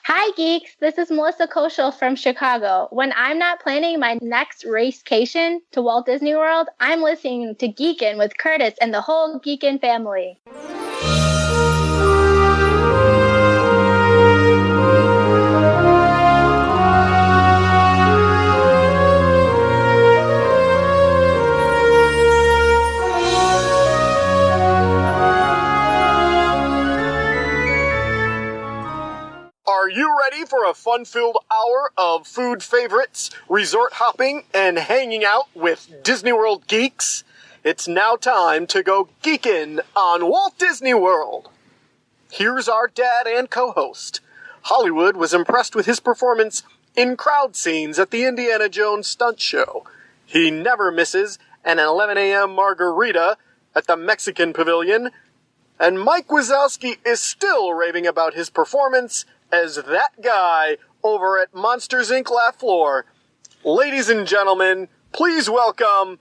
Hi, geeks. This is Melissa Koschel from Chicago. When I'm not planning my next racecation to Walt Disney World, I'm listening to Geekin' with Curtis and the whole Geekin' family. Are you ready for a fun-filled hour of food favorites, resort hopping, and hanging out with Disney World geeks? It's now time to go geekin' on Walt Disney World. Here's our dad and co-host. Hollywood was impressed with his performance in crowd scenes at the Indiana Jones stunt show. He never misses an 11 a.m. margarita at the Mexican Pavilion. And Mike Wazowski is still raving about his performance as that guy over at Monsters, Inc. Laugh Floor. Ladies and gentlemen, please welcome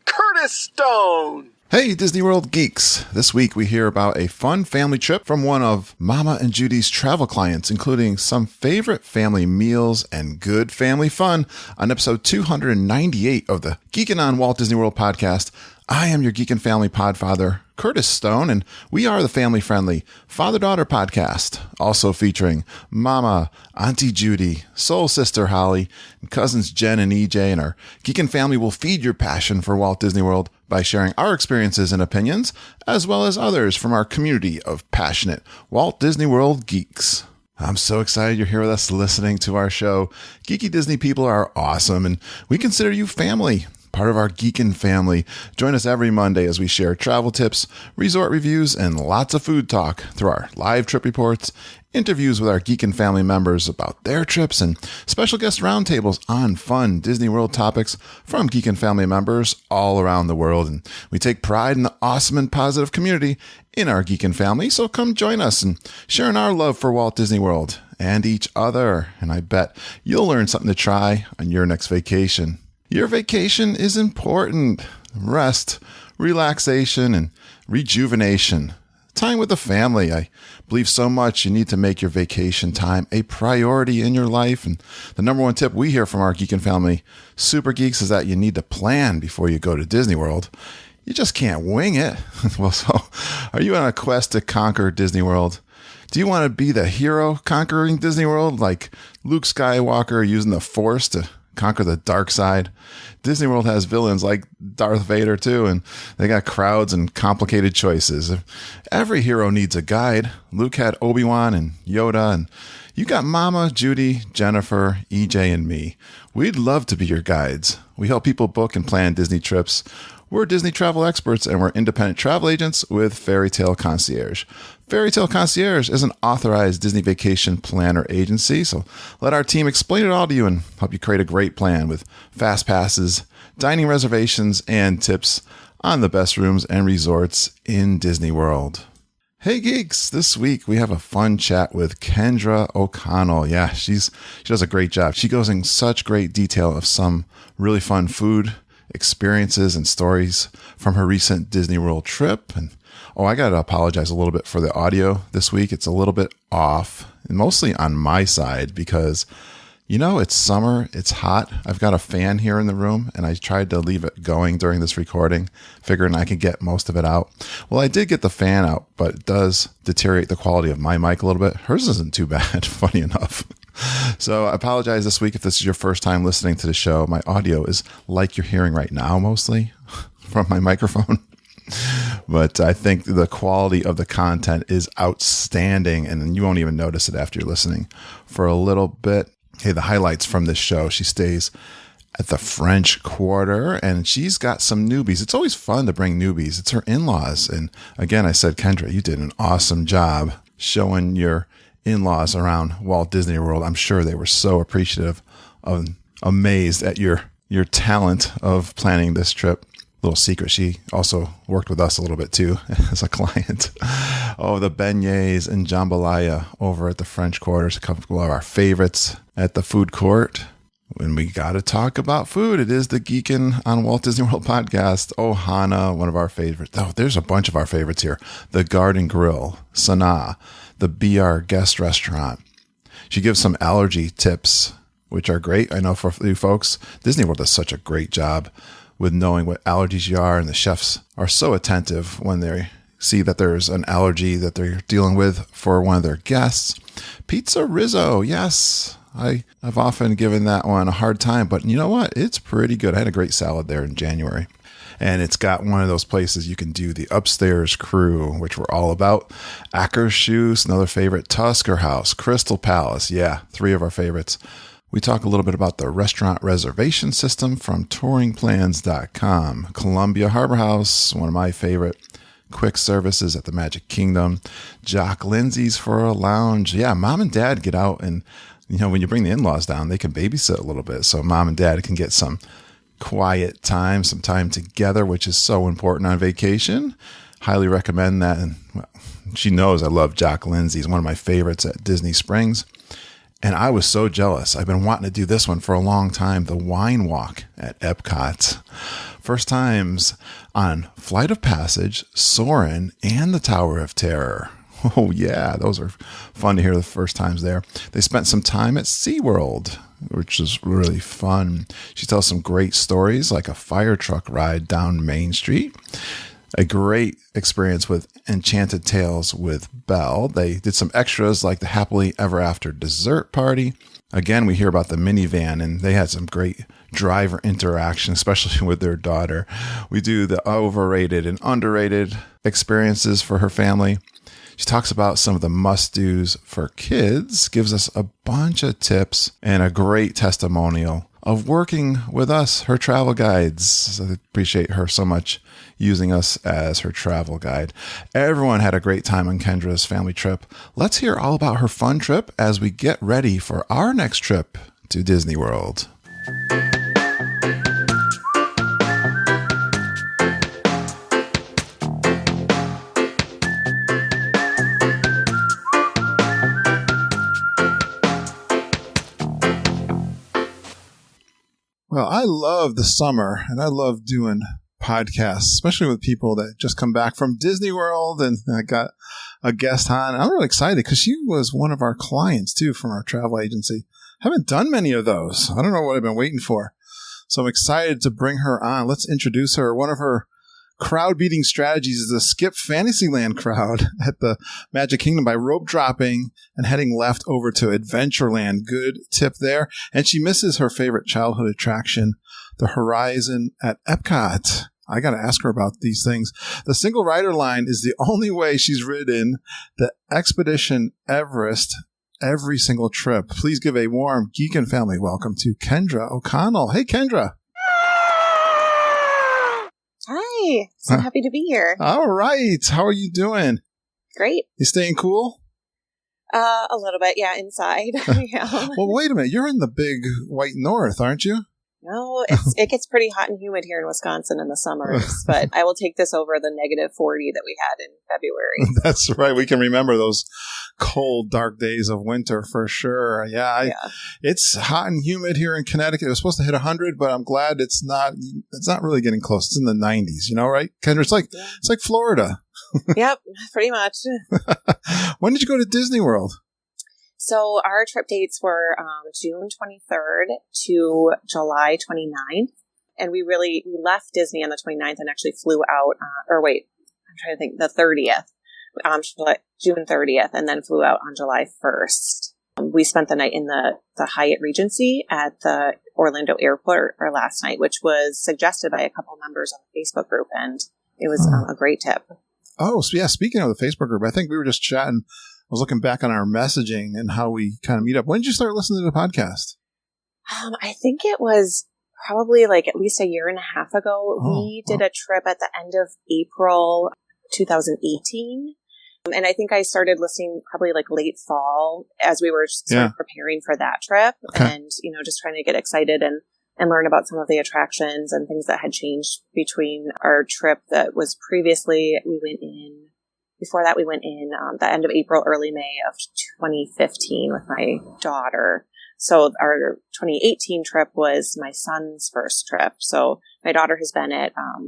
Curtis Stone. Hey, Disney World geeks. This week we hear about a fun family trip from one of Mama and Judy's travel clients, including some favorite family meals and good family fun on episode 298 of the Geekin' on Walt Disney World podcast. I am your Geekin' Family Podfather, Curtis Stone, and we are the family-friendly father-daughter podcast, also featuring Mama, Auntie Judy, soul sister Holly, and cousins Jen and EJ, and our Geekin' family will feed your passion for Walt Disney World by sharing our experiences and opinions, as well as others from our community of passionate Walt Disney World geeks. I'm so excited you're here with us listening to our show. Geeky Disney people are awesome, and we consider you family. Part of our Geekin' family. Join us every Monday as we share travel tips, resort reviews, and lots of food talk through our live trip reports, interviews with our Geekin' family members about their trips, and special guest roundtables on fun Disney World topics from Geekin' family members all around the world. And we take pride in the awesome and positive community in our Geekin' family, so come join us and share in our love for Walt Disney World and each other. And I bet you'll learn something to try on your next vacation. Your vacation is important. Rest, relaxation, and rejuvenation. Time with the family. I believe so much you need to make your vacation time a priority in your life. And the number one tip we hear from our Geekin' family super geeks is that you need to plan before you go to Disney World. You just can't wing it. Well, so are you on a quest to conquer Disney World? Do you want to be the hero conquering Disney World, like Luke Skywalker using the Force to conquer the dark side? Disney World has villains like Darth Vader too, and they got crowds and complicated choices. Every hero needs a guide. Luke had Obi-Wan and Yoda, and you got Mama, Judy, Jennifer, EJ, and me. We'd love to be your guides. We help people book and plan Disney trips. We're Disney travel experts, and we're independent travel agents with Fairy Tale Concierge. Fairy Tale Concierge is an authorized Disney vacation planner agency, so let our team explain it all to you and help you create a great plan with fast passes, dining reservations, and tips on the best rooms and resorts in Disney World. Hey geeks, this week we have a fun chat with Kendra O'Connell. Yeah, she does a great job. She goes in such great detail of some really fun food experiences and stories from her recent Disney World trip. And I got to apologize a little bit for the audio this week. It's a little bit off, and mostly on my side because, it's summer, it's hot. I've got a fan here in the room, and I tried to leave it going during this recording, figuring I could get most of it out. Well, I did get the fan out, but it does deteriorate the quality of my mic a little bit. Hers isn't too bad, funny enough. So I apologize this week if this is your first time listening to the show. My audio is like you're hearing right now, mostly from my microphone. But I think the quality of the content is outstanding, and you won't even notice it after you're listening for a little bit. Hey, the highlights from this show. She stays at the French Quarter, and she's got some newbies. It's always fun to bring newbies. It's her in-laws. And again, I said, Kendra, you did an awesome job showing your in-laws around Walt Disney World. I'm sure they were so appreciative of, amazed at your talent of planning this trip. Little secret, she also worked with us a little bit too as a client. Oh, the beignets and jambalaya over at the French Quarter is a couple of our favorites at the food court. When we got to talk about food, it is the Geekin' on Walt Disney World podcast. Ohana, one of our favorites. Oh, there's a bunch of our favorites here. The Garden Grill, Sanaa, the BR Guest Restaurant, She gives some allergy tips, which are great. I know for you folks, Disney World does such a great job with knowing what allergies you are, and the chefs are so attentive when they see that there's an allergy that they're dealing with for one of their guests. Pizza Rizzo, yes. I've often given that one a hard time, but you know what? It's pretty good. I had a great salad there in January. And it's got one of those places you can do the upstairs crew, which we're all about. Akershus, another favorite. Tusker House, Crystal Palace. Yeah, 3 of our favorites. We talk a little bit about the restaurant reservation system from touringplans.com. Columbia Harbor House, one of my favorite. Quick services at the Magic Kingdom. Jock Lindsay's for a lounge. Yeah, mom and dad get out, and when you bring the in-laws down, they can babysit a little bit. So mom and dad can get some quiet time, some time together, which is so important on vacation. Highly recommend that. And she knows I love Jock Lindsay's, one of my favorites at Disney Springs. And I was so jealous. I've been wanting to do this one for a long time. The wine walk at Epcot. First times on Flight of Passage, Soarin', and the Tower of Terror. Oh yeah, those are fun to hear the first times there. They spent some time at SeaWorld, which is really fun. She tells some great stories, like a fire truck ride down Main Street. A great experience with Enchanted Tales with Belle. They did some extras like the Happily Ever After dessert party. Again, we hear about the minivan, and they had some great driver interaction, especially with their daughter. We do the overrated and underrated experiences for her family. She talks about some of the must-dos for kids, gives us a bunch of tips, and a great testimonial of working with us, her travel guides. I appreciate her so much using us as her travel guide. Everyone had a great time on Kendra's family trip. Let's hear all about her fun trip as we get ready for our next trip to Disney World. Well, I love the summer, and I love doing podcasts, especially with people that just come back from Disney World. And I got a guest on. I'm really excited because she was one of our clients, too, from our travel agency. Haven't done many of those. I don't know what I've been waiting for. So I'm excited to bring her on. Let's introduce her. One of her crowd-beating strategies is to skip Fantasyland crowd at the Magic Kingdom by rope dropping and heading left over to Adventureland. Good tip there. And she misses her favorite childhood attraction, the Horizon at Epcot. I got to ask her about these things. The single rider line is the only way she's ridden the Expedition Everest every single trip. Please give a warm Geekin' family welcome to Kendra O'Connell. Hey, Kendra. Hi. So happy to be here. All right. How are you doing? Great. You staying cool? A little bit, yeah, inside. Yeah. Well, wait a minute. You're in the big white north, aren't you? No, it gets pretty hot and humid here in Wisconsin in the summers, but I will take this over the negative 40 that we had in February. That's right. We can remember those cold, dark days of winter for sure. Yeah. It's hot and humid here in Connecticut. It was supposed to hit 100, but I'm glad it's not really getting close. It's in the 90s, right? Kendra, it's like Florida. Yep, pretty much. When did you go to Disney World? So our trip dates were June 23rd to July 29th. And we left Disney on the 29th and actually flew out, I'm trying to think, the 30th, June 30th, and then flew out on July 1st. We spent the night in the Hyatt Regency at the Orlando airport last night, which was suggested by a couple members on the Facebook group, and it was a great tip. Oh, so yeah, speaking of the Facebook group, I think we were just chatting. I was looking back on our messaging and how we kind of meet up. When did you start listening to the podcast? I think it was probably like at least a year and a half ago. We did a trip at the end of April 2018. And I think I started listening probably like late fall as we were sort of preparing for that trip. Okay. And, just trying to get excited and learn about some of the attractions and things that had changed between our trip that was previously, Before that, we went in the end of April, early May of 2015 with my daughter. So our 2018 trip was my son's first trip. So my daughter has been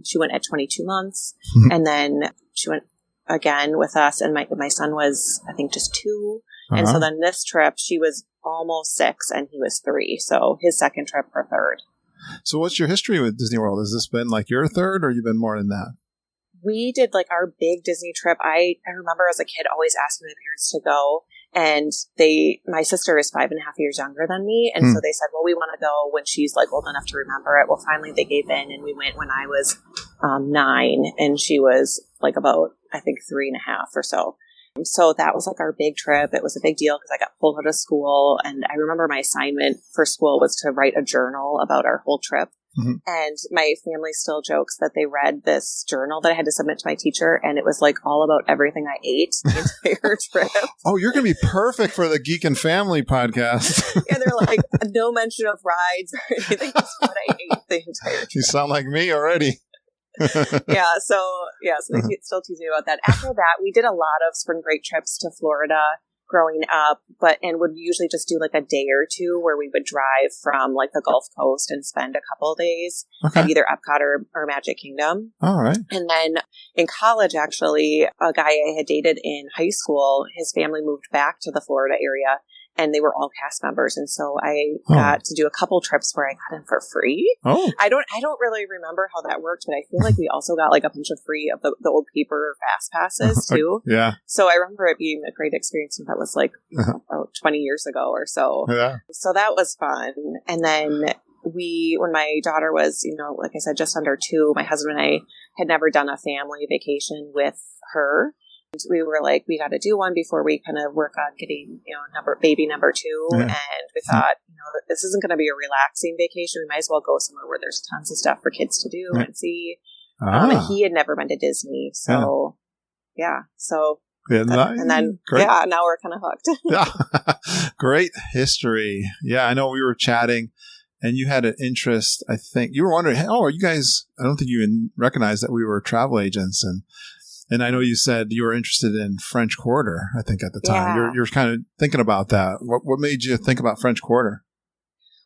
she went at 22 months, and then she went again with us. And my son was, I think, just 2. And so then this trip, she was almost 6 and he was 3. So his second trip, her third. So what's your history with Disney World? Has this been like your third or you've been more than that? We did like our big Disney trip. I remember as a kid always asking my parents to go. And my sister is 5.5 years younger than me. And so they said, well, we want to go when she's like old enough to remember it. Well, finally they gave in and we went when I was 9 and she was like about, I think 3.5 or so. So that was like our big trip. It was a big deal because I got pulled out of school. And I remember my assignment for school was to write a journal about our whole trip. Mm-hmm. And my family still jokes that they read this journal that I had to submit to my teacher, and it was like all about everything I ate the entire trip. Oh, you're going to be perfect for the Geek and Family podcast. Yeah, they're like, no mention of rides or anything. Just what I ate the entire trip. You sound like me already. So they still tease me about that. After that, we did a lot of spring break trips to Florida growing up, and would usually just do like a day or two where we would drive from like the Gulf Coast and spend a couple of days at either Epcot or Magic Kingdom. All right. And then in college, actually, a guy I had dated in high school, his family moved back to the Florida area. And they were all cast members, and so I got to do a couple trips where I got in for free. Oh, I don't really remember how that worked, but I feel like we also got like a bunch of free of the old paper fast passes too. Yeah. So I remember it being a great experience, and that was like about 20 years ago or so. Yeah. So that was fun. And then when my daughter was, like I said, just under 2, my husband and I had never done a family vacation with her. We were like, we got to do one before we kind of work on getting, baby number 2. Yeah. And we thought, this isn't going to be a relaxing vacation. We might as well go somewhere where there's tons of stuff for kids to do and see. And he had never been to Disney. So, and then, great. Now we're kind of hooked. Great history. Yeah, I know we were chatting and you had an interest, I think. You were wondering, are you guys, I don't think you even recognized that we were travel agents. And I know you said you were interested in French Quarter, I think, at the time. Yeah. You're kind of thinking about that. What made you think about French Quarter?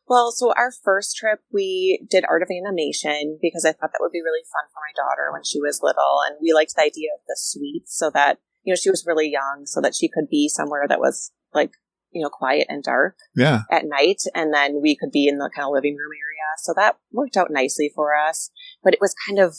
Well, so our first trip, we did Art of Animation because I thought that would be really fun for my daughter when she was little. And we liked the idea of the suites so that, she was really young so that she could be somewhere that was like, quiet and dark at night. And then we could be in the kind of living room area. So that worked out nicely for us. But it was kind of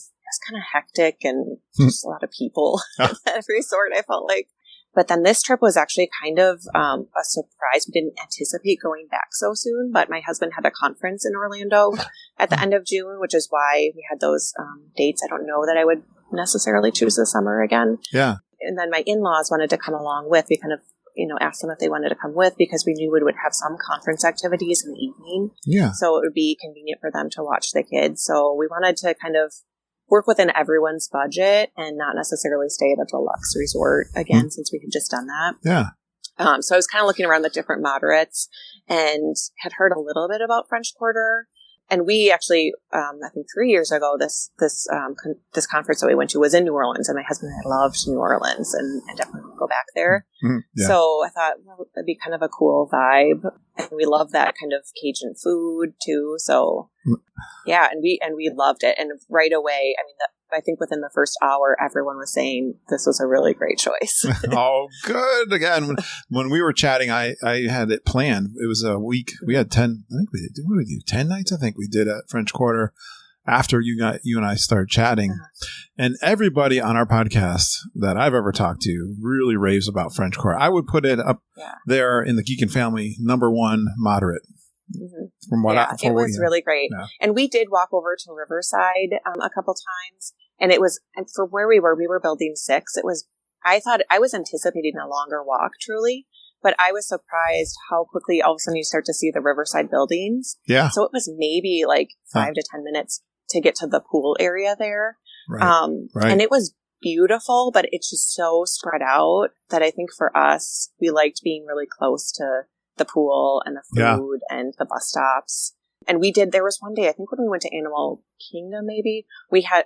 hectic and just a lot of people at that resort, I felt like. But then this trip was actually kind of a surprise. We didn't anticipate going back so soon, but my husband had a conference in Orlando at the end of June, which is why we had those dates. I don't know that I would necessarily choose the summer again. Yeah. And then my in-laws wanted to come along with. We kind of asked them if they wanted to come with because we knew we would have some conference activities in the evening. Yeah. So it would be convenient for them to watch the kids. So we wanted to kind of work within everyone's budget and not necessarily stay at a deluxe resort again, since we had just done that. Yeah. So I was kind of looking around the different moderates and had heard a little bit about French Quarter. And we actually, I think 3 years ago, this conference that we went to was in New Orleans, and my husband and I loved New Orleans and definitely want to go back there. Yeah. So I thought, well, that'd be kind of a cool vibe. And we love that kind of Cajun food too. So yeah, and we loved it. And right away, I mean, I think within the first hour, everyone was saying this was a really great choice. Oh, good. Again, when we were chatting, I had it planned. It was a week. We had 10, I think we did, what did we do? 10 nights, I think we did at French Quarter after you and I started chatting. And everybody on our podcast that I've ever talked to really raves about French Quarter. I would put it up there in the Geek and Family #1 moderate. Mm-hmm. It was really great. Yeah. And we did walk over to Riverside a couple times, and from where we were building 6. I thought I was anticipating a longer walk truly, but I was surprised how quickly all of a sudden you start to see the Riverside buildings. Yeah. So it was maybe like 5 to 10 minutes to get to the pool area there. Right. And it was beautiful, but it's just so spread out that I think for us, we liked being really close to the pool and the food and the bus stops. And there was one day, I think when we went to Animal Kingdom, maybe I can't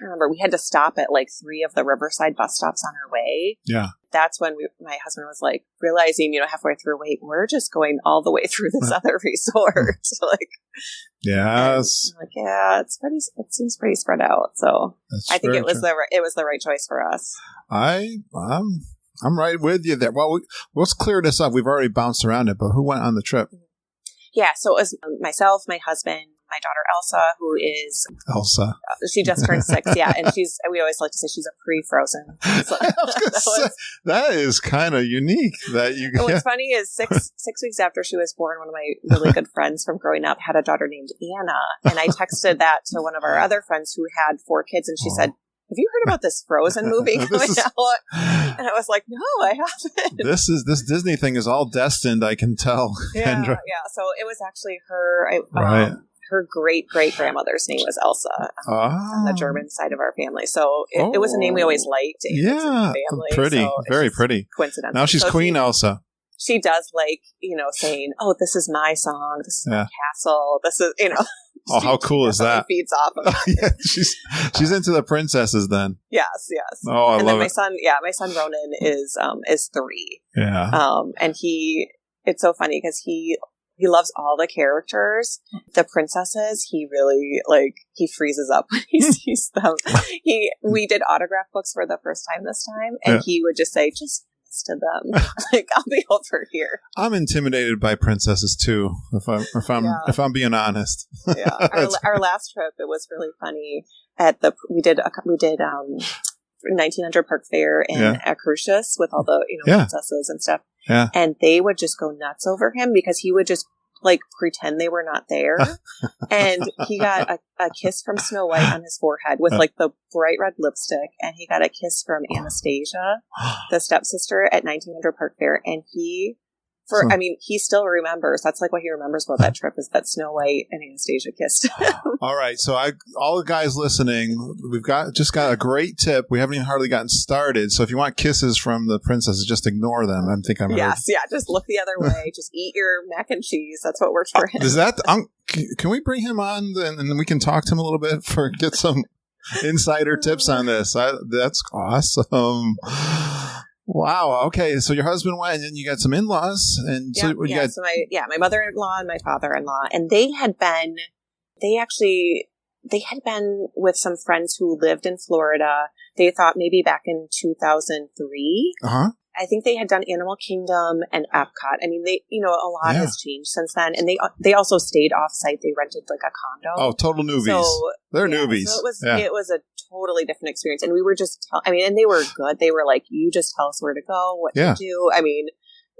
remember, we had to stop at like 3 of the Riverside bus stops on our way. Yeah. That's when my husband was like realizing, halfway through, wait, we're just going all the way through this other resort. Yes. Like, yeah, it seems pretty spread out. So I think it was the right choice for us. I'm I'm right with you there. Well, let's clear this up. We've already bounced around it, but who went on the trip? Yeah, so it was myself, my husband, my daughter Elsa, who is Elsa. She just turned 6, yeah, and we always like to say she's a pre-frozen. So that is kind of unique. What's funny is 6 weeks after she was born, one of my really good friends from growing up had a daughter named Anna, and I texted that to one of our other friends who had 4 kids, and she said, "Have you heard about this Frozen movie coming out?" And I was like, "No, I haven't." This Disney thing is all destined, I can tell, Kendra. Yeah. So it was actually her. Right. Her great-great-grandmother's name was Elsa on the German side of our family. So it was a name we always liked. Yeah, family, pretty, so very pretty. Coincidental. Now she's Queen Elsa. She does like, saying, "Oh, this is my song. This is my castle. This is, Oh, how cool is that? Feeds off of it. Yeah, she's into the princesses then. Yes. Oh, I love it. And then my son Ronan is 3. Yeah. And it's so funny because he loves all the characters. The princesses, he really he freezes up when he sees them. We did autograph books for the first time this time, and he would just say, "Just to them, I'll be over here." I'm intimidated by princesses too, if I'm being honest. Yeah, our last trip, it was really funny. We did 1900 Park Fair in Acacias with all the princesses and stuff. Yeah, and they would just go nuts over him because he would just pretend they were not there. And he got a kiss from Snow White on his forehead with the bright red lipstick, and he got a kiss from Anastasia, the stepsister, at 1900 Park Fair, and he still remembers. That's what he remembers about that trip, is that Snow White and Anastasia kissed him. All right, so all the guys listening, we've got a great tip. We haven't even hardly gotten started. So if you want kisses from the princesses, just ignore them. I think I'm yes, yeah, just look the other way. Just eat your mac and cheese. That's what works for him. Is that? Can we bring him on and then we can talk to him a little bit get some insider tips on this? That's awesome. Wow. Okay. So your husband went, and you got some in-laws, and so my mother-in-law and my father-in-law, and they had been with some friends who lived in Florida. They thought maybe back in 2003. I think they had done Animal Kingdom and Epcot. I mean, a lot has changed since then. And they also stayed off-site. They rented a condo. Oh, total newbies. So, they're newbies. So it was a totally different experience. And we were just, and they were good. They were like, "You just tell us where to go, what to do." I mean,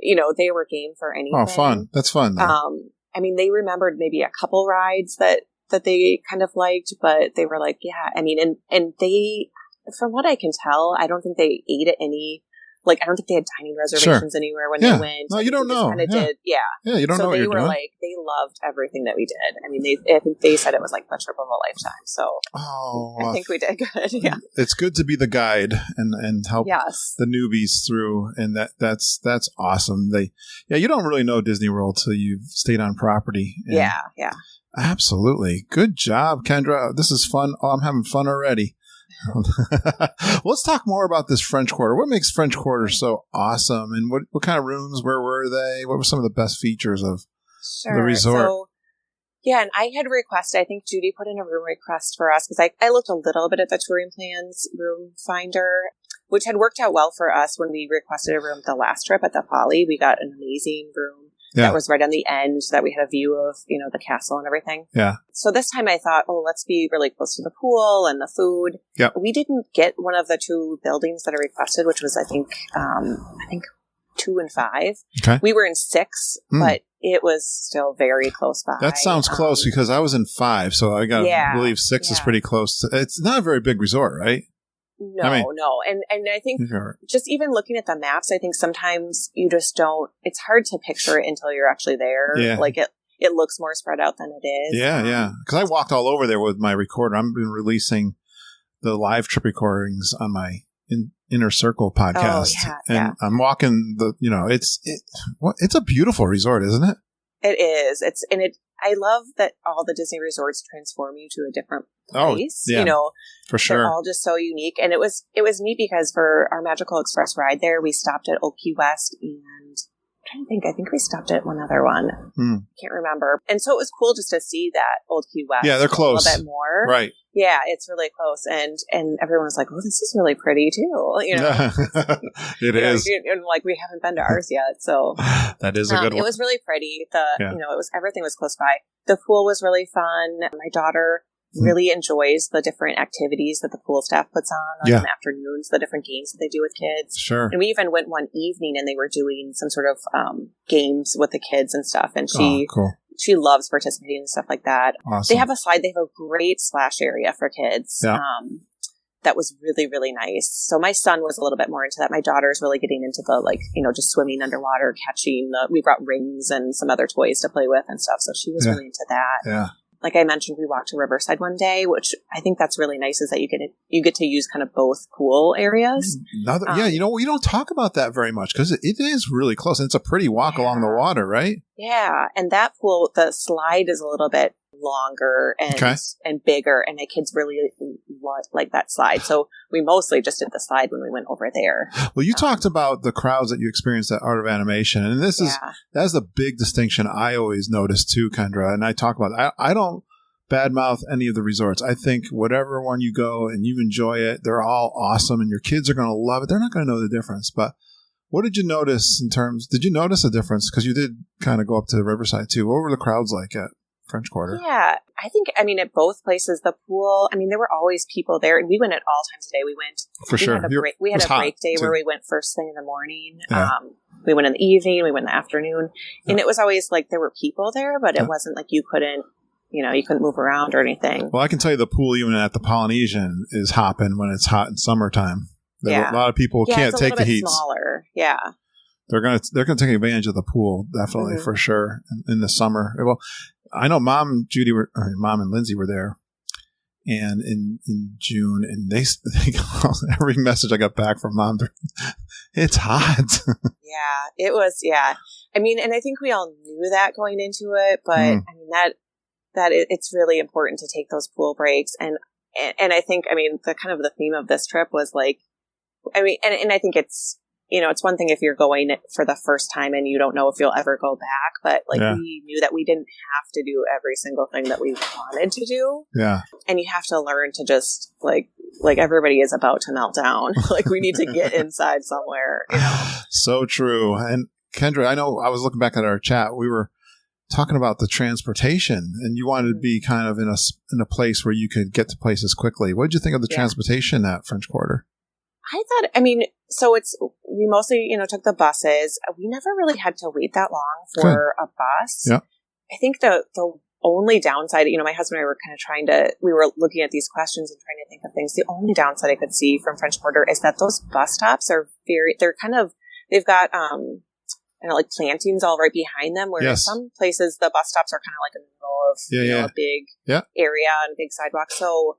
they were game for anything. Oh, fun. That's fun. They remembered maybe a couple rides that they kind of liked, but they were like, yeah. I mean, and they, from what I can tell, I don't think they ate at any. I don't think they had dining reservations anywhere when they went. No, you don't know. Kind of did, yeah. Yeah, you don't know what you're doing. They loved everything that we did. I mean, I think they said it was the trip of a lifetime. So I think we did good. Yeah, it's good to be the guide and help the newbies through, and that's awesome. You don't really know Disney World till you've stayed on property. Yeah. Absolutely. Good job, Kendra. This is fun. Oh, I'm having fun already. Let's talk more about this French Quarter. What makes French Quarter so awesome, and what kind of rooms? Where were they? What were some of the best features of the resort? So, and I had requested. I think Judy put in a room request for us because I looked a little bit at the touring plans room finder, which had worked out well for us when we requested a room the last trip at the Poly. We got an amazing room. That was right on the end, so that we had a view of, the castle and everything. Yeah. So this time I thought, let's be really close to the pool and the food. Yeah. We didn't get one of the 2 buildings that are requested, which was, I think 2 and 5. Okay. We were in 6, but it was still very close by. That sounds close because I was in 5, so I got to believe 6 is pretty close. It's not a very big resort, right? No. And I think just even looking at the maps, I think sometimes you just don't, it's hard to picture it until you're actually there. Yeah. It looks more spread out than it is. Yeah. Because I walked all over there with my recorder. I've been releasing the live trip recordings on my Inner Circle podcast. And I'm walking it's a beautiful resort, isn't it? It is. I love that all the Disney resorts transform you to a different place. Oh, yeah, for sure. They're all just so unique. And it was neat because for our Magical Express ride there, we stopped at Old Key West and I'm trying to think. I think we stopped at one other one. Can't remember. And so it was cool just to see that Old Key West. Yeah, they're close. A little bit more. Right. Yeah, it's really close. And everyone was like, oh, this is really pretty too. You know, it is. And like, we haven't been to ours yet. So that is a good one. It was really pretty. Everything was close by. The pool was really fun. My daughter really enjoys the different activities that the pool staff puts on in the afternoons, the different games that they do with kids. Sure. And we even went one evening and they were doing some sort of games with the kids and stuff. And she loves participating and stuff like that. Awesome. They have a slide. They have a great splash area for kids. Yeah. That was really, really nice. So my son was a little bit more into that. My daughter's really getting into the, just swimming underwater, catching we brought rings and some other toys to play with and stuff. So she was really into that. Yeah. Like I mentioned, we walked to Riverside one day, which I think that's really nice is that you get to use kind of both pool areas. You don't talk about that very much because it is really close. And it's a pretty walk along the water, right? Yeah. And that pool, the slide is a little bit longer and bigger, and the kids really like that slide. So we mostly just did the slide when we went over there. Well, you talked about the crowds that you experienced at Art of Animation, and that's the big distinction I always notice too, Kendra. And I talk about I don't badmouth any of the resorts. I think whatever one you go and you enjoy it, they're all awesome, and your kids are going to love it. They're not going to know the difference, but what did you notice did you notice a difference? Because you did kind of go up to Riverside too. What were the crowds like at French Quarter? Yeah, I think, at both places, the pool, there were always people there, and we went at all times of day. We went, for sure. We had a break day where we went first thing in the morning. Yeah. We went in the evening, we went in the afternoon, and it was always like there were people there, but it wasn't like you couldn't move around or anything. Well, I can tell you the pool, even at the Polynesian, is hopping when it's hot in summertime. A lot of people can't take the heat. Smaller, yeah. They're gonna take advantage of the pool, definitely, for sure, in the summer. Well, I know Mom and Lindsay were there, and in June, and they every message I got back from Mom, it's hot. Yeah, it was. Yeah, and I think we all knew that going into it, but that it's really important to take those pool breaks, and I think the kind of the theme of this trip was like, and I think it's. It's one thing if you're going for the first time and you don't know if you'll ever go back, but we knew that we didn't have to do every single thing that we wanted to do. Yeah. And you have to learn to just like everybody is about to melt down. We need to get inside somewhere. So true. And Kendra, I know I was looking back at our chat. We were talking about the transportation, and you wanted to be kind of in a place where you could get to places quickly. What did you think of the transportation at French Quarter? I thought, we mostly, took the buses. We never really had to wait that long for a bus. Yeah. I think the only downside, my husband and I were kind of we were looking at these questions and trying to think of things. The only downside I could see from French Quarter is that those bus stops are they've got, plantings all right behind them, where some places the bus stops are kind of like in the middle of a big area and big sidewalk. So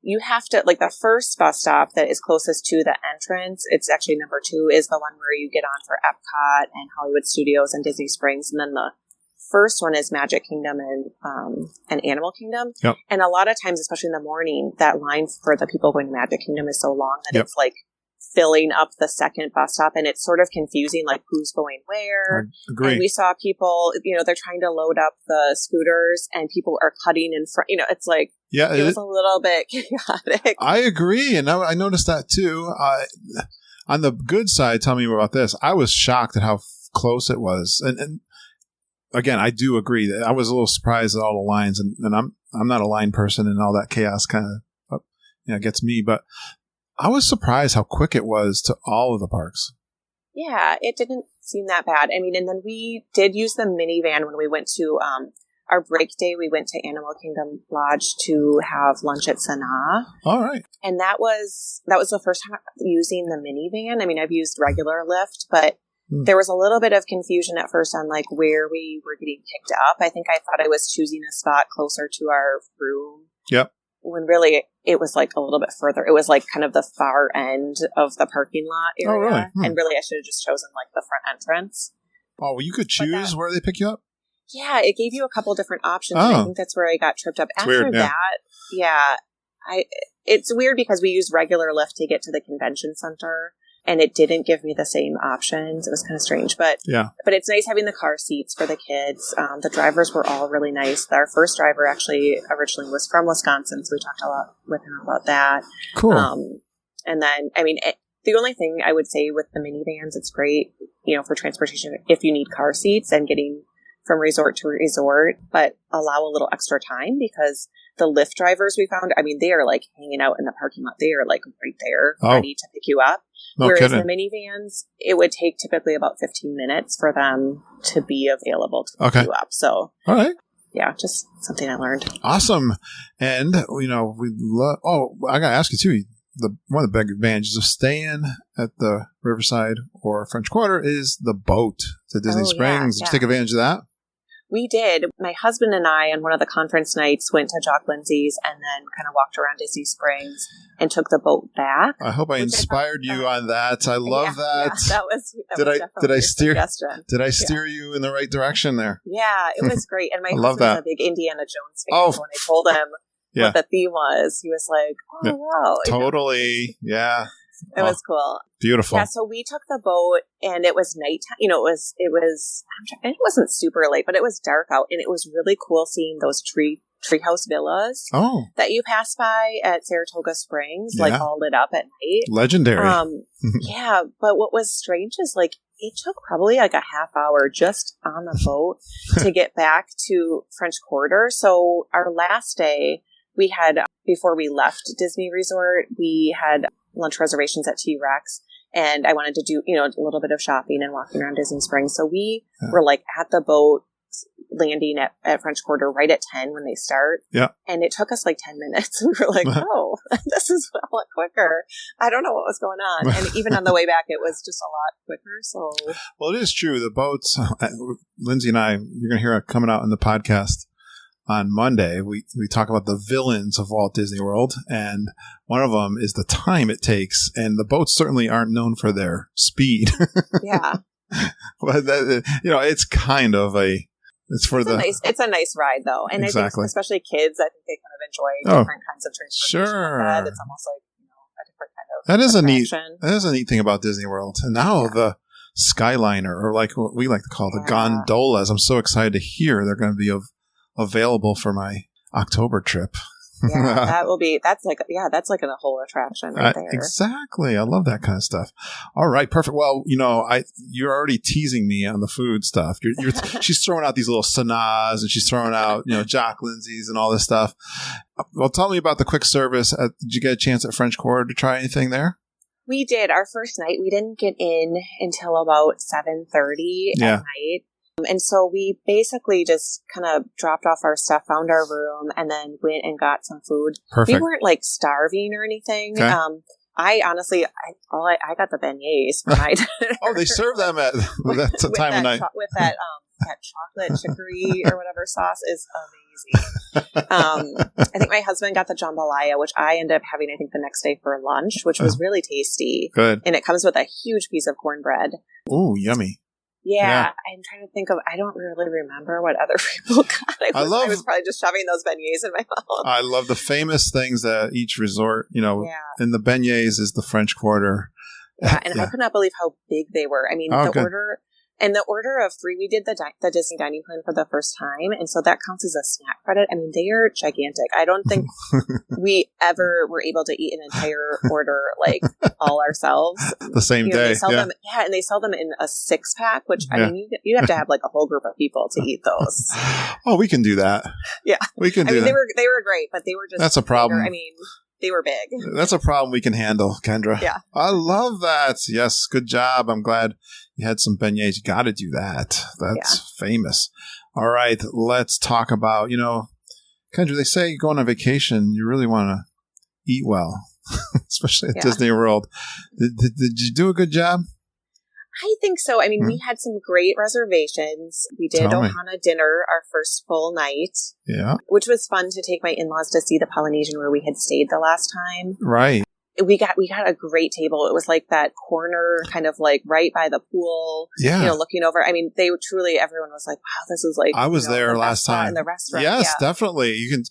you have to, the first bus stop that is closest to the entrance, it's actually number 2, is the one where you get on for Epcot and Hollywood Studios and Disney Springs. And then the first one is Magic Kingdom and Animal Kingdom. Yep. And a lot of times, especially in the morning, that line for the people going to Magic Kingdom is so long that it's filling up the second bus stop, and it's sort of confusing, who's going where. I agree. And we saw people, they're trying to load up the scooters, and people are cutting in front. It's it was a little bit chaotic. I agree, and I noticed that too. On the good side, tell me more about this. I was shocked at how close it was, and again, I do agree that I was a little surprised at all the lines, and I'm not a line person, and all that chaos kind of gets me, but I was surprised how quick it was to all of the parks. Yeah, it didn't seem that bad. And then we did use the minivan when we went to our break day. We went to Animal Kingdom Lodge to have lunch at Sanaa. All right. And that was the first time using the minivan. I've used regular Lyft, but there was a little bit of confusion at first on where we were getting picked up. I think I thought I was choosing a spot closer to our room. Yep. When really it was a little bit further. It was kind of the far end of the parking lot area. Oh, really? And really I should have just chosen the front entrance. Oh, well, you could choose where they pick you up? Yeah, it gave you a couple different options. And I think that's where I got tripped up. After that, it's weird because we use regular Lyft to get to the convention center. and it didn't give me the same options. It was kind of strange, but it's nice having the car seats for the kids. The drivers were all really nice. Our first driver actually originally was from Wisconsin, so we talked a lot with him about that. Cool. And then, I mean, the only thing I would say with the minivans, it's great, for transportation if you need car seats and getting from resort to resort, but allow a little extra time, because the Lyft drivers we found, I mean, they are like hanging out in the parking lot. They are like right there ready to pick you up. No Whereas kidding. the minivans, it would take typically about 15 minutes for them to be available to pick you up. So, all right. Yeah, just something I learned. Awesome. And, we love, I got to ask you too, one of the big advantages of staying at the Riverside or French Quarter is the boat to Disney Springs. Did you take advantage of that? We did. My husband and I, on one of the conference nights, went to Jock Lindsay's and then kind of walked around Disney Springs and took the boat back. I hope I inspired you on that. I love that. Yeah, that was did I steer? Suggestion. Did I steer you in the right direction there? Yeah, it was great. And my husband's a big Indiana Jones fan. So when I told him what the theme was, he was like, "Oh wow!" Totally, yeah. It was cool. Beautiful. Yeah, so we took the boat and it was nighttime. It wasn't super late, but it was dark out, and it was really cool seeing those treehouse villas that you pass by at Saratoga Springs, like all lit up at night. Legendary. Yeah, but what was strange is like it took probably like a half hour just on the boat to get back to French Quarter. So our last day, we had, before we left Disney Resort, we had lunch reservations at T-Rex, and I wanted to do, a little bit of shopping and walking around Disney Springs. So we were like at the boat landing at French Quarter right at 10 when they start. Yeah. And it took us like 10 minutes. We were like, this is a lot quicker. I don't know what was going on. And even on the way back, it was just a lot quicker. So, well, it is true. The boats, Lindsay and I, you're going to hear it coming out in the podcast on Monday. We talk about the villains of Walt Disney World, and one of them is the time it takes. And the boats certainly aren't known for their speed. Yeah. But it's kind of it's a nice ride though, and exactly. I think especially kids, I think they kind of enjoy different kinds of transportation. Sure, like that. It's almost like a different kind of that is a neat thing about Disney World. And now the Skyliner, or like what we like to call the gondolas, I'm so excited to hear they're going to be available for my October trip. Yeah, that's like a whole attraction right there. Exactly. I love that kind of stuff. All right, perfect. Well, you're already teasing me on the food stuff. She's throwing out these little Sanas, and she's throwing out, Jock Lindsay's and all this stuff. Well, tell me about the quick service. Did you get a chance at French Quarter to try anything there? We did. Our first night, we didn't get in until about 7:30 at night. And so we basically just kind of dropped off our stuff, found our room, and then went and got some food. Perfect. We weren't like starving or anything. Okay. I honestly, I got the beignets for my dinner. Oh, they serve them at that time of night. With that chocolate chicory or whatever sauce is amazing. I think my husband got the jambalaya, which I ended up having, I think, the next day for lunch, which was really tasty. Good. And it comes with a huge piece of cornbread. Ooh, yummy. Yeah, I'm trying to think I don't really remember what other people got. I was probably just shoving those beignets in my mouth. I love the famous things that each resort, and the beignets is the French Quarter. Yeah, and I could not believe how big they were. I mean, the order of 3, we did the Disney dining plan for the first time, and so that counts as a snack credit. I mean, they are gigantic. I don't think we ever were able to eat an entire order like all ourselves. The same day. They sell them, and they sell them in a 6-pack, which I mean, you have to have like a whole group of people to eat those. Oh, we can do that. Yeah, we can do that. They were great, but they were just that's a problem. Bigger. I mean, they were big. That's a problem we can handle, Kendra. Yeah. I love that. Yes, good job. I'm glad you had some beignets. You got to do that. That's famous. All right, let's talk about, Kendra, they say going on vacation, you really want to eat well, especially at Disney World. Did you do a good job? I think so. I mean, we had some great reservations. We did Ohana dinner our first full night. Yeah. Which was fun to take my in-laws to see the Polynesian where we had stayed the last time. Right. we got a great table. It was like that corner kind of like right by the pool, looking over. I mean, they truly, everyone was like, wow, this is like, I was there the last time in the restaurant. Yes, definitely. You can,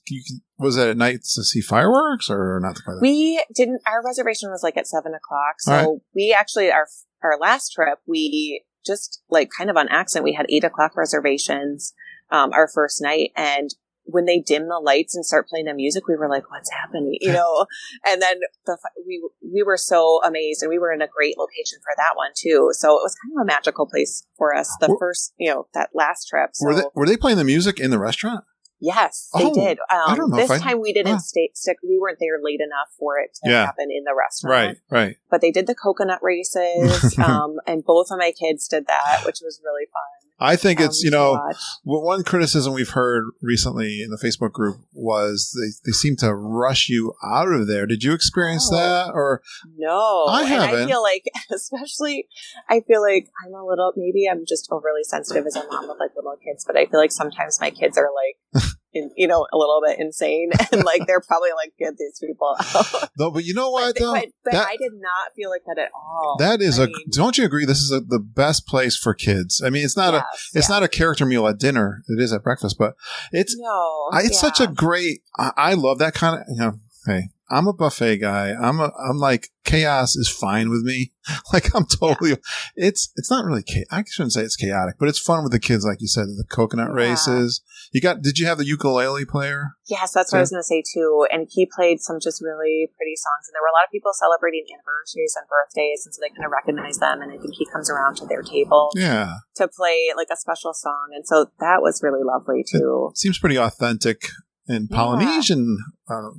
was it at night to see fireworks or not? We didn't, our reservation was like at 7:00. So we actually, our last trip, we just like kind of on accident, we had 8:00 reservations, our first night. And when they dim the lights and start playing the music, we were like, what's happening? And then we were so amazed, and we were in a great location for that one too. So it was kind of a magical place for us. The first, that last trip. So, were they playing the music in the restaurant? Yes, they did. I don't know this time we didn't stick. We weren't there late enough for it to happen in the restaurant. Right. But they did the coconut races, and both of my kids did that, which was really fun. I think it's, one criticism we've heard recently in the Facebook group was they seem to rush you out of there. Did you experience that? Or no, I haven't. And I feel like, I'm a little, maybe I'm just overly sensitive as a mom with like little kids, but I feel like sometimes my kids are like, a little bit insane, and like they're probably like, get these people out. No, but you know what though? But I did not feel like that at all. That is don't you agree? This is the best place for kids. I mean, it's not not a character meal at dinner. It is at breakfast, but it's such a great. I love that kind of. Hey, I'm a buffet guy. I'm like, chaos is fine with me. Like, I'm totally, it's not really, I shouldn't say it's chaotic, but it's fun with the kids. Like you said, the coconut races. Did you have the ukulele player? Yes, that's what I was going to say too. And he played some just really pretty songs. And there were a lot of people celebrating anniversaries and birthdays. And so they kind of recognize them. And I think he comes around to their table to play like a special song. And so that was really lovely too. It seems pretty authentic. In Polynesian. All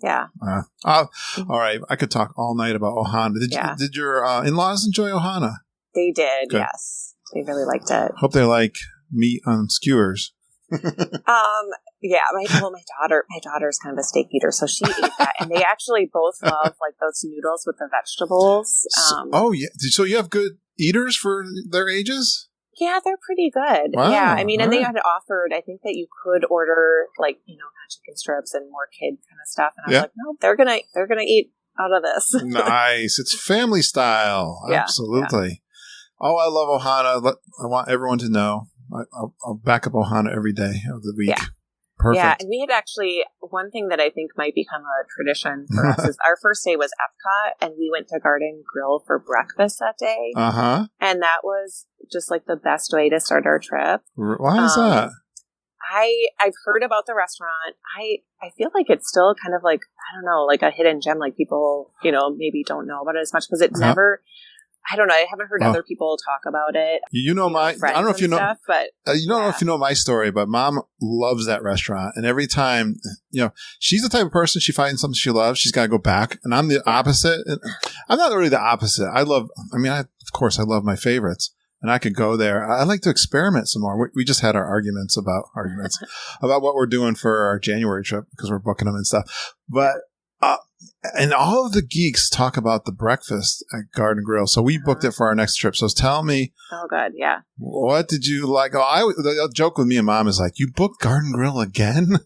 right. I could talk all night about Ohana. Did your in-laws enjoy Ohana? They did, yes. They really liked it. Hope they like meat on skewers. My daughter's kind of a steak eater, so she ate that. And they actually both love like those noodles with the vegetables. So you have good eaters for their ages? Yeah, they're pretty good. Wow. Yeah, I mean, and they had offered, I think that you could order like, kind of chicken strips and more kid kind of stuff. And I was like, no, they're gonna eat out of this. Nice. It's family style. Yeah, absolutely. Yeah. Oh, I love Ohana. I want everyone to know. I'll back up Ohana every day of the week. Yeah. Perfect. Yeah, and we had actually, one thing that I think might become a tradition for us is our first day was Epcot, and we went to Garden Grill for breakfast that day. Uh-huh. And that was just like the best way to start our trip. Why is that? I've heard about the restaurant. I feel like it's still kind of like, I don't know, like a hidden gem, like people, maybe don't know about it as much because it never... I don't know. I haven't heard other people talk about it. I don't know if you know, stuff, but you don't know if you know my story, but Mom loves that restaurant. And every time, she's the type of person, she finds something she loves, she's got to go back. And I'm the opposite. I'm not really the opposite. Of course, I love my favorites. And I could go there. I like to experiment some more. We just had our arguments about what we're doing for our January trip because we're booking them and stuff. But and all of the geeks talk about the breakfast at Garden Grill. So we booked it for our next trip. So tell me. Oh, good. Yeah. What did you like? The joke with me and Mom is like, you booked Garden Grill again?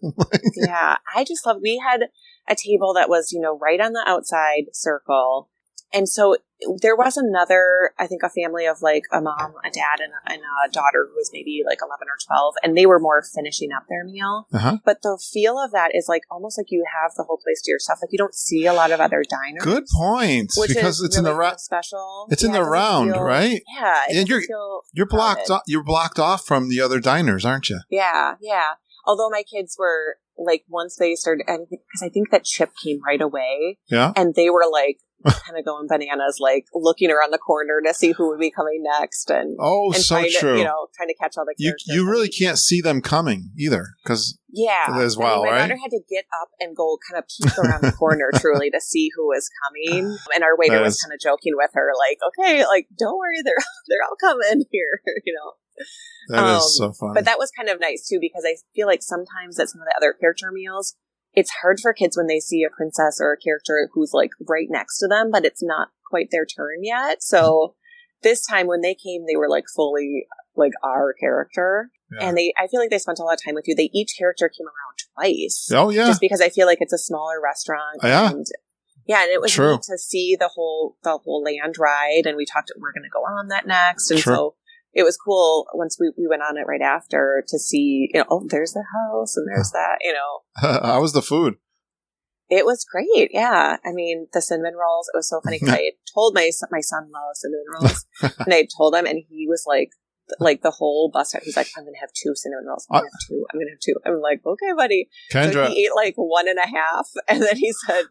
Yeah. I just love, we had a table that was, right on the outside circle. And so there was another, I think, a family of like a mom, a dad, and a daughter who was maybe like 11 or 12. And they were more finishing up their meal. Uh-huh. But the feel of that is like almost like you have the whole place to yourself. Like you don't see a lot of other diners. Good point. Because it's really in the round. Special. It's in the round, right? Yeah. And you're blocked off from the other diners, aren't you? Yeah. Yeah. Although my kids were like, once they started, because I think that Chip came right away. Yeah. And they were like, kind of going bananas, like looking around the corner to see who would be coming next, and so trying true. Trying to catch all the characters. You really can't see them coming either, because as well, my daughter had to get up and go kind of peek around the corner, truly, to see who was coming. And our waiter was kind of joking with her, like, "Okay, like don't worry, they're all coming here," That is so fun. But that was kind of nice too, because I feel like sometimes at some of the other character meals, it's hard for kids when they see a princess or a character who's like right next to them, but it's not quite their turn yet. So this time when they came, they were like fully like our character. Yeah. And I feel like they spent a lot of time with you. Each character came around twice. Oh, yeah. Just because I feel like it's a smaller restaurant. Yeah. And Yeah, and it was True. neat to see the whole land ride, and we're going to go on that next, and so it was cool once we went on it right after to see, there's the house and there's that, How was the food? It was great. Yeah, I mean the cinnamon rolls. It was so funny because I had told my son loves cinnamon rolls, and I told him, and he was like the whole bus ride, he's like, I'm going to have 2 cinnamon rolls. I'm going to have two. I'm like, okay, buddy. Kendra. So he ate like 1.5, and then he said,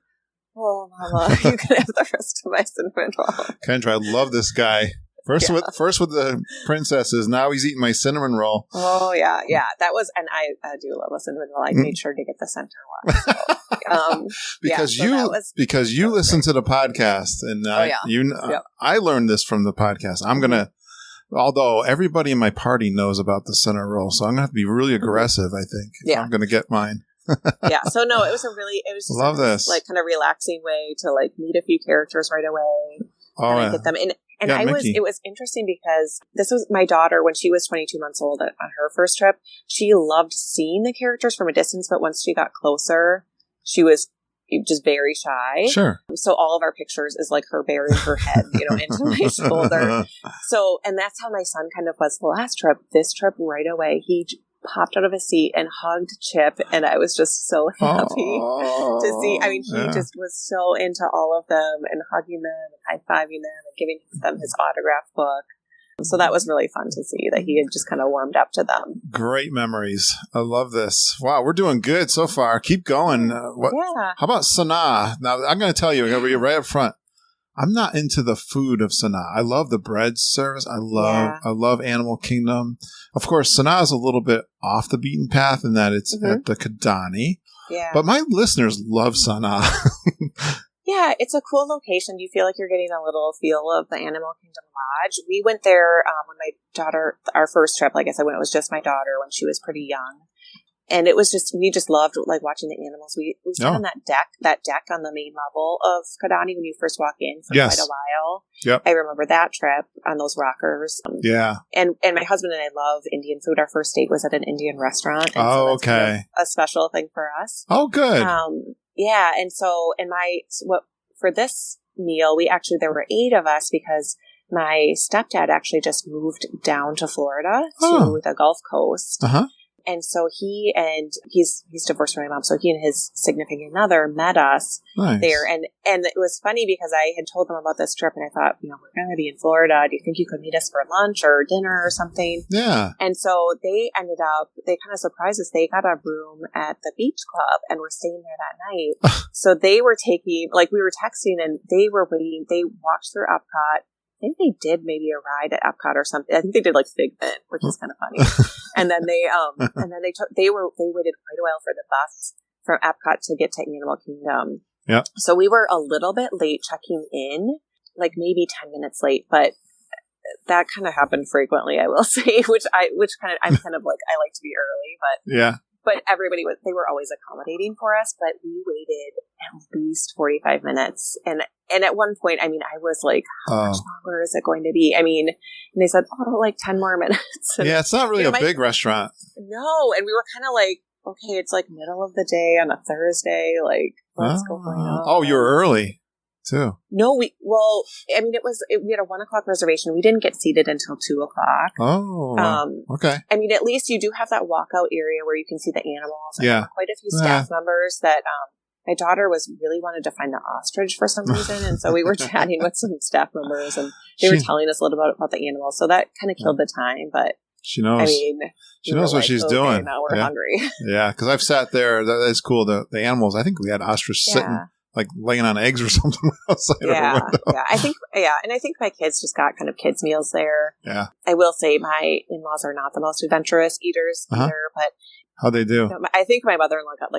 oh, Mama, you can have the rest of my cinnamon roll. Kendra, I love this guy. First with the princesses, now he's eating my cinnamon roll. Oh, yeah. That was, and I do love a cinnamon roll. I made sure to get the center one. So, because you listen to the podcast, and I learned this from the podcast. I'm going to, although everybody in my party knows about the center roll, so I'm going to have to be really aggressive, I think, if I'm going to get mine. So no, it was just love this like kind of relaxing way to like meet a few characters right away. And get them in. And it was interesting because this was my daughter when she was 22 months old on her first trip. She loved seeing the characters from a distance, but once she got closer, she was just very shy. Sure. So all of our pictures is like her burying her head, into my shoulder. So, and that's how my son kind of was the last trip. This trip right away, he popped out of his seat and hugged Chip, and I was just so happy to see. I mean, he just was so into all of them and hugging them and high-fiving them and giving them his autograph book. So that was really fun to see that he had just kind of warmed up to them. Great memories. I love this. Wow, we're doing good so far. Keep going. How about Sanaa? Now, I'm going to tell you, I'm going to be right up front. I'm not into the food of Sanaa. I love the bread service. I love Animal Kingdom. Of course, Sanaa is a little bit off the beaten path in that it's at the Kidani. Yeah. But my listeners love Sanaa. Yeah, it's a cool location. You feel like you're getting a little feel of the Animal Kingdom Lodge. We went there when my daughter, our first trip, like I said, when it was just my daughter when she was pretty young. And it was just, we just loved like watching the animals. We sat on that deck on the main level of Kidani when you first walk in for quite a while. Yep. I remember that trip on those rockers. And my husband and I love Indian food. Our first date was at an Indian restaurant. And so that's kind of a special thing for us. Oh, good. For this meal, there were 8 of us because my stepdad actually just moved down to Florida to the Gulf Coast. And so he's divorced from my mom. So he and his significant other met us there. And it was funny because I had told them about this trip and I thought, we're going to be in Florida. Do you think you could meet us for lunch or dinner or something? Yeah. And so they kind of surprised us. They got a room at the beach club and were staying there that night. So they were taking, we were texting and they were waiting. They walked through Epcot. I think they did maybe a ride at Epcot or something. I think they did Figment, which is kind of funny. And then they waited quite a while for the bus from Epcot to get to Animal Kingdom. Yeah. So we were a little bit late checking in, maybe 10 minutes late, but that kind of happened frequently, I will say, I like to be early, but yeah. But they were always accommodating for us, but we waited at least 45 minutes. And at one point, I was like, how much longer is it going to be? And they said, 10 more minutes. And, it's not really a big restaurant. No. And we were kind of okay, it's middle of the day on a Thursday. What's going on? Oh, you were early too. No, we had a 1 o'clock reservation. We didn't get seated until 2 o'clock. Oh, okay. At least you do have that walkout area where you can see the animals. And there were quite a few staff members that, my daughter really wanted to find the ostrich for some reason. And so we were chatting with some staff members and they were telling us a little bit about the animals. So that kind of killed the time, but she knows. She knows what she's doing. Now we're hungry. Yeah. Cause I've sat there. That's cool. The animals, I think we had ostrich sitting laying on eggs or something outside our window. Yeah. And I think my kids just got kind of kids meals there. Yeah. I will say my in-laws are not the most adventurous eaters either, but how'd they do? I think my mother-in-law got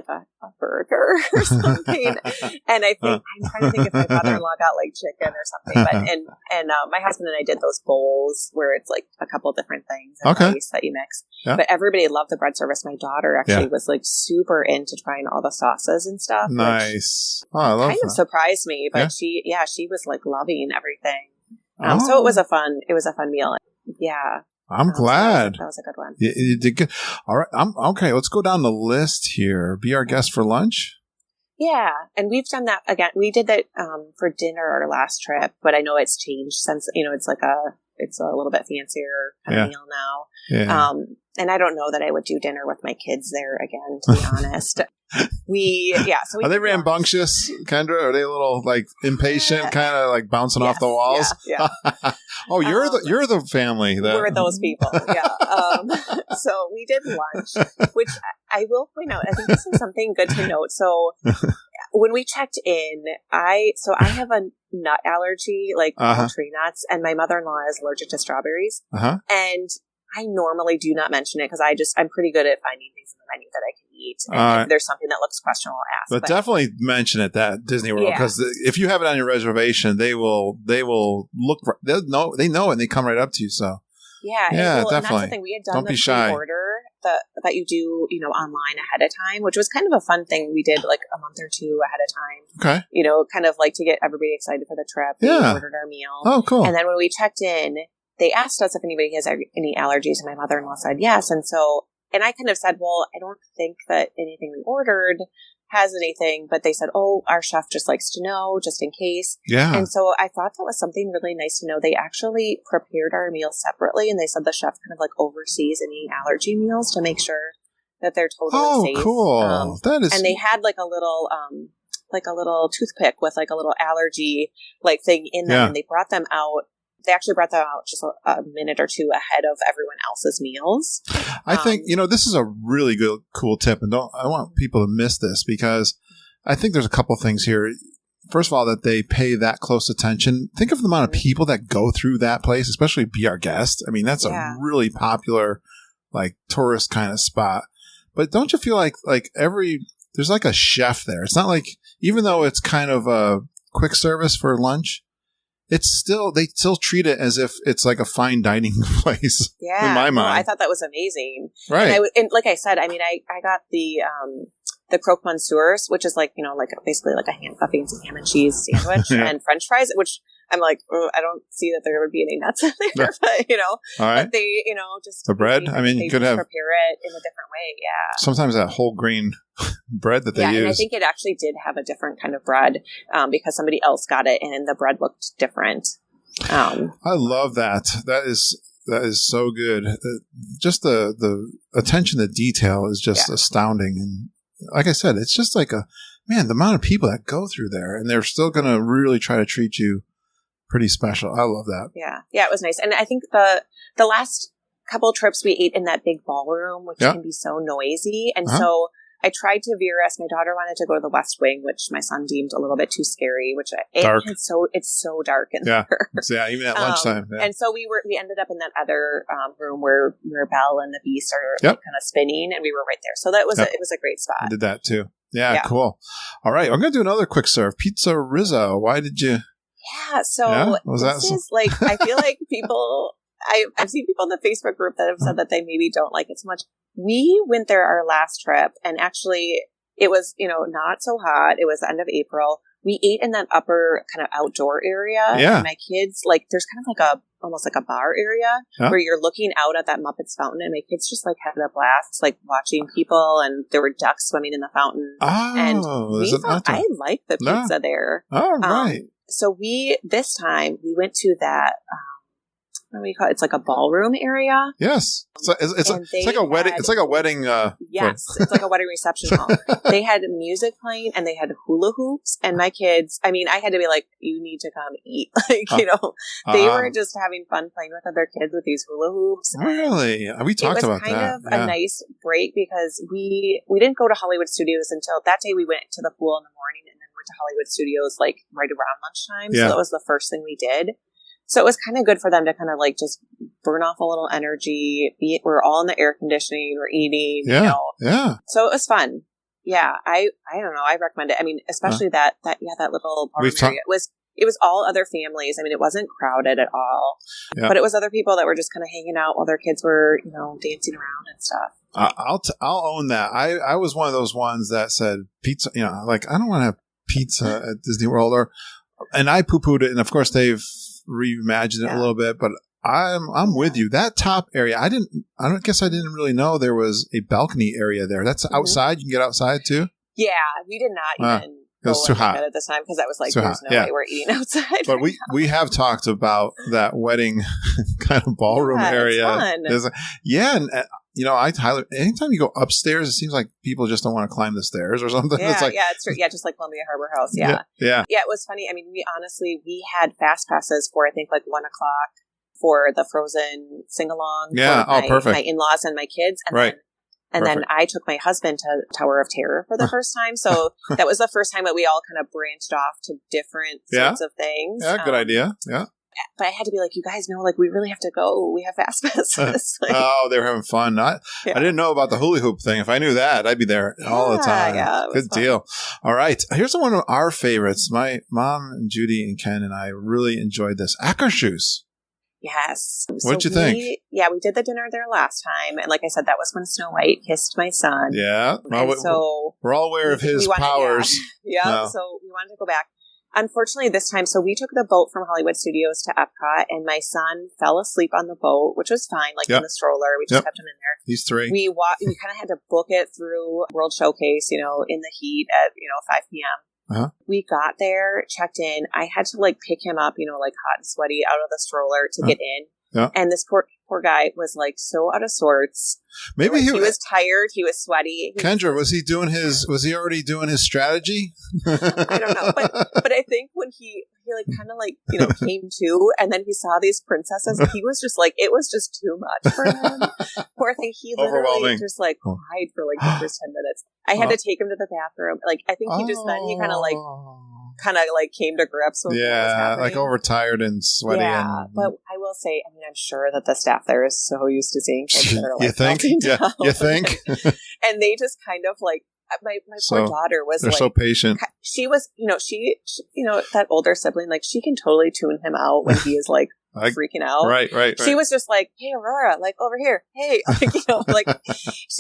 a burger or something. And I think, I'm trying to think if my father-in-law got chicken or something. But, and my husband and I did those bowls where it's a couple different things and rice that you mix. Yeah. But everybody loved the bread service. My daughter actually was super into trying all the sauces and stuff. Nice. I love that. Kind of surprised me, but she was loving everything. So it was a fun meal. Yeah. I'm glad. That was a good one. You did good. All right. Okay. Let's go down the list here. Be our guest for lunch. Yeah. And we've done that again. We did that for dinner our last trip, but I know it's changed since, it's a little bit fancier kind of meal now. Yeah. And I don't know that I would do dinner with my kids there again, to be honest. So are they rambunctious, Kendra? Are they a little like impatient, kind of like bouncing off the walls? Yeah. Oh, you're the family. We're those people. Yeah. So we did lunch, which I will point out. I think this is something good to note. So when we checked in, I have a nut allergy, like all tree nuts, and my mother-in-law is allergic to strawberries. And I normally do not mention it because I'm pretty good at finding things in the menu that I can eat. And if there's something that looks questionable, I'll ask. But definitely mention it at Disney World because if you have it on your reservation, they will look. They know it and they come right up to you. So definitely. And that's the thing. We had done Don't the be shy. pre-order that you do, online ahead of time, which was kind of a fun thing. We did like a month or two ahead of time. Okay. Kind of like to get everybody excited for the trip. We ordered our meal. Oh, cool. And then when we checked in, they asked us if anybody has any allergies, and my mother-in-law said yes. And I kind of said, well, I don't think that anything we ordered has anything, but they said, oh, our chef just likes to know, just in case. Yeah. And so I thought that was something really nice to know. They actually prepared our meals separately, and they said the chef kind of like oversees any allergy meals to make sure that they're totally safe. Oh, cool. That is. And they had like a little toothpick with like a little allergy like thing in them, and they brought them out. They actually brought them out just a minute or two ahead of everyone else's meals. I think, this is a really good, cool tip. And I want people to miss this because I think there's a couple things here. First of all, that they pay that close attention. Think of the amount of people that go through that place, especially Be Our Guest. I mean, that's a really popular, like, tourist kind of spot. But don't you feel like there's like a chef there? It's not like, even though it's kind of a quick service for lunch, they still treat it as if it's like a fine dining place. Yeah, in my mind, I thought that was amazing. Right, and like I said, I mean, I got the croque monsieurs, which is like basically like a fancy ham and cheese sandwich and French fries, which I'm like, I don't see that there would be any nuts in there, but all right. But they, just the bread. I mean, you could have prepare it in a different way. Yeah, sometimes that whole grain bread that they use. And I think it actually did have a different kind of bread because somebody else got it and the bread looked different. I love that. That is so good. Just the attention to detail is just astounding. And like I said, it's just like the amount of people that go through there and they're still going to really try to treat you pretty special. I love that. Yeah. Yeah, it was nice. And I think the last couple of trips we ate in that big ballroom, which can be so noisy. And so I tried to veer us. My daughter wanted to go to the West Wing, which my son deemed a little bit too scary, it's so dark in there. Yeah, even at lunchtime. And so we ended up in that other room where Belle and the Beast are kind of spinning, and we were right there. So that was it was a great spot. I did that too. Yeah, cool. All right, I'm going to do another quick serve. Pizza Rizzo. Why did you... Yeah, so this is like, I feel like people... I've seen people in the Facebook group that have said that they maybe don't like it so much. We went there our last trip, and actually it was, not so hot. It was the end of April. We ate in that upper kind of outdoor area. Yeah. And my kids, there's kind of like almost like a bar area where you're looking out at that Muppets fountain, and my kids just had a blast, watching people, and there were ducks swimming in the fountain. Oh, and I like the pizza there. Oh, right. So this time we went to that, what do we call it? It's like a ballroom area. Yes. It's like a wedding. It's like a wedding. Yes. It's like a wedding reception hall. They had music playing and they had hula hoops. And my kids, I had to be like, you need to come eat. They were just having fun playing with other kids with these hula hoops. Really? We talked about that. It was kind of a nice break because we didn't go to Hollywood Studios until that day. We went to the pool in the morning and then went to Hollywood Studios right around lunchtime. Yeah. So that was the first thing we did. So it was kind of good for them to kind of just burn off a little energy. We're all in the air conditioning. We're eating. Yeah. Yeah. So it was fun. Yeah. I don't know. I recommend it. I mean, especially that little bar area. It was all other families. I mean, it wasn't crowded at all, but it was other people that were just kind of hanging out while their kids were, dancing around and stuff. I'll own that. I was one of those ones that said pizza, I don't want to have pizza at Disney World and I poo-pooed it. And of course they've reimagined it a little bit, but I'm with you. That top area, I didn't really know there was a balcony area there. That's outside. You can get outside too. Yeah, we did not even it was go too and hot at this time because I was like, Too there's hot, no yeah. way we're eating outside. But we have talked about that wedding kind of ballroom area. It's fun. Yeah, and anytime you go upstairs, it seems like people just don't want to climb the stairs or something. Yeah, It's like, it's true. Yeah, just like Columbia Harbor House. Yeah. Yeah. Yeah, it was funny. I mean, we had fast passes for, I think, like 1:00 for the Frozen sing-along. Yeah. For Perfect. my in-laws and my kids. And Right. then I took my husband to Tower of Terror for the first time. So that was the first time that we all kind of branched off to different sorts of things. Yeah, good idea. Yeah. But I had to be like, you guys know, like, we really have to go. We have fast passes. Like, They were having fun. I didn't know about the hula hoop thing. If I knew that, I'd be there all the time. Yeah, good deal. All right. Here's one of our favorites. My mom and Judy and Ken and I really enjoyed this. Akershus. Yes. What'd you think? Yeah, we did the dinner there last time. And like I said, that was when Snow White kissed my son. Yeah. Well, so we're all aware of his powers. Yeah. So we wanted to go back. Unfortunately, this time, so we took the boat from Hollywood Studios to Epcot, and my son fell asleep on the boat, which was fine, like in the stroller. We just kept him in there. He's 3. We kind of had to book it through World Showcase, in the heat at, 5 p.m. Uh-huh. We got there, checked in. I had to pick him up, like hot and sweaty out of the stroller to get in. Yeah. And this poor guy was so out of sorts. Maybe he was tired. He was sweaty. Kendra, was he already doing his strategy? I don't know. But I think when he came to, and then he saw these princesses, he was just it was just too much for him. Poor thing. He literally just cried for the first 10 minutes. I had to take him to the bathroom. I think he just then he kind of came to grips with what was happening. overtired and sweaty. Yeah, but I will say, I'm sure that the staff there is so used to seeing kids that are you think? Yeah, you think? And they just kind of my poor daughter was they're so patient. She was, she that older sibling, she can totally tune him out when he is freaking out. Right. She was just like, hey, Aurora, over here. Hey, she's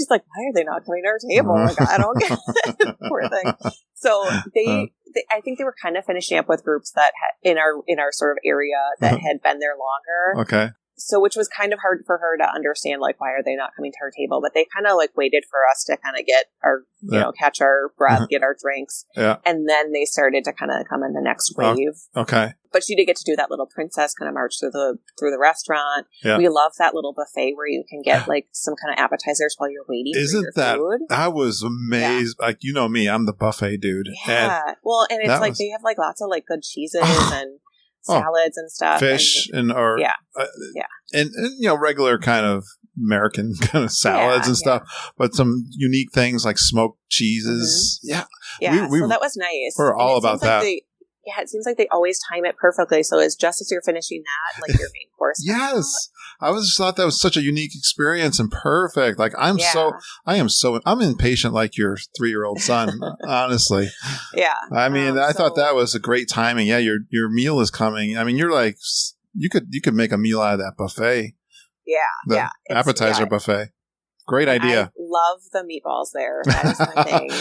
like, why are they not coming to our table? I don't get it. Poor thing. So they I think they were kind of finishing up with groups that in our sort of area that had been there longer. Okay. So, which was kind of hard for her to understand, why are they not coming to our table? But they kind of waited for us to kind of get our, catch our breath, get our drinks. Yeah. And then they started to kind of come in the next wave. Okay. But she did get to do that little princess kind of march through the restaurant. Yeah. We love that little buffet where you can get some kind of appetizers while you're waiting for your food. I was amazed. Yeah. Me, I'm the buffet dude. Yeah. And it's they have lots of good cheeses and salads and stuff, fish and regular kind of American kind of salads and stuff, but some unique things like smoked cheeses. Mm-hmm. Yeah. So that was nice. We're all about that. It seems like they always time it perfectly. So it's just as you're finishing that, your main course. Yes. I just thought that was such a unique experience and perfect. I'm impatient like your 3-year-old son, honestly. Yeah. I thought that was a great timing. Yeah. Your meal is coming. You're you could make a meal out of that buffet. Yeah. The appetizer buffet. Great idea. I love the meatballs there. That is my thing.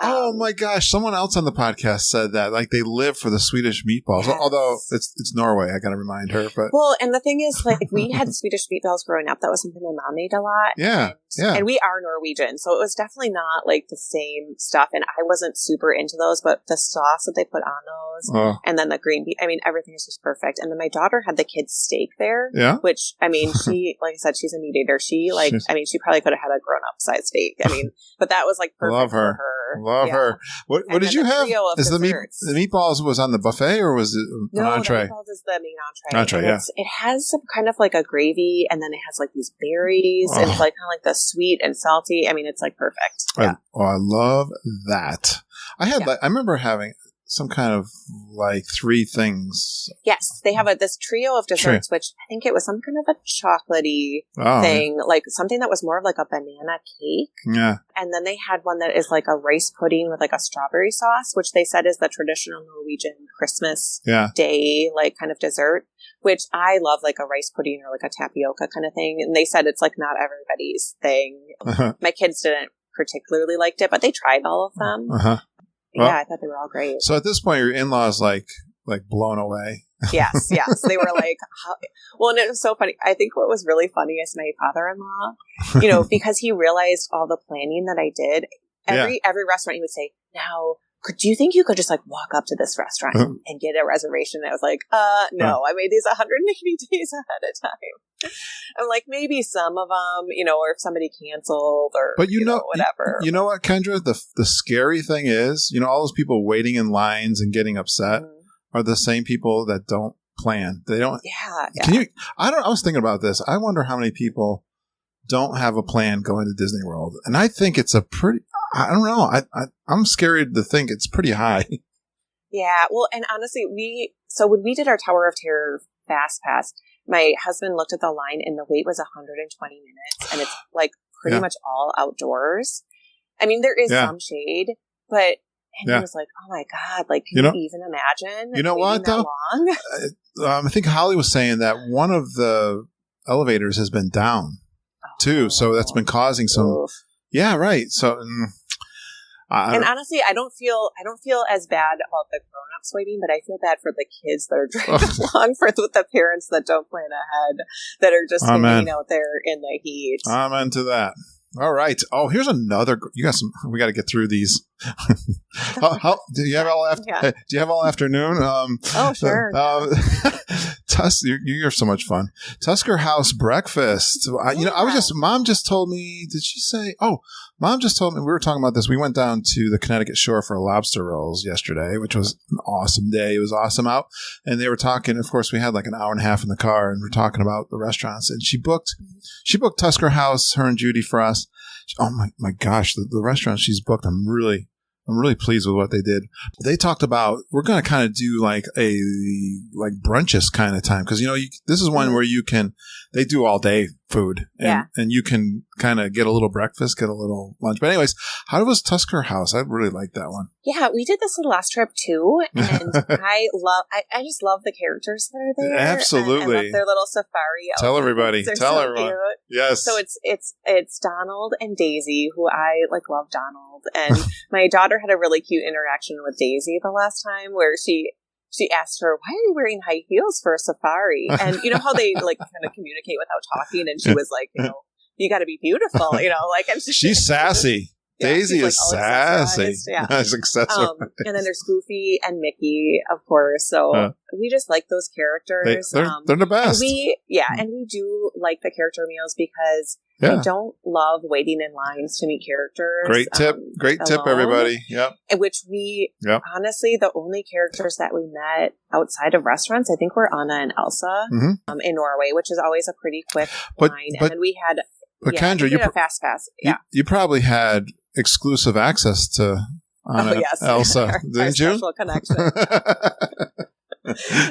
Oh my gosh! Someone else on the podcast said that they live for the Swedish meatballs. Yes. Although it's Norway, I got to remind her. But and the thing is, we had Swedish meatballs growing up. That was something my mom made a lot. Yeah, and we are Norwegian, so it was definitely not the same stuff. And I wasn't super into those, but the sauce that they put on those, and then the green bean. Everything is just perfect. And then my daughter had the kids' steak there. Yeah, which she, like I said, she's a meat eater. She she probably could have had a grown-up size steak. but that was perfect Love her. for her. Love her. What did you have? Is the meatballs was on the buffet or was it an entree? No, the meatballs is the main entree. It has some kind of a gravy, and then it has these berries, and it's kind of the sweet and salty. It's perfect. Yeah. I love that. I had I remember having some kind of 3 things. Yes, they have this trio of desserts, which I think it was some kind of a chocolatey thing, something that was more of a banana cake. Yeah. And then they had one that is a rice pudding with a strawberry sauce, which they said is the traditional Norwegian Christmas day kind of dessert, which I love, a rice pudding or a tapioca kind of thing. And they said it's not everybody's thing. Uh-huh. My kids didn't particularly liked it, but they tried all of them. Uh-huh. Well, I thought they were all great. So at this point, your in-laws blown away. Yes. They were well, and it was so funny. I think what was really funny is my father-in-law, because he realized all the planning that I did. Every restaurant he would say, now, do you think you could just like walk up to this restaurant and get a reservation? And I was like, no, I made these 180 days ahead of time. I'm like, maybe some of them, or if somebody canceled or, but whatever. You know what, Kendra? The scary thing is, all those people waiting in lines and getting upset are the same people that don't plan. They don't. Yeah. I was thinking about this. I wonder how many people don't have a plan going to Disney World. And I think it's I don't know. I'm scared to think it's pretty high. Yeah. Well, and honestly, when we did our Tower of Terror Fast Pass, my husband looked at the line and the wait was 120 minutes and it's like pretty much all outdoors. I mean, there is some shade, but he was like, oh my God, like, can you even imagine? You know what, though? I think Holly was saying that one of the elevators has been down too. So that's been causing some. Oof. Yeah, right. So, and honestly, I don't feel as bad about the grown-ups waiting, but I feel bad for the kids that are driving along, for the parents that don't plan ahead, that are just standing out there in the heat. Amen to that. All right. Oh, here's another. You got some. We got to get through these. Do you have all do you have all afternoon? Sure. You're so much fun. Tusker House breakfast. Mom just told me. Did she say? Oh, Mom just told me. We were talking about this. We went down to the Connecticut shore for lobster rolls yesterday, which was an awesome day. It was awesome out, and they were talking. Of course, we had like an hour and a half in the car, and we're talking about the restaurants. And she booked Tusker House, her and Judy, for us. Oh my gosh, the restaurant she's booked, I'm really pleased with what they did. They talked about, we're going to kind of do like a brunches kind of time. Cause this is one where they do all day food and you can kind of get a little breakfast, get a little lunch. But anyways, how was Tusker House? I really like that one. Yeah, we did this the last trip too. And I just love the characters that are there. Absolutely. I love their little safari. Tell everybody. Tell everyone. Cute. Yes. So it's Donald and Daisy, who I love Donald. And my daughter had a really cute interaction with Daisy the last time where she asked her, why are you wearing high heels for a safari? And you know how they kind of communicate without talking? And she was like, you got to be beautiful, and she's sassy. Daisy is sassy. Yeah. And then there's Goofy and Mickey, of course. So we just like those characters. They're the best. And we do like the character meals because I don't love waiting in lines to meet characters. Great tip. Everybody. Yep. Which honestly, the only characters that we met outside of restaurants, I think, were Anna and Elsa in Norway, which is always a pretty quick line. And then we had... But Kendra, you a fast pass. Yeah, you probably had exclusive access to Elsa, didn't you? Special connection.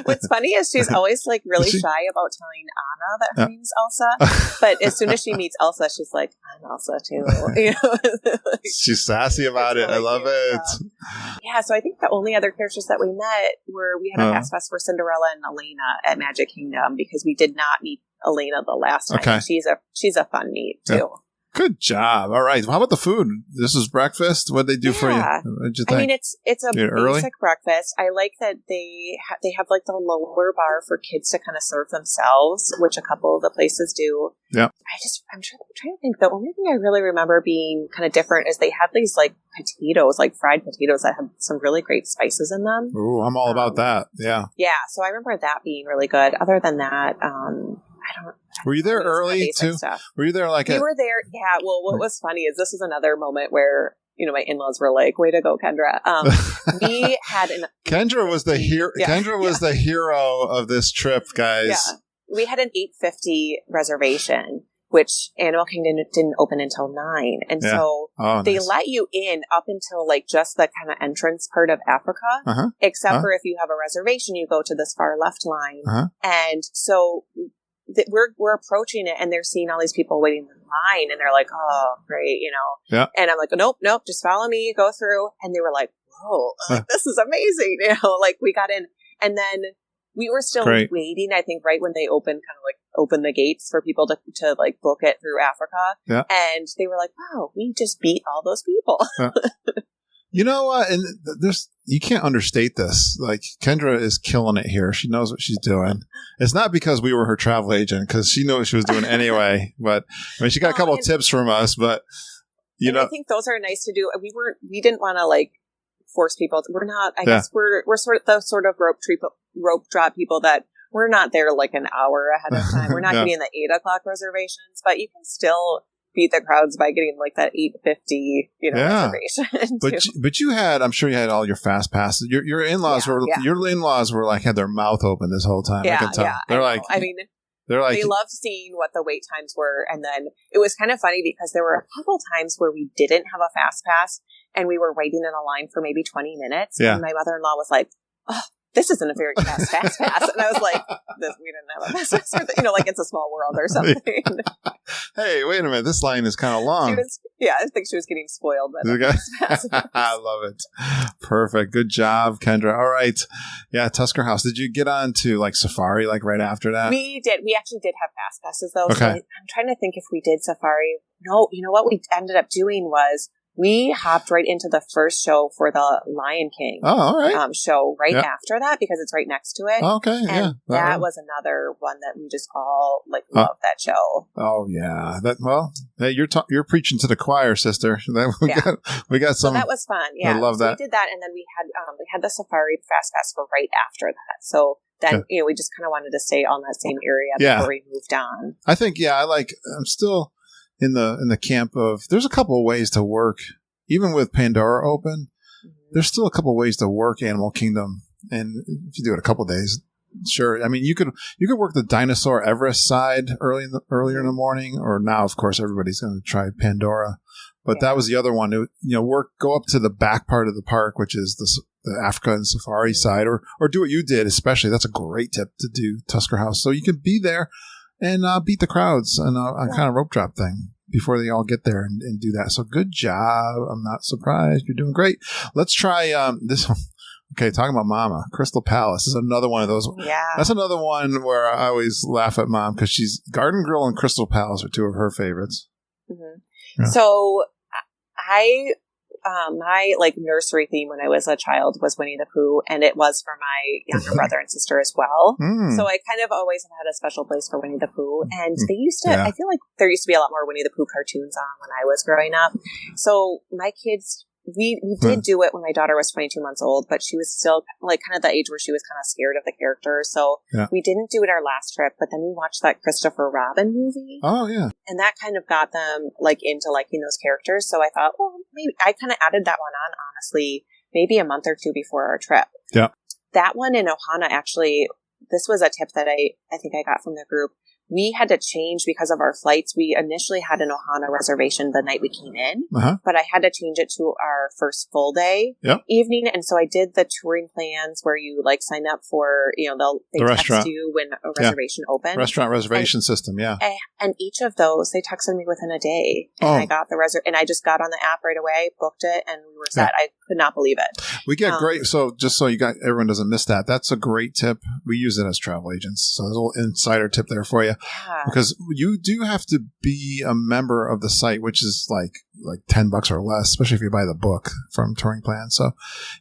What's funny is she's always really shy about telling Anna that her name's Elsa, but as soon as she meets Elsa, she's like, "I'm Elsa too." She's sassy about it. I love it. Yeah, so I think the only other characters that we met we had a fast pass for Cinderella and Elena at Magic Kingdom because we did not meet Elena the last time. Okay. She's a fun meet too. Yeah. Good job. All right. How about the food? This is breakfast. What did they do for you? What'd you think? I mean, it's a basic breakfast. I like that they have the lower bar for kids to kind of serve themselves, which a couple of the places do. Yeah. I'm trying to think. The only thing I really remember being kind of different is they have these potatoes, fried potatoes that have some really great spices in them. Ooh, I'm all about that. Yeah. Yeah. So I remember that being really good. Other than that, were you there early too? Stuff. Were you there we were there? Yeah. Well, what was funny is this was another moment where my in-laws were like, "Way to go, Kendra!" We had Kendra was the hero. Yeah, Kendra was the hero of this trip, guys. Yeah, we had an 8:50 reservation, which Animal Kingdom didn't open until 9, and so they let you in up until just the kind of entrance part of Africa, except for if you have a reservation, you go to this far left line, and so. We're approaching it and they're seeing all these people waiting in line and they're like, oh, great, Yeah. And I'm like, nope, just follow me, go through. And they were like, whoa, this is amazing. We got in and then we were still waiting, I think, right when they opened the gates for people to book it through Africa. Yeah. And they were like, wow, we just beat all those people. Yeah. You know what? And you can't understate this. Kendra is killing it here. She knows what she's doing. It's not because we were her travel agent, because she knew what she was doing anyway. But she got a couple of tips from us. But I think those are nice to do. We didn't want to like force people. We're not, I guess we're sort of the sort of rope drop people that we're not there like an hour ahead of time. We're not getting the 8:00 reservations, but you can still beat the crowds by getting like that 8:50, reservation. But you had, I'm sure you had all your fast passes. Your in-laws were like had their mouth open this whole time. I can tell. They loved seeing what the wait times were. And then it was kind of funny because there were a couple times where we didn't have a fast pass and we were waiting in a line for maybe 20 minutes. Yeah. And my mother-in-law was like, oh, this isn't a very fast pass. And I was like, we didn't have a fast pass. Like it's a small world or something. Hey, wait a minute. This line is kind of long. I think she was getting spoiled by the fast pass. I love it. Perfect. Good job, Kendra. All right. Yeah, Tusker House. Did you get on to like Safari like right after that? We did. We actually did have fast passes though. Okay. So I'm trying to think if we did Safari. No, you know what we ended up doing was we hopped right into the first show for the Lion King show after that because it's right next to it. Okay, and that was another one that we just all loved that show. Oh yeah, you're preaching to the choir, sister. We got some. So that was fun. Yeah, I love that. We did that, and then we had the Safari Fast Pass for right after that. So then we just kind of wanted to stay on that same area before we moved on. I think I'm still in the camp of there's a couple of ways to work, even with Pandora open. There's still a couple of ways to work Animal Kingdom, and if you do it a couple of days, sure. I mean, you could work the Dinosaur Everest side earlier in the morning, or now of course everybody's going to try Pandora, but that was the other one. Go up to the back part of the park, which is the Africa and Safari side, or do what you did. Especially that's a great tip to do Tusker House, so you can be there and beat the crowds on a kind of rope drop thing before they all get there and do that. So good job. I'm not surprised. You're doing great. Let's try this one. Okay, talking about Mama, Crystal Palace is another one of those. Yeah. That's another one where I always laugh at Mom because Garden Grill and Crystal Palace are two of her favorites. Mm-hmm. Yeah. So my nursery theme when I was a child was Winnie the Pooh, and it was for my younger brother and sister as well. So I kind of always have had a special place for Winnie the Pooh, and they used to, I feel like there used to be a lot more Winnie the Pooh cartoons on when I was growing up. So my kids, we did do it when my daughter was 22 months old, but she was still kind of the age where she was kind of scared of the characters. So we didn't do it our last trip, but then we watched that Christopher Robin movie. Oh, yeah. And that kind of got them into liking those characters. So I thought, well, maybe I kind of added that one on, honestly, maybe a month or two before our trip. Yeah. That one in Ohana, actually, this was a tip that I think I got from the group. We had to change because of our flights. We initially had an Ohana reservation the night we came in, but I had to change it to our first full day evening. And so I did the touring plans where you sign up for, they text you when a reservation opens. Restaurant reservation system, yeah. And each of those, they texted me within a day. And I got the and I just got on the app right away, booked it, and we were set. I could not believe it. We get great. So just so everyone doesn't miss that, that's a great tip. We use it as travel agents. So there's a little insider tip there for you. Yeah. Because you do have to be a member of the site, which is like $10 or less, especially if you buy the book from Touring Plan. So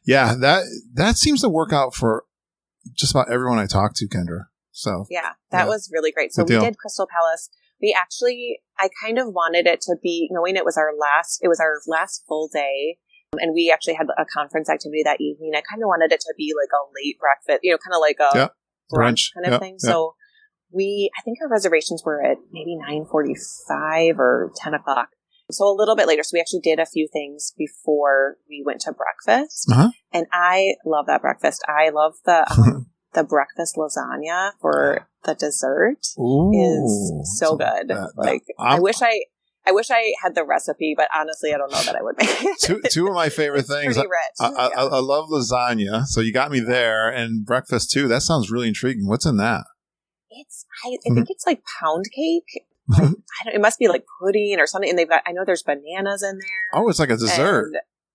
yeah, that seems to work out for just about everyone I talk to, Kendra. So yeah, that was really great. So we did Crystal Palace. I kind of wanted it to be, knowing it was our last full day. And we actually had a conference activity that evening. I kind of wanted it to be like a late breakfast, kind of like a brunch kind of thing. Yeah. So I think our reservations were at maybe 9:45 or 10 o'clock. So a little bit later. So we actually did a few things before we went to breakfast. And I love that breakfast. I love the breakfast lasagna for the dessert. Is so good. I wish I had the recipe, but honestly, I don't know that I would make it. Two of my favorite things. Pretty rich. I love lasagna, so you got me there, and breakfast too. That sounds really intriguing. What's in that? I think it's like pound cake. It must be like pudding or something. And I know there's bananas in there. Oh, it's like a dessert.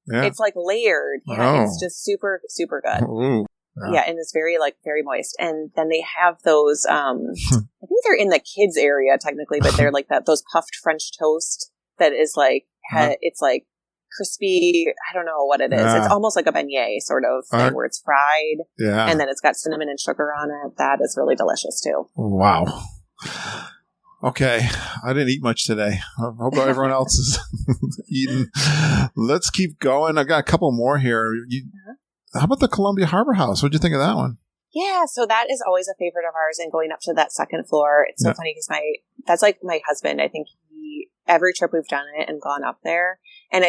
It's like layered. Yeah, it's just super, super good. Ooh. Yeah, and it's very very moist. And then they have those, I think they're in the kids area technically, but they're like those puffed French toast that is it's like crispy. I don't know what it is. It's almost like a beignet sort of thing where it's fried. Yeah. And then it's got cinnamon and sugar on it. That is really delicious too. Wow. Okay, I didn't eat much today. I hope everyone else is eating. Let's keep going. I got a couple more here. How about the Columbia Harbor House? What'd you think of that one? Yeah, so that is always a favorite of ours, and going up to that second floor. It's so funny because that's like my husband. I think every trip we've done it and gone up there. And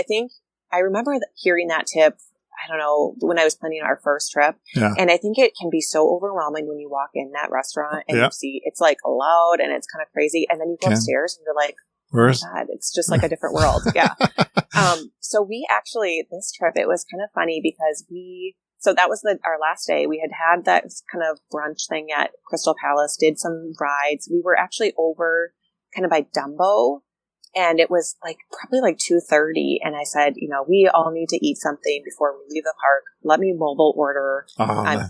I remember hearing that tip, I don't know, when I was planning our first trip. Yeah. And I think it can be so overwhelming when you walk in that restaurant and you see it's like loud and it's kind of crazy. And then you go upstairs and you're like, oh my God, it's just like a different world. Yeah. So we actually, this trip, it was kind of funny because so that was our last day. We had that kind of brunch thing at Crystal Palace, did some rides. We were actually over kind of by Dumbo. And it was probably 2:30. And I said, we all need to eat something before we leave the park. Let me mobile order.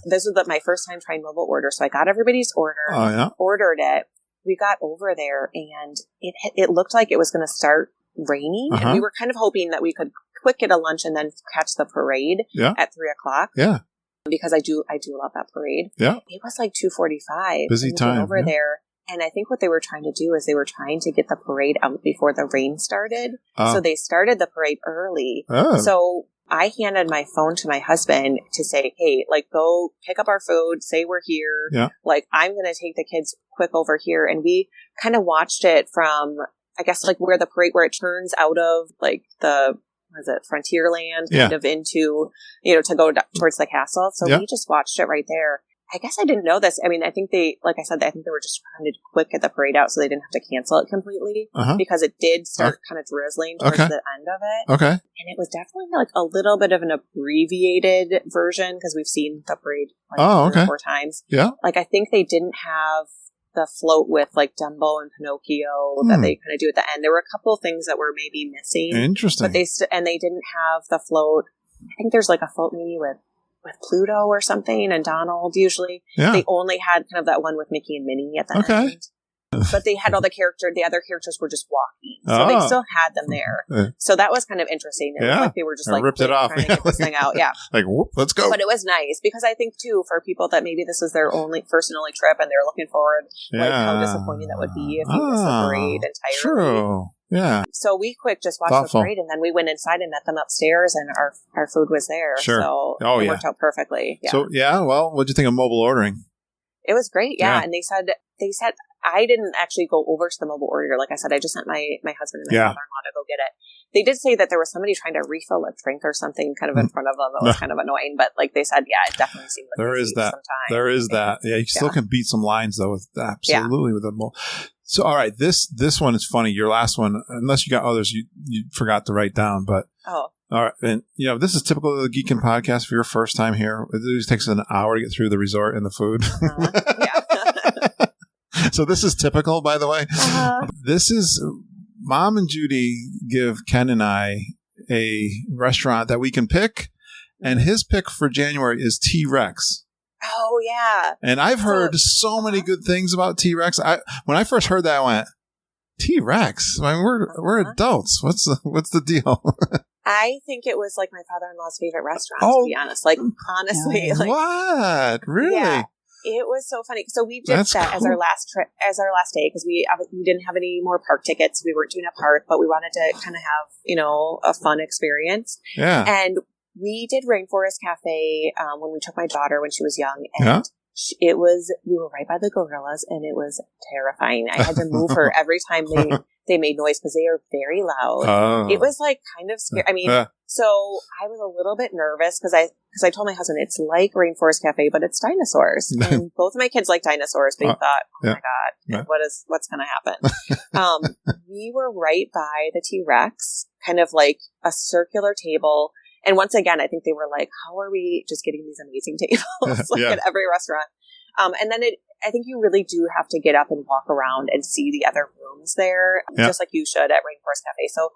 This was my first time trying mobile order. So I got everybody's order, ordered it. We got over there and it looked like it was going to start raining. And we were kind of hoping that we could quick get a lunch and then catch the parade at 3:00. Yeah. Because I do love that parade. Yeah. It was 2:45. Busy time. Over there. And I think what they were trying to do is they were trying to get the parade out before the rain started. So they started the parade early. So I handed my phone to my husband to say, hey, go pick up our food, say we're here. Yeah. I'm going to take the kids quick over here. And we kind of watched it from, I guess, where the parade, where it turns out of Frontierland kind of into, to go towards the castle. So we just watched it right there. I guess I didn't know this. I mean, I think I think they were just trying to quick get the parade out so they didn't have to cancel it completely because it did start kind of drizzling towards the end of it. Okay. And it was definitely a little bit of an abbreviated version because we've seen the parade 3 or 4 times. Yeah. I think they didn't have the float with Dumbo and Pinocchio that they kind of do at the end. There were a couple of things that were maybe missing. Interesting. But they didn't have the float. I think there's a float maybe with Pluto or something and Donald usually. Yeah. They only had kind of that one with Mickey and Minnie at the end. But they had all the other characters were just walking. So they still had them there. So that was kind of interesting. It was they were just ripped it off. Trying to get this thing out. Yeah. Whoop, let's go. But it was nice because I think too, for people that maybe this is their first and only trip and they're looking forward, how disappointing that would be if you missed the parade entirely. True. Yeah. So we just watched the parade and then we went inside and met them upstairs and our food was there. Sure. So it worked out perfectly. Yeah. So well, what'd you think of mobile ordering? It was great. Yeah. And they said I didn't actually go over to the mobile order. Like I said, I just sent my husband and my mother-in-law to go get it. They did say that there was somebody trying to refill a drink or something kind of in front of them. It was kind of annoying, but they said, it definitely seemed like there is that. There is that. Yeah, you still can beat some lines though with the mobile. So, all right, this one is funny. Your last one, unless you got others, you forgot to write down. But all right, and this is typical of the Geekin' Podcast. For your first time here, it usually takes an hour to get through the resort and the food. So this is typical, by the way. This is Mom and Judy give Ken and I a restaurant that we can pick, and his pick for January is T-Rex. Oh, yeah. And I've heard so many good things about T-Rex. When I first heard that, I went, T-Rex? I mean, we're adults. What's the deal? I think it was my father-in-law's favorite restaurant, to be honest. Honestly. What? Really? Yeah. It was so funny. So we did that as our last trip, as our last day, because we didn't have any more park tickets. We weren't doing a park, but we wanted to kind of have, a fun experience. Yeah. And we did Rainforest Cafe when we took my daughter when she was young. And we were right by the gorillas, and it was terrifying. I had to move her every time they made noise because they are very loud. Oh. It was kind of scary. I mean, so I was a little bit nervous because I told my husband it's like Rainforest Cafe, but it's dinosaurs. And both of my kids like dinosaurs. They thought, oh my God, what's going to happen? We were right by the T-Rex, kind of like a circular table. And once again, I think they were like, how are we just getting these amazing tables at every restaurant? And then I think you really do have to get up and walk around and see the other rooms there, just like you should at Rainforest Cafe. So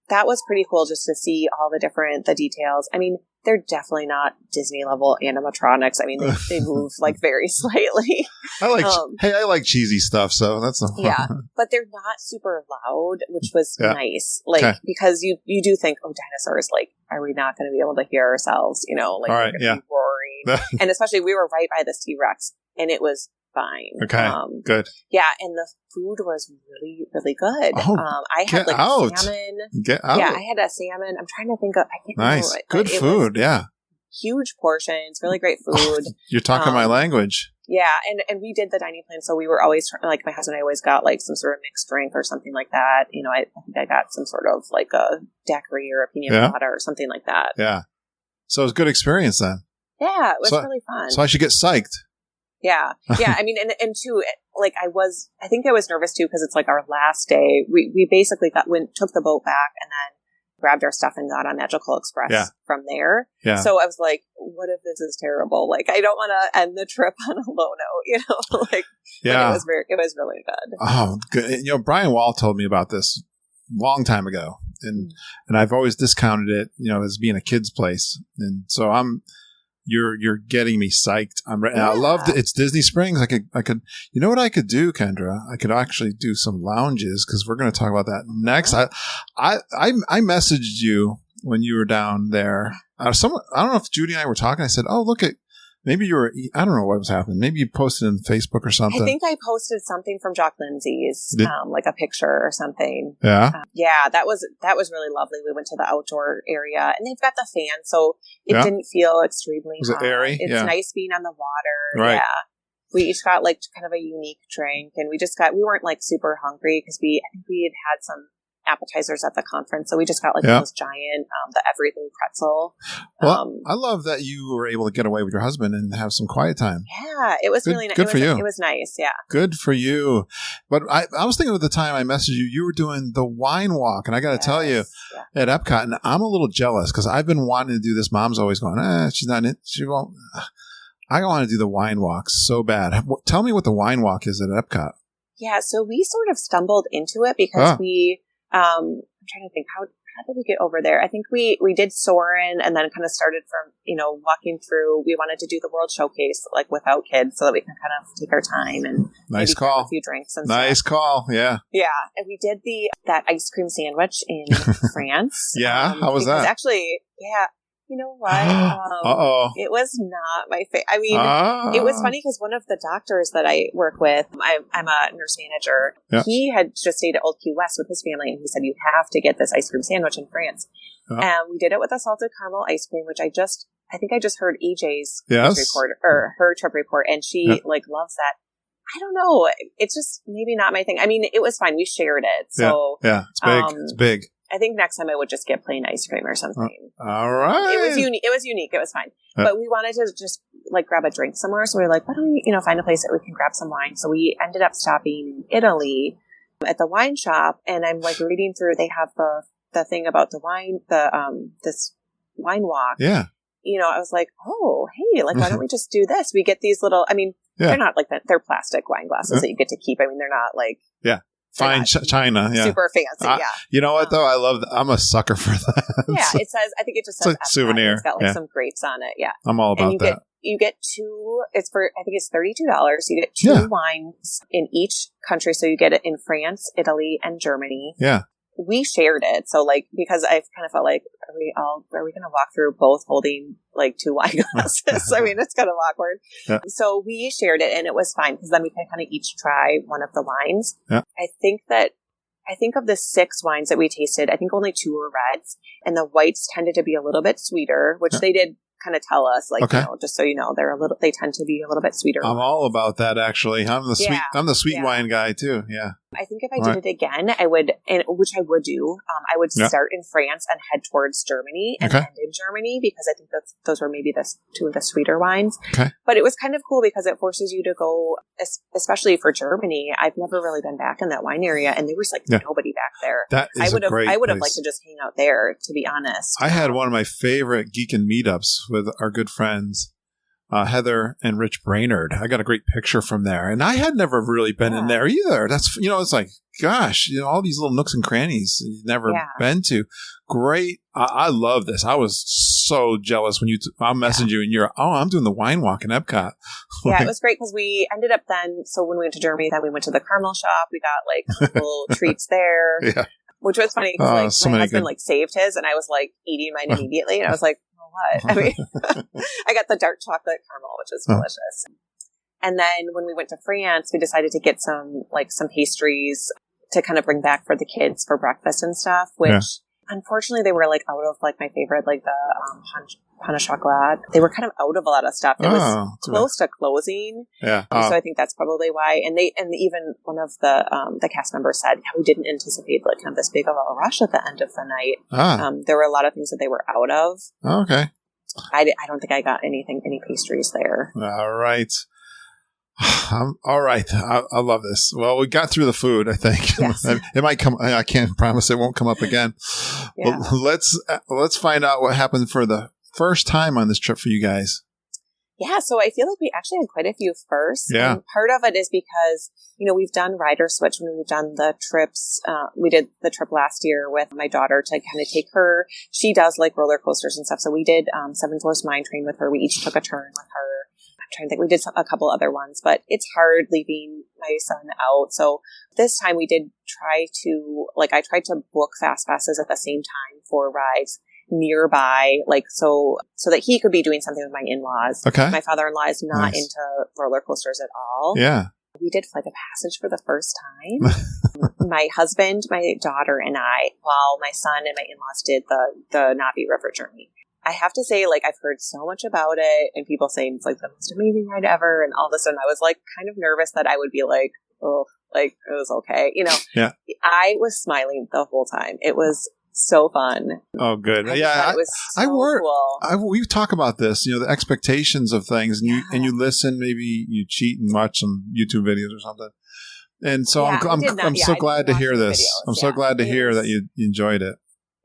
that was pretty cool just to see all the details. I mean, they're definitely not Disney level animatronics. I mean, they move very slightly. I like cheesy stuff, so that's no problem. But they're not super loud, which was nice. Because you do think, oh, dinosaurs, are we not going to be able to hear ourselves? Be roaring. And especially we were right by this T-Rex, and it was fine. Okay, good. Yeah, and the food was really, really good. Oh, I had get out. salmon. Get out. Yeah, I had a salmon. I'm trying to think of. I can't Nice. remember Good food. Yeah. Huge portions, really great food. You're talking my language. Yeah, and we did the dining plan, so we were always like my husband and I always got like some sort of mixed drink or something like that. You know, I think I got some sort of like a daiquiri or a pina colada or something like that. Yeah. So it was a good experience then. Yeah, it was really fun. So I should get psyched. Yeah. Yeah. I mean, and too, like I think I was nervous too, because it's like our last day. We basically took the boat back and then grabbed our stuff and got on Magical Express from there. Yeah. So I was like, what if this is terrible? Like, I don't want to end the trip on a low note, you know, like, yeah, it was really good. Oh, good. You know, Brian Wall told me about this a long time ago, and I've always discounted it, you know, as being a kid's place. And so you're getting me psyched. I'm ready. Yeah. I love it's Disney Springs. I could, you know what I could do, Kendra? I could actually do some lounges, because we're going to talk about that next. I messaged you when you were down there. I don't know if Judy and I were talking. I said, "Oh, look at maybe you were." I don't know what was happening. Maybe you posted on Facebook or something. I think I posted something from Jock Lindsay's, like a picture or something. Yeah, yeah, that was really lovely. We went to the outdoor area, and they've got the fan, so it didn't feel extremely hot. Was it airy? It's nice being on the water. Right. Yeah, we each got like kind of a unique drink, and we weren't like super hungry because I think we had some appetizers at the conference, so we just got like those giant the everything pretzel. Well, I love that you were able to get away with your husband and have some quiet time. Yeah, it was really nice. Good for you. It was nice. Yeah, good for you. But I was thinking at the time I messaged you were doing the wine walk, and I got to tell you, at Epcot, and I'm a little jealous because I've been wanting to do this. Mom's always going, she's not it. She won't. I want to do the wine walk so bad. Tell me what the wine walk is at Epcot. Yeah, so we sort of stumbled into it because I'm trying to think, how did we get over there? I think we did Soarin' and then kind of started from, you know, walking through. We wanted to do the World Showcase like without kids so that we can kind of take our time and nice call. Have a few drinks and nice stuff. Call. Yeah. Yeah. And we did that ice cream sandwich in France. Yeah. How was that? Actually, yeah. You know what? It was not my favorite. I mean, it was funny because one of the doctors that I work with, I'm a nurse manager. Yeah. He had just stayed at Old Key West with his family, and he said, "You have to get this ice cream sandwich in France." And we did it with a salted caramel ice cream, which I think I just heard EJ's report or her trip report, and she like loves that. I don't know. It's just maybe not my thing. I mean, it was fine. We shared it. So yeah, it's big. It's big. I think next time I would just get plain ice cream or something. All right. It was unique. It was fine. But we wanted to just like grab a drink somewhere. So we were like, why don't we, find a place that we can grab some wine? So we ended up stopping in Italy at the wine shop. And I'm like reading through, they have the thing about the wine, this wine walk. Yeah. You know, I was like, oh, hey, like, why don't we just do this? We get these little, they're not like that. They're plastic wine glasses that you get to keep. I mean, they're not like. Yeah. Fine China, yeah. Super fancy, yeah. You know what, though? I love that. I'm a sucker for that. Yeah, it says, I think it just says it's like souvenir. It's got like some grapes on it, yeah. I'm all about that. You get two, I think it's $32. You get two wines in each country. So you get it in France, Italy, and Germany. Yeah. We shared it. So like, because I kind of felt like, are we going to walk through both holding like two wine glasses? I mean, it's kind of awkward. Yeah. So we shared it and it was fine because then we could kind of each try one of the wines. Yeah. I think of the 6 wines that we tasted, I think only 2 were reds and the whites tended to be a little bit sweeter, which they did kind of tell us, like, just so you know, they tend to be a little bit sweeter. I'm all about that, actually. I'm the sweet wine guy too. Yeah. I think if I did it again, I would, which I would do, I would start in France and head towards Germany and end in Germany because I think those were maybe 2 of the sweeter wines. Okay. But it was kind of cool because it forces you to go, especially for Germany. I've never really been back in that wine area and there was like nobody back there. That is I would have liked to just hang out there, to be honest. I had one of my favorite Geekin' meetups with our good friends, Heather and Rich Brainerd. I got a great picture from there. And I had never really been in there either. That's, it's like, gosh, all these little nooks and crannies you've never been to. Great. I love this. I was so jealous when I'll message you and you're, I'm doing the wine walk in Epcot. Yeah, it was great because we ended up then, so when we went to Germany, then we went to the caramel shop. We got like little treats there. Yeah. Which was funny because my husband like saved his and I was like eating mine immediately. And I was like, what? I mean, I got the dark chocolate caramel, which is delicious. And then when we went to France, we decided to get some pastries to kind of bring back for the kids for breakfast and stuff, which unfortunately they were like out of like my favorite, like the pain au chocolat. They were kind of out of a lot of stuff. It was close to closing. Yeah. So I think that's probably why. And even one of the cast members said, we didn't anticipate like kind of this big of a rush at the end of the night. There were a lot of things that they were out of. Okay. I don't think I got any pastries there. All right. All right. I love this. Well, we got through the food, I think. Yes. It might come. I can't promise it won't come up again. Yeah. Well, let's find out what happened for the first time on this trip for you guys. Yeah, so I feel like we actually had quite a few firsts. Yeah. And part of it is because, we've done rider switch when we've done the trips. We did the trip last year with my daughter to kind of take her. She does like roller coasters and stuff. So we did Seven Dwarfs Mine Train with her. We each took a turn with her. I'm trying to think. We did a couple other ones, but it's hard leaving my son out. So this time we did try to, I tried to book fast passes at the same time for rides nearby, so that he could be doing something with my in-laws. Okay. My father-in-law is not into roller coasters at all. Yeah. We did Flight of Passage for the first time. My husband, my daughter, and I, while my son and my in-laws did the Navi River journey. I have to say, I've heard so much about it, and people saying it's the most amazing ride ever, and all this, and I was kind of nervous that I would be it was okay. Yeah. I was smiling the whole time. It was so fun. Oh, good. It was cool. We talk about this, the expectations of things, and you listen, maybe you cheat and watch some YouTube videos or something. And so I'm so glad to hear this. I'm so glad to hear that you enjoyed it.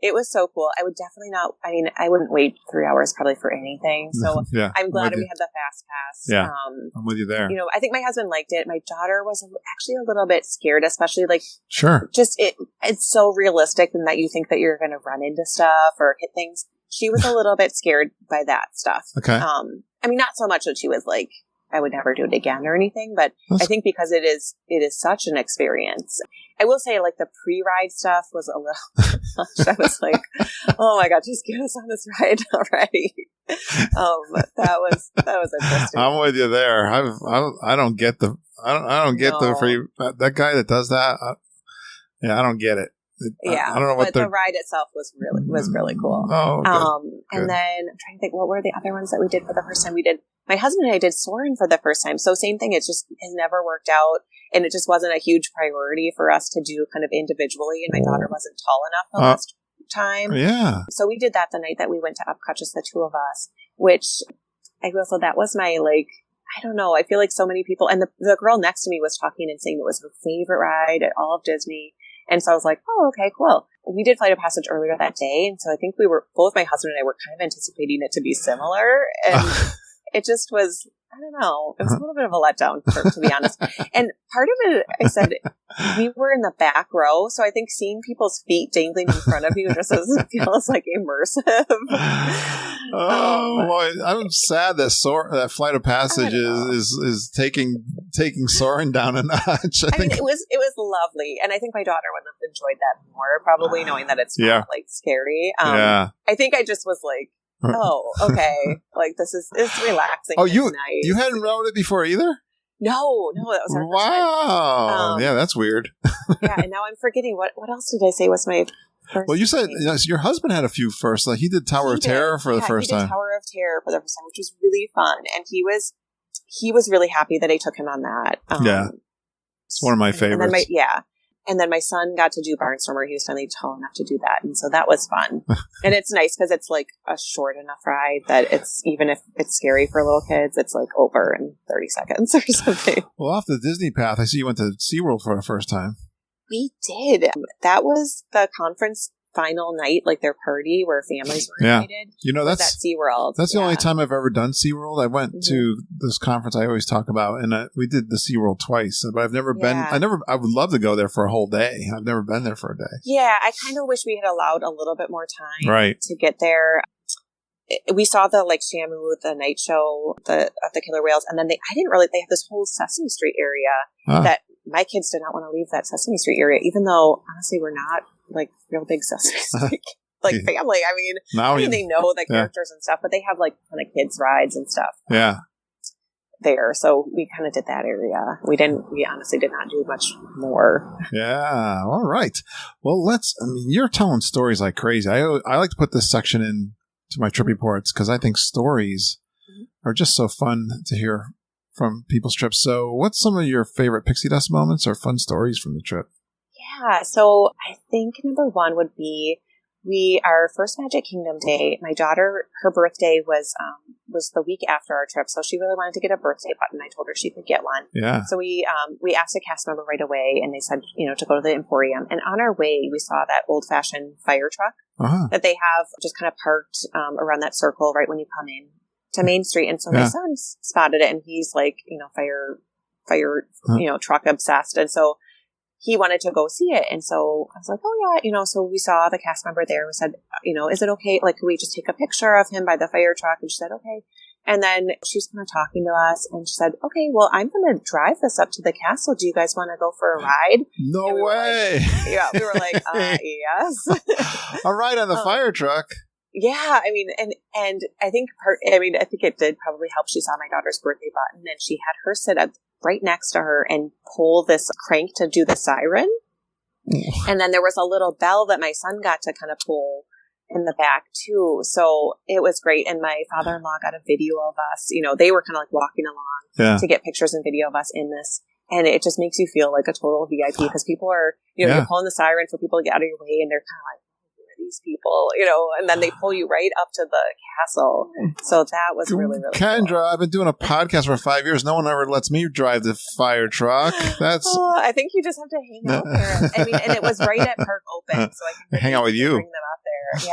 It was so cool. I would definitely not, I wouldn't wait 3 hours probably for anything. So I'm glad we had the fast pass. Yeah, I'm with you there. I think my husband liked it. My daughter was actually a little bit scared, especially sure. Just it's so realistic in that you think that you're going to run into stuff or hit things. She was a little bit scared by that stuff. Okay. Not so much that she was I would never do it again or anything, but I think because it is such an experience. I will say the pre-ride stuff was a little much. I was oh my God, just get us on this ride already. That was interesting. I'm with you there. I don't get the free, that guy that does that. I don't get it. I don't know but the ride itself was really cool. Oh, good. And then I'm trying to think, what were the other ones that we did for the first time? My husband and I did Soarin' for the first time. So same thing. It just has never worked out. And it just wasn't a huge priority for us to do kind of individually. And my daughter wasn't tall enough the last time. Yeah. So we did that the night that we went to Epcot, just the two of us, which I will say that was my, I don't know. I feel like so many people, and the girl next to me was talking and saying it was her favorite ride at all of Disney. And so I was like, oh, okay, cool. We did Flight of Passage earlier that day. And so I think both my husband and I were kind of anticipating it to be similar. And it just was, I don't know. It was a little bit of a letdown, to be honest. And part of it, I said, we were in the back row. So I think seeing people's feet dangling in front of you just doesn't feel as immersive. Well, I'm sad that Flight of Passage is taking Soarin' down a notch. I mean, it was lovely. And I think my daughter would have enjoyed that more, probably knowing that it's not scary. I think I just was oh, okay. It's relaxing. Oh, it's nice. You hadn't rode it before either? No, that was our first time. Yeah, that's weird. Yeah, and now I'm forgetting what else did I say was my first. Well, you said your husband had a few first. He did Tower of Terror for the first time. He did Tower of Terror for the first time, which was really fun, and he was really happy that I took him on that. Yeah, it's one of my favorites. And then my son got to do Barnstormer. He was finally tall enough to do that. And so that was fun. And it's nice because it's a short enough ride that it's, even if it's scary for little kids, it's over in 30 seconds or something. Well, off the Disney path, I see you went to SeaWorld for the first time. We did. That was the conference final night, their party where families were invited. That's at SeaWorld. That's the only time I've ever done SeaWorld. I went to this conference I always talk about, and we did the SeaWorld twice, but I've never been. I would love to go there for a whole day. I've never been there for a day. Yeah, I kind of wish we had allowed a little bit more time to get there. We saw the Shamu, the night show of the killer whales, and then they have this whole Sesame Street area that my kids did not want to leave that Sesame Street area, even though honestly we're not real big Sesame Street family. I mean, they know the characters and stuff, but they have ton of kids rides and stuff. Yeah. there. So we kind of did that area. We honestly did not do much more. Yeah. All right. Well, you're telling stories like crazy. I like to put this section in to my trip reports because I think stories are just so fun to hear from people's trips. So what's some of your favorite pixie dust moments or fun stories from the trip? Yeah. So I think number one would be our first Magic Kingdom day. My daughter, her birthday was the week after our trip, so she really wanted to get a birthday button. I told her she could get one. Yeah. So we asked a cast member right away, and they said, to go to the Emporium. And on our way, we saw that old-fashioned fire truck that they have just kind of parked around that circle right when you come in to Main Street. And so my son spotted it, and he's like, fire, truck obsessed, and so he wanted to go see it. And so I was like, oh yeah, so we saw the cast member there. We said, is it okay? Like, could we just take a picture of him by the fire truck? And she said, okay. And then she's kind of talking to us and she said, okay, well, I'm going to drive this up to the castle. Do you guys want to go for a ride? No way. We were like, yes. A ride on the fire truck. Yeah, I mean, and I think it did probably help. She saw my daughter's birthday button and she had her sit up right next to her and pull this crank to do the siren. And then there was a little bell that my son got to kind of pull in the back too. So it was great. And my father-in-law got a video of us. They were kind of like walking along to get pictures and video of us in this. And it just makes you feel like a total VIP because people are, you're pulling the siren for people to get out of your way and they're kind of like, these people, and then they pull you right up to the castle. So that was really, really Kendra, cool. I've been doing a podcast for 5 years. No one ever lets me drive the fire truck. I think you just have to hang out there. I mean, and it was right at Park Open, so I can hang out with you. Bring them out there.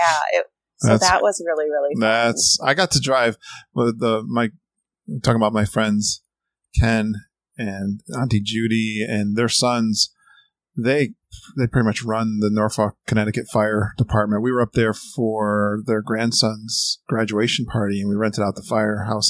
Yeah. That was really, really fun. I got to drive with talking about my friends, Ken and Auntie Judy and their sons. They pretty much run the Norfolk, Connecticut Fire Department. We were up there for their grandson's graduation party, and we rented out the firehouse.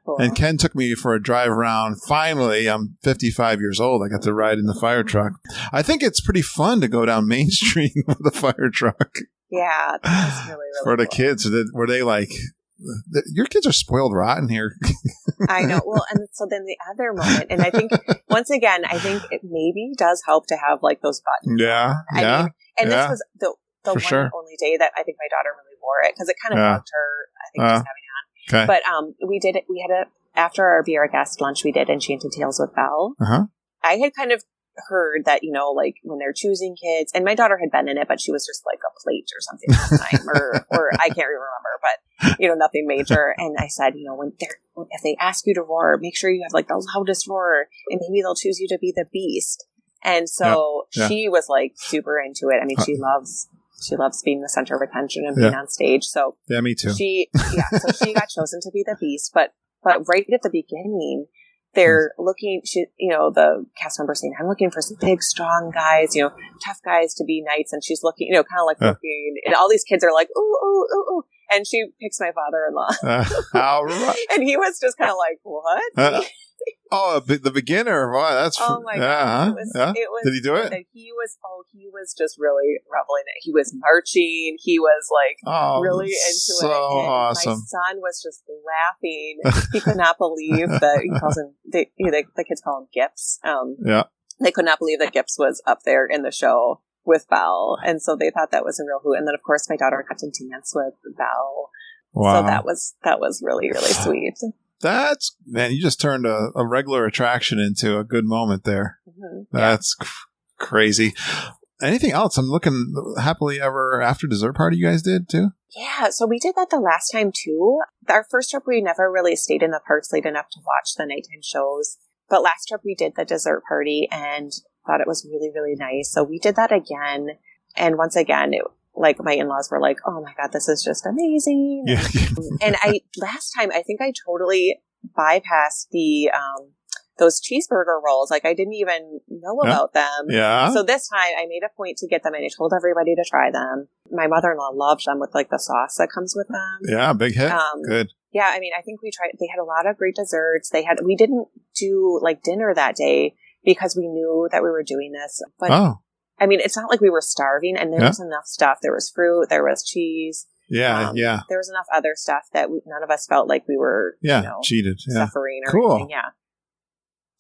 Cool. And Ken took me for a drive around. Finally, I'm 55 years old. I got to ride in the fire truck. I think it's pretty fun to go down Main Street with the fire truck. Yeah, that's really, really for the cool. kids. Were they like, your kids are spoiled rotten here? I know. Well, and so then the other moment, and I think, once again, it maybe does help to have like those buttons. Yeah. I mean, and this was the one and only day that I think my daughter really wore it because it kind of bugged her, I think, just having it on. Okay. But we did it. We had after our Be Our Guest lunch, we did Enchanted Tales with Belle. I had kind of heard that, like when they're choosing kids, and my daughter had been in it, but she was just like a plate or something last time, or I can't remember, but nothing major. And I said, if they ask you to roar, make sure you have like the loudest roar, and maybe they'll choose you to be the Beast. And so she was like super into it. I mean, she loves being the center of attention and being on stage. So yeah, me too. So she got chosen to be the Beast, but right at the beginning, they're looking, the cast member saying, I'm looking for some big, strong guys, tough guys to be knights. And she's looking, kind of like looking, and all these kids are like, ooh, ooh, ooh, ooh. And she picks my father-in-law. All right. And he was just kind of like, what? The beginner. Wow, that's oh my god! It was. Did he do it? He was just really reveling it. He was marching. He was like really into it. So awesome! My son was just laughing. He could not believe that he calls him. The kids call him Gips. They could not believe that Gips was up there in the show with Belle, and so they thought that was a real hoot. And then, of course, my daughter got to dance with Belle. Wow! So that was really, really sweet. Man, you just turned a regular attraction into a good moment there. Mm-hmm. That's crazy. Anything else? I'm looking happily ever after dessert party you guys did too? Yeah, so we did that the last time too. Our first trip, we never really stayed in the parks late enough to watch the nighttime shows. But last trip we did the dessert party and thought it was really, really nice. So we did that again. And once again, my in-laws were like, oh my God, this is just amazing. Yeah. And last time, I think I totally bypassed those cheeseburger rolls. I didn't even know about them. Yeah. So this time I made a point to get them and I told everybody to try them. My mother-in-law loved them with the sauce that comes with them. Yeah. Big hit. Good. Yeah. I mean, I think they had a lot of great desserts. We didn't do dinner that day because we knew that we were doing this, but I mean, it's not like we were starving and there was enough stuff. There was fruit, there was cheese, Yeah, yeah. There was enough other stuff that none of us felt like we were, cheated, suffering or cool. anything. Yeah.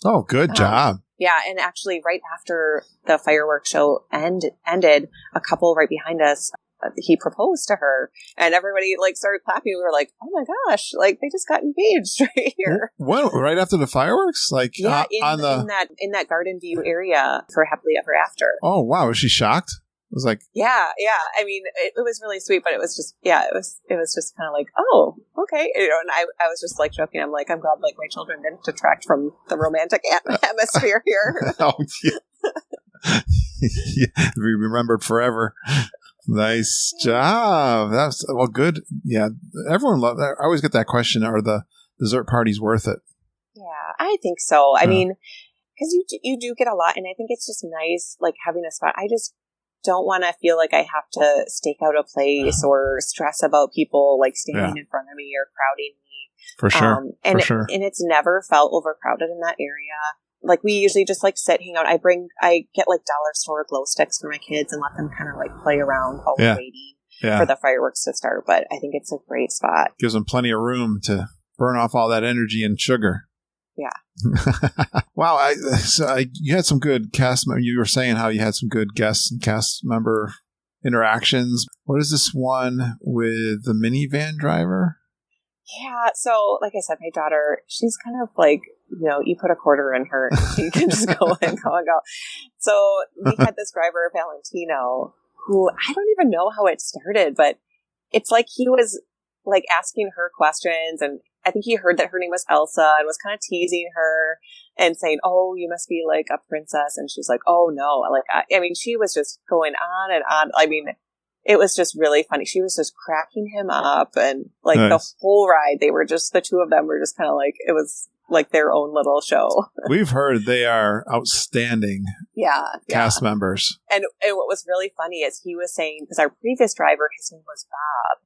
Oh, good job. Yeah, and actually, right after the fireworks show ended, a couple right behind us, he proposed to her, and everybody like started clapping. We were like, "Oh my gosh! Like they just got engaged right here." What? Right after the fireworks? Like, yeah, in that Garden View area for Happily Ever After. Oh wow! Was she shocked? It was like, yeah. I mean, it was really sweet, but it was just, it was just kind of like, oh, okay. And I was just like joking. I'm like, I'm glad like my children didn't detract from the romantic atmosphere here. Oh, yeah. Yeah, we remembered forever. Nice job. That's good. Yeah, everyone loved that. I always get that question: are the dessert parties worth it? Yeah, I think so. I mean, because you do get a lot, and I think it's just nice, like having a spot. I just don't want to feel like I have to stake out a place or stress about people like standing in front of me or crowding me. For sure. And it's never felt overcrowded in that area. Like we usually just like sit, hang out. I get like dollar store glow sticks for my kids and let them kind of like play around while we're waiting for the fireworks to start. But I think it's a great spot. Gives them plenty of room to burn off all that energy and sugar. Yeah. Wow. You had some good you were saying how you had some good guests and cast member interactions. What is this one with the minivan driver? Yeah. So like I said, my daughter, she's kind of like, you put a quarter in her and she can just go and go and go. So we had this driver, Valentino, who I don't even know how it started, but it's like he was like asking her questions, and I think he heard that her name was Elsa and was kind of teasing her and saying, "Oh, you must be like a princess." And she's like, "Oh no." Like, I mean, she was just going on and on. I mean, it was just really funny. She was just cracking him up, and like the whole ride, the two of them were just kind of like, it was like their own little show. We've heard they are outstanding cast members. And what was really funny is he was saying, because our previous driver, his name was Bob,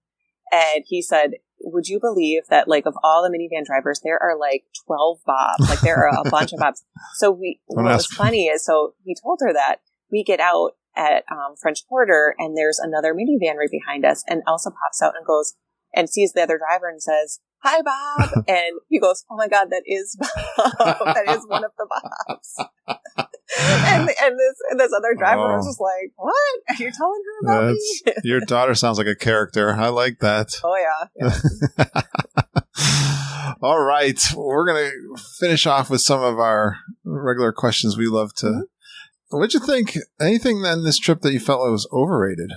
and he said, would you believe that like of all the minivan drivers, there are like 12 Bobs, like there are a bunch of Bobs. So what was funny is, so he told her that we get out at French Quarter and there's another minivan right behind us, and Elsa pops out and goes and sees the other driver and says, "Hi, Bob." And he goes, "Oh my God, that is Bob. That is one of the Bobs." and this other driver was just like, "What? Are you telling her about me?" Your daughter sounds like a character. I like that. Oh yeah. All right. We're going to finish off with some of our regular questions we love to. Mm-hmm. What'd you think? Anything in this trip that you felt was overrated?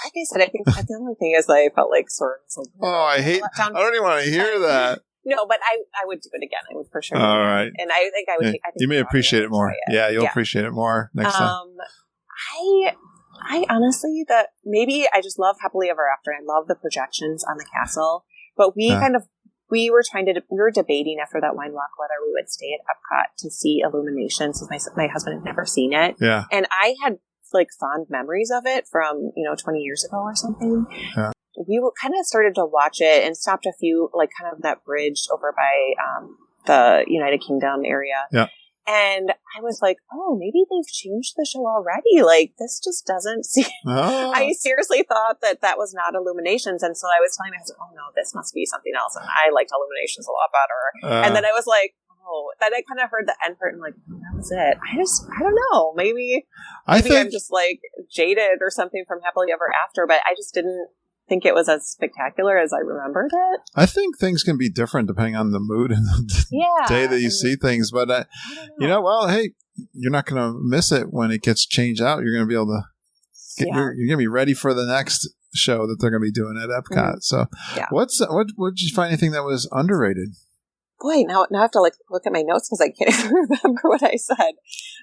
Like I said, I think the only thing is I felt like sort of. I don't even want to hear that. No, but I would do it again. I would for sure. All right. And I think I would. I think you may appreciate it more. Yeah, you'll appreciate it more next time. I honestly, maybe I just love Happily Ever After. I love the projections on the castle, but we were debating after that wine walk whether we would stay at Epcot to see Illumination, since my husband had never seen it. Yeah. And I had like fond memories of it from 20 years ago or something. Yeah. We kind of started to watch it and stopped a few, like kind of that bridge over by the United Kingdom area. Yeah. And I was like, oh, maybe they've changed the show already. Like, this just doesn't seem... Oh. I seriously thought that was not Illuminations. And so I was telling my husband, oh, no, this must be something else. And I liked Illuminations a lot better. And then I was like, oh, then I kind of heard the end part and like, oh, that was it. I don't know. Maybe I'm just like jaded or something from Happily Ever After, but I just didn't think it was as spectacular as I remembered it. I think things can be different depending on the mood and the day that you see things. But, hey, you're not going to miss it when it gets changed out. You're going to be able to you're going to be ready for the next show that they're going to be doing at Epcot. So what did you find anything that was underrated? Boy, now I have to like look at my notes because I can't even remember what I said.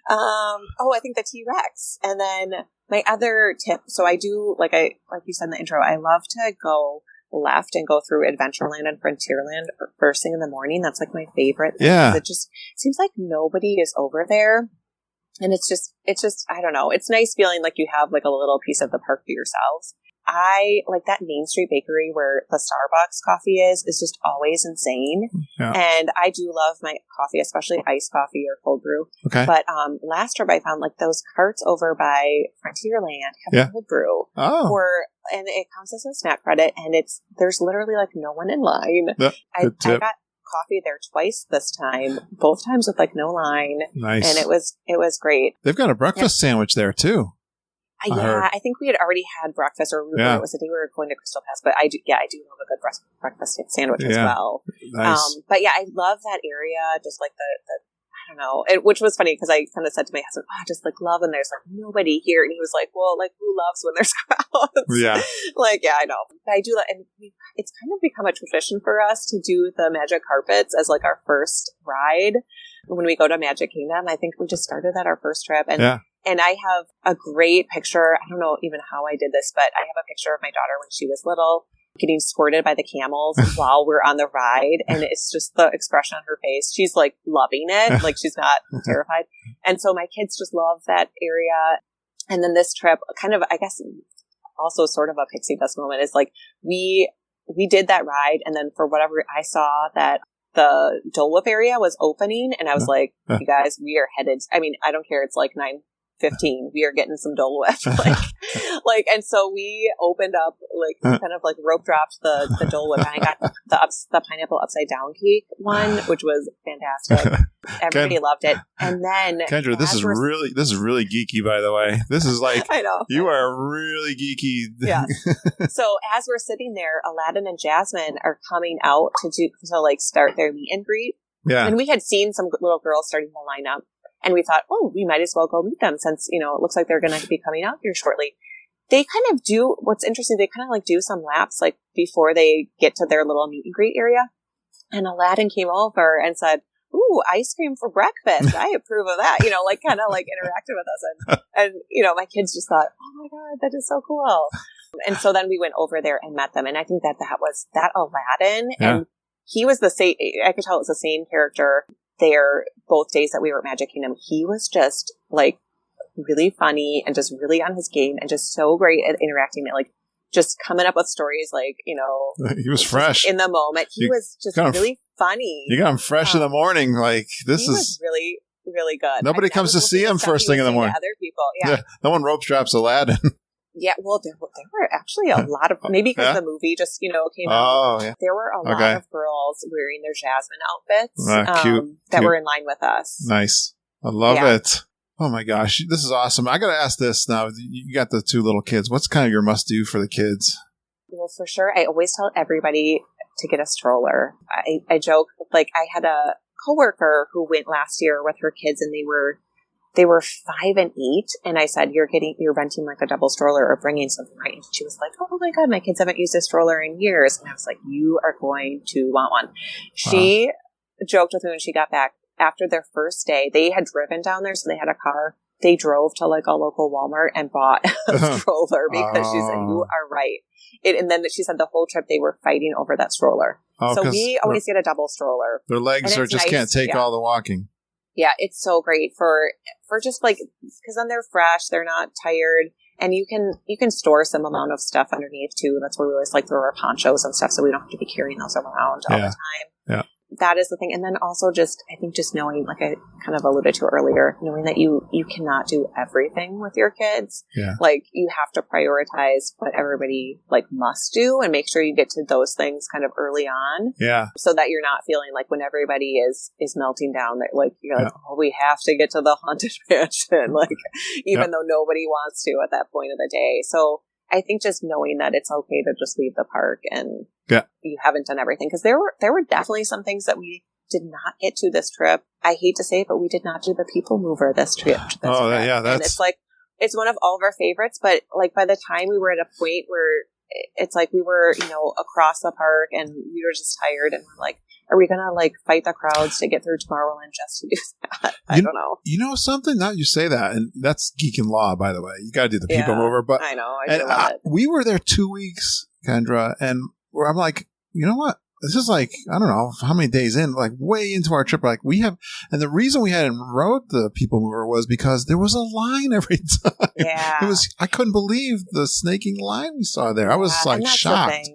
I think the T-Rex. And then my other tip. So I do, like you said in the intro, I love to go left and go through Adventureland and Frontierland first thing in the morning. That's like my favorite. Yeah. It just seems like nobody is over there. And it's just, I don't know. It's nice feeling like you have like a little piece of the park to yourselves. I like that Main Street Bakery where the Starbucks coffee is just always insane. Yeah. And I do love my coffee, especially iced coffee or cold brew. Okay. But last trip I found like those carts over by Frontierland have cold brew. Oh. And it counts as a snack credit, and there's literally like no one in line. I got coffee there twice this time, both times with like no line. Nice. And it was great. They've got a breakfast sandwich there too. I think we had already had breakfast, or it was the day we were going to Crystal Pass. But I do love a good breakfast sandwich as well. Nice. But yeah, I love that area. Just like the I don't know, which was funny because I kind of said to my husband, I just like love when there's like nobody here, and he was like, well, like who loves when there's crowds? Yeah. Like, yeah, I know. But I do that, and it's kind of become a tradition for us to do the Magic Carpets as like our first ride when we go to Magic Kingdom. I think we just started that our first trip, and I have a great picture. I don't know even how I did this, but I have a picture of my daughter when she was little getting squirted by the camels while we're on the ride. And it's just the expression on her face. She's like loving it. Like she's not terrified. And so my kids just love that area. And then this trip kind of, I guess, also sort of a pixie dust moment is like, we did that ride. And then for whatever I saw that the Dole Whip area was opening. And I was like, you guys, we are headed. I mean, I don't care. It's like 9:15. We are getting some Dole Whip. And so we opened up, like, kind of like rope dropped the Dole Whip, and I got the pineapple upside down cake one, which was fantastic. Everybody loved it. And then Kendra, this is really geeky, by the way. This is like, I know. You are really geeky. Yeah. So as we're sitting there, Aladdin and Jasmine are coming out to start their meet and greet. Yeah. And we had seen some little girls starting to line up. And we thought, we might as well go meet them since, it looks like they're going to be coming out here shortly. They kind of do, what's interesting, they kind of like do some laps like before they get to their little meet and greet area. And Aladdin came over and said, ooh, ice cream for breakfast. I approve of that, kind of like interacted with us. And, my kids just thought, oh my God, that is so cool. And so then we went over there and met them. And I think that was that Aladdin. Yeah. And he was the same, I could tell it was the same character there both days that we were at Magic Kingdom. He was just like really funny and just really on his game and just so great at interacting, like just coming up with stories, like, he was fresh in the moment. He was just really funny. You got him fresh in the morning. Like this was really, really good. Nobody comes to see him first thing in the morning. Other people. Yeah. No one rope drops Aladdin. Yeah, well, there were actually a lot of, maybe because the movie just, came out. Yeah. There were a lot of girls wearing their Jasmine outfits that were in line with us. Nice. I love it. Oh my gosh, this is awesome. I got to ask this now. You got the two little kids. What's kind of your must-do for the kids? Well, for sure, I always tell everybody to get a stroller. I joke, like I had a coworker who went last year with her kids, and they were 5 and 8, and I said, you're renting like a double stroller or bringing something, right? And she was like, oh my God, my kids haven't used a stroller in years. And I was like, you are going to want one. She joked with me when she got back after their first day. They had driven down there, so they had a car. They drove to like a local Walmart and bought a stroller because she said, you are right. And then she said the whole trip they were fighting over that stroller. So we always get a double stroller. Their legs just nice. Can't take all the walking. Yeah, it's so great for just like, because then they're fresh, they're not tired, and you can store some amount of stuff underneath too. That's where we always like throw our ponchos and stuff, so we don't have to be carrying those around all the time. Yeah. That is the thing. And then also I think knowing, like I kind of alluded to earlier, knowing that you cannot do everything with your kids. Yeah. Like you have to prioritize what everybody like must do and make sure you get to those things kind of early on. Yeah. So that you're not feeling like when everybody is melting down that like, you're like, oh, we have to get to the Haunted Mansion. Like, even though nobody wants to at that point of the day. So I think just knowing that it's okay to just leave the park and you haven't done everything. Because there were definitely some things that we did not get to this trip. I hate to say it, but we did not do the People Mover this trip. Yeah, and it's like, it's one of all of our favorites. But like by the time we were at a point where it's like we were, across the park and we were just tired and we're like, are we going to like fight the crowds to get through Tomorrowland just to do that? I don't know. You know something? Now you say that, and that's geek and law, by the way. You got to do the People Mover. But I know. I love it. We were there 2 weeks, Kendra, and I'm like, you know what? this is like, I don't know how many days in, like way into our trip. Like and the reason we hadn't rode the People Mover was because there was a line every time. Yeah. I couldn't believe the snaking line we saw there. I was like shocked.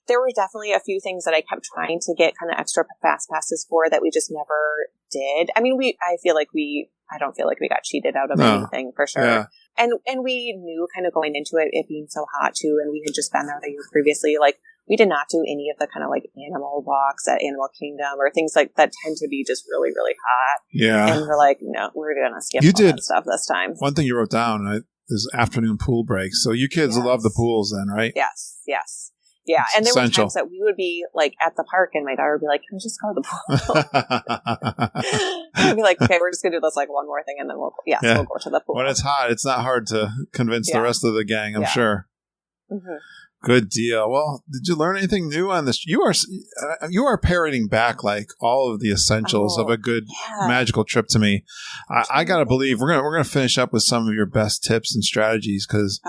There were definitely a few things that I kept trying to get kind of extra fast passes for that we just never did. I mean, I don't feel like we got cheated out of anything for sure. Yeah. And we knew kind of going into it being so hot too, and we had just been there the year previously. Like, we did not do any of the kind of like animal walks at Animal Kingdom or things like that tend to be just really, really hot. Yeah. And we're like, no, we're going to skip that stuff this time. One thing you wrote down is afternoon pool breaks. So you kids love the pools then, right? Yes. Yeah, and there were times that we would be like at the park, and my daughter would be like, "Can we just go to the pool?" I'd be like, "Okay, we're just gonna do this like one more thing, and then we'll go to the pool." When it's hot, it's not hard to convince the rest of the gang, I'm sure. Mm-hmm. Good deal. Well, did you learn anything new on this? You are parroting back like all of the essentials of a good magical trip to me. I gotta believe we're gonna finish up with some of your best tips and strategies because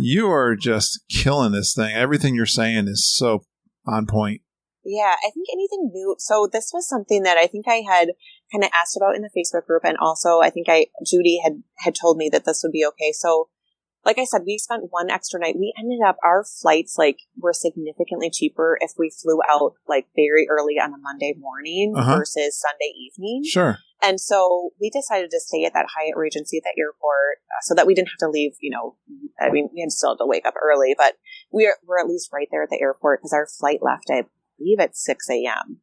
you are just killing this thing. Everything you're saying is so on point. Yeah, I think anything new. So this was something that I think I had kind of asked about in the Facebook group, and also I think Judy had told me that this would be okay. So, like I said, we spent one extra night. We ended up, our flights like were significantly cheaper if we flew out like very early on a Monday morning versus Sunday evening. Sure. And so we decided to stay at that Hyatt Regency at the airport so that we didn't have to leave, I mean, we still had to wake up early, but we're at least right there at the airport because our flight left, I believe, at 6 a.m.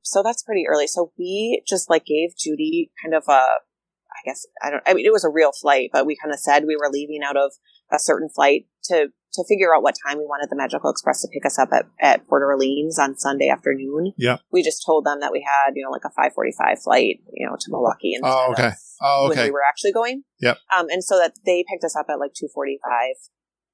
So that's pretty early. So we just like gave Judy kind of it was a real flight, but we kind of said we were leaving out of a certain flight to figure out what time we wanted the Magical Express to pick us up at Port Orleans on Sunday afternoon. Yeah. We just told them that we had, like a 5:45 flight, to Milwaukee instead of when we were actually going. Yep. And so that they picked us up at like 2:45.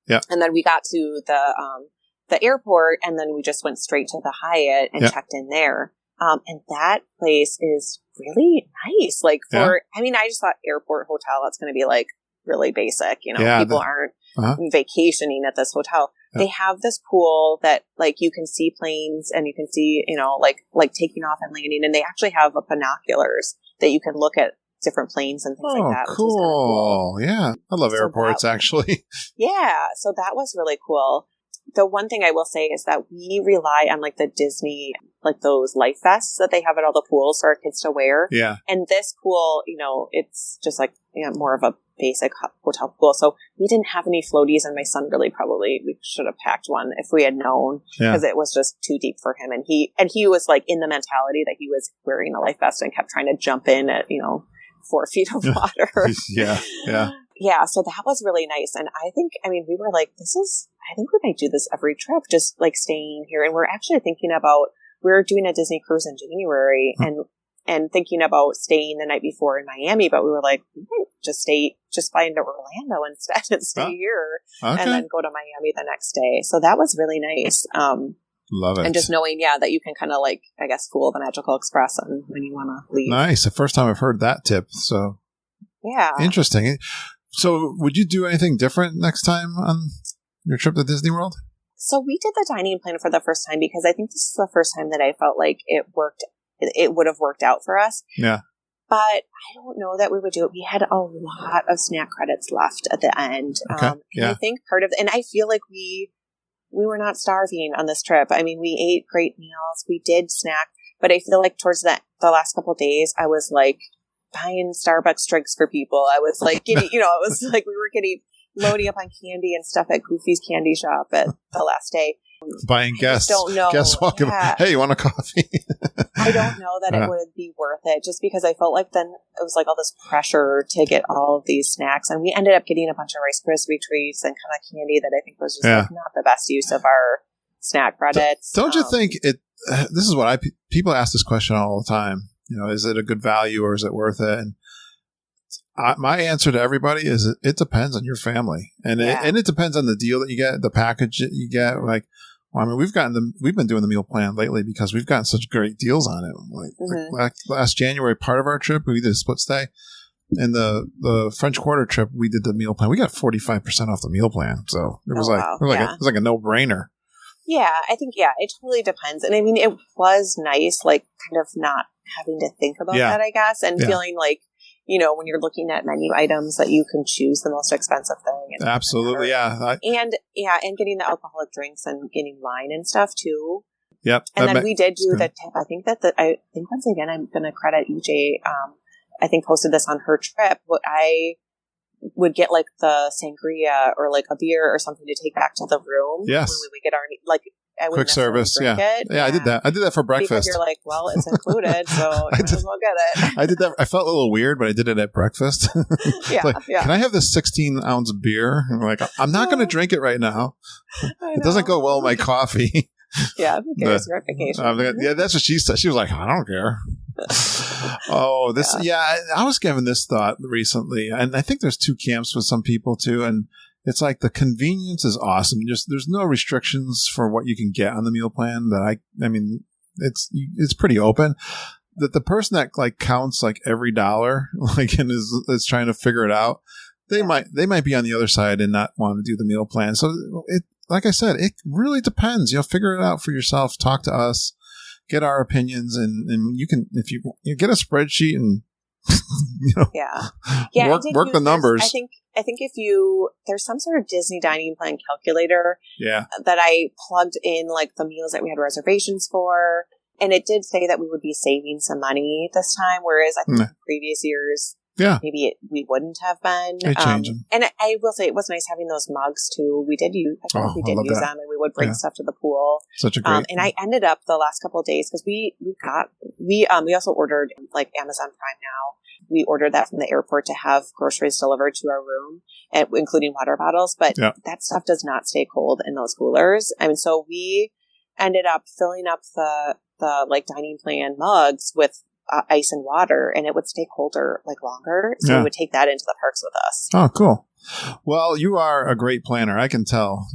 Yeah. And then we got to the airport, and then we just went straight to the Hyatt and checked in there. And that place is really nice. Like I just thought airport hotel, that's going to be like really basic. People aren't vacationing at this hotel. Yeah. They have this pool that like you can see planes and you can see, like taking off and landing. And they actually have binoculars that you can look at different planes and things like that. Which is kind of cool. Yeah. I love airports actually. Yeah. So that was really cool. The one thing I will say is that we rely on like the Disney, like those life vests that they have at all the pools for our kids to wear. Yeah. And this pool, it's just like more of a basic hotel pool. So we didn't have any floaties, and my son we should have packed one if we had known because it was just too deep for him. And he was like in the mentality that he was wearing a life vest and kept trying to jump in at, 4 feet of water. Yeah. Yeah, so that was really nice. And I think, we were like, I think we might do this every trip, just like staying here. And we're actually thinking about, we're doing a Disney cruise in January and thinking about staying the night before in Miami. But we were like, we might just fly into Orlando instead and stay here and then go to Miami the next day. So that was really nice. Love it. And just knowing, that you can kind of like, I guess, fool the Magical Express on when you want to leave. Nice. The first time I've heard that tip. So yeah. Interesting. So would you do anything different next time on your trip to Disney World? So we did the dining plan for the first time because I think this is the first time that I felt like it would have worked out for us. Yeah. But I don't know that we would do it. We had a lot of snack credits left at the end. Okay. And I think and I feel like we were not starving on this trip. we ate great meals. We did snack, but I feel like towards the last couple of days, I was like buying Starbucks drinks for people. I was like getting, it was like we were loading up on candy and stuff at Goofy's Candy Shop at the last day. Buying guests. Don't know. Guests walking. Yeah. Hey, you want a coffee? I don't know that it would be worth it just because I felt like then it was like all this pressure to get all of these snacks. And we ended up getting a bunch of Rice Krispie treats and kind of candy that I think was just like not the best use of our snack credits. Don't you think this is what people ask this question all the time. Is it a good value or is it worth it? And my answer to everybody is it depends on your family, and it depends on the deal that you get, the package that you get. Like, we've been doing the meal plan lately because we've gotten such great deals on it. Like last January, part of our trip we did a split stay, and the French Quarter trip we did the meal plan. We got 45% off the meal plan, so it was it was like a no brainer. Yeah, I think, it totally depends. And I mean, it was nice, like, kind of not having to think about that, I guess, and feeling like, when you're looking at menu items that you can choose the most expensive thing. And absolutely, and getting the alcoholic drinks and getting wine and stuff too. Yep. And then we did do the tip. I think once again, I'm going to credit EJ. I think posted this on her trip. I would get like the sangria or like a beer or something to take back to the room. Yes. When we would get our, like, I quick service. Yeah. It. Yeah. I did that. I did that for breakfast. Because you're like, well, it's included, so you might as well get it. I did that. I felt a little weird, but I did it at breakfast. Can I have this 16-ounce beer? And I'm like, I'm not going to drink it right now. It doesn't go well with my coffee. Yeah, who cares? Your vacation. Yeah, that's what she said. She was like, I don't care. I was given this thought recently, and I think there's two camps with some people too, and it's like the convenience is awesome. There's no restrictions for what you can get on the meal plan. I mean, it's pretty open. That the person that like counts like every dollar, like, and is trying to figure it out, they might be on the other side and not want to do the meal plan. So like I said, it really depends. Figure it out for yourself. Talk to us, get our opinions, and you can, if you get a spreadsheet and work the numbers. I think if there's some sort of Disney dining plan calculator, that I plugged in like the meals that we had reservations for, and it did say that we would be saving some money this time, whereas I think in previous years. Yeah, maybe we wouldn't have been. And I will say it was nice having those mugs too. We did use them, and we would bring stuff to the pool. Such a great. And I ended up the last couple of days because we also ordered like Amazon Prime now. We ordered that from the airport to have groceries delivered to our room, including water bottles. But that stuff does not stay cold in those coolers. I mean, so we ended up filling up the like dining plan mugs with ice and water, and it would stay colder like longer. So we would take that into the parks with us. Oh, cool. Well, you are a great planner. I can tell.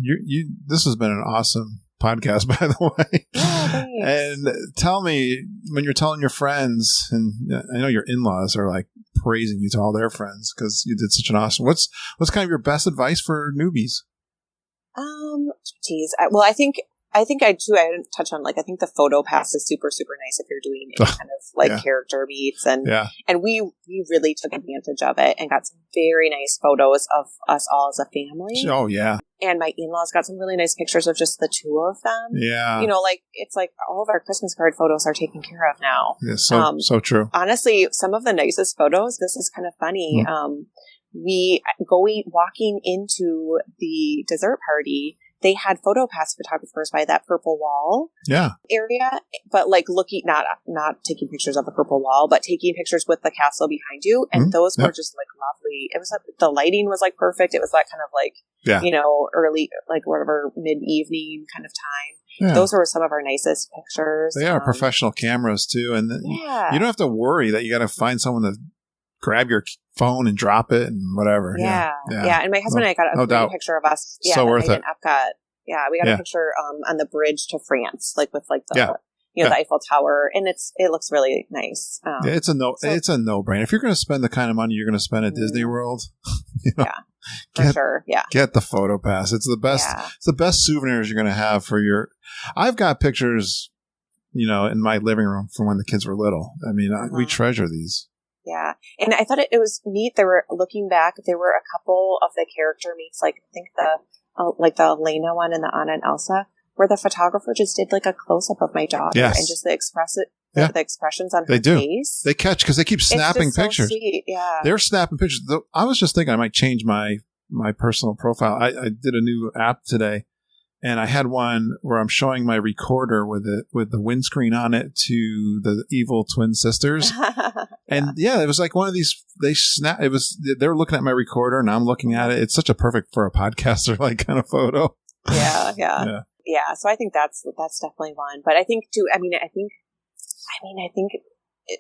This has been an awesome podcast, by the way. Yeah, thanks. And tell me, when you're telling your friends, and I know your in-laws are like praising you to all their friends because you did such an awesome. What's kind of your best advice for newbies? I think I didn't touch on, like, I think the photo pass is super, super nice if you're doing any kind of like character beats. And we really took advantage of it and got some very nice photos of us all as a family. Oh, yeah. And my in-laws got some really nice pictures of just the two of them. Yeah. Like, it's like all of our Christmas card photos are taken care of now. Yeah, so true. Honestly, some of the nicest photos, this is kind of funny. Walking into the dessert party, they had PhotoPass photographers by that purple wall area, but like looking, not taking pictures of the purple wall, but taking pictures with the castle behind you. And those were just like lovely. It was the lighting was like perfect. It was that kind of like, early, like whatever, mid-evening kind of time. Yeah. Those were some of our nicest pictures. They are professional cameras too. And you don't have to worry that you got to find someone to grab your phone and drop it and whatever. Yeah. And my husband and I got a great picture of us. So worth it. Epcot. Yeah, we got a picture on the bridge to France, like with like the the Eiffel Tower, and it looks really nice. It's a no-brainer. If you're going to spend the kind of money you're going to spend at Disney World, for sure. Yeah, get the photo pass. It's the best. Yeah. It's the best souvenirs you're going to have for your. I've got pictures, in my living room from when the kids were little. I mean, we treasure these. Yeah. And I thought it was neat. Looking back, there were a couple of the character meets, like I think the Elena one and the Anna and Elsa, where the photographer just did like a close up of my daughter and just the expressions on her face. They catch because they keep snapping pictures. So sweet. Yeah. They're snapping pictures. I was just thinking I might change my personal profile. I did a new app today. And I had one where I'm showing my recorder with the windscreen on it to the evil twin sisters. And it was like one of these, they're looking at my recorder and I'm looking at it. It's such a perfect for a podcaster, like kind of photo. Yeah. So I think that's definitely one. But I think too, I think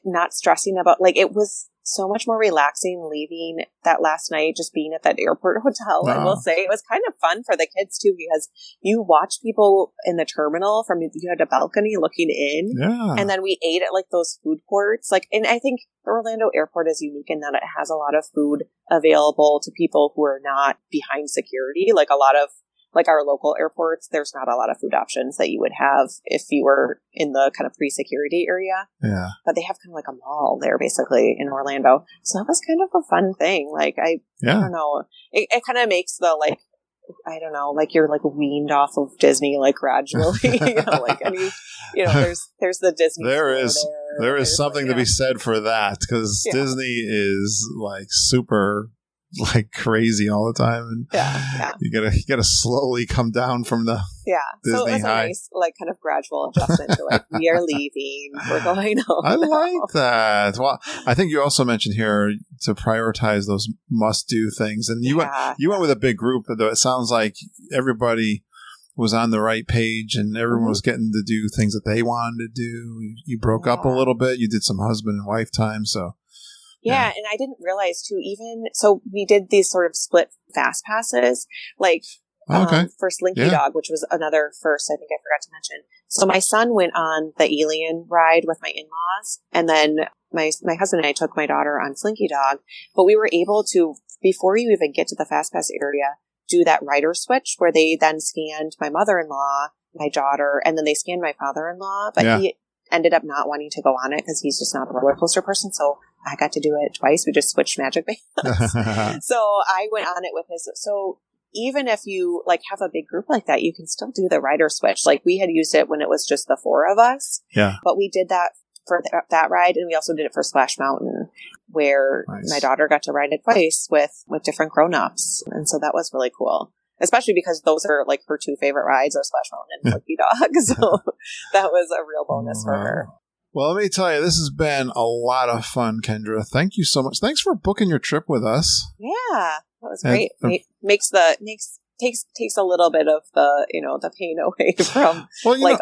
not stressing about, like, it was so much more relaxing leaving that last night, just being at that airport hotel. I will say it was kind of fun for the kids too, because you watch people in the terminal you had a balcony looking in, and then we ate at like those food courts. Like, and I think the Orlando airport is unique in that it has a lot of food available to people who are not behind security. Like a lot of like our local airports, there's not a lot of food options that you would have if you were in the kind of pre-security area. Yeah. But they have kind of like a mall there basically in Orlando. So that was kind of a fun thing. Like I don't know. It kind of makes the like, I don't know, like you're like weaned off of Disney like gradually, like any, there's the Disney. There is something to be said for that, because Disney is like super like crazy all the time, and you gotta slowly come down from the Disney so it was high. A nice like kind of gradual adjustment to like we are leaving, we're going home. I like that. Well, I think you also mentioned here to prioritize those must do things, and you went with a big group, though it sounds like everybody was on the right page and everyone was getting to do things that they wanted to do. You broke up a little bit, you did some husband and wife time, so yeah, and I didn't realize too, so we did these sort of split fast passes, like for Slinky Dog, which was another first I think I forgot to mention. So my son went on the alien ride with my in-laws, and then my husband and I took my daughter on Slinky Dog, but we were able to, before you even get to the fast pass area, do that rider switch where they then scanned my mother-in-law, my daughter, and then they scanned my father-in-law, but he ended up not wanting to go on it because he's just not a roller coaster person, so I got to do it twice. We just switched magic bands. So I went on it with his. So even if you like have a big group like that, you can still do the rider switch. Like we had used it when it was just the four of us. Yeah. But we did that for that ride, and we also did it for Splash Mountain, where my daughter got to ride it twice with different grown-ups, and so that was really cool. Especially because those are like her two favorite rides are Splash Mountain and Slinky Dog. So that was a real bonus for her. Well, let me tell you, this has been a lot of fun, Kendra. Thank you so much. Thanks for booking your trip with us. Yeah, that was great. Takes a little bit of the the pain away from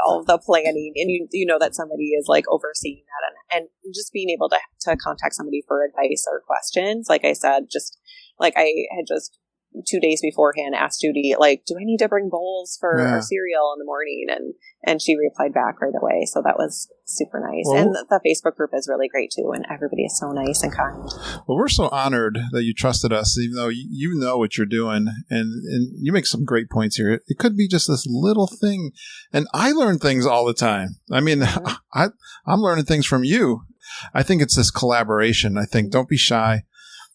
all of the planning, and you know that somebody is like overseeing that, and just being able to contact somebody for advice or questions. Like I said, just like I had just 2 days beforehand asked Judy, like, do I need to bring bowls for our cereal in the morning? And she replied back right away. So that was super nice. Well, and the Facebook group is really great too. And everybody is so nice and kind. Well, we're so honored that you trusted us, even though you know what you're doing. And you make some great points here. It could be just this little thing. And I learn things all the time. I mean, I'm learning things from you. I think it's this collaboration. I think don't be shy.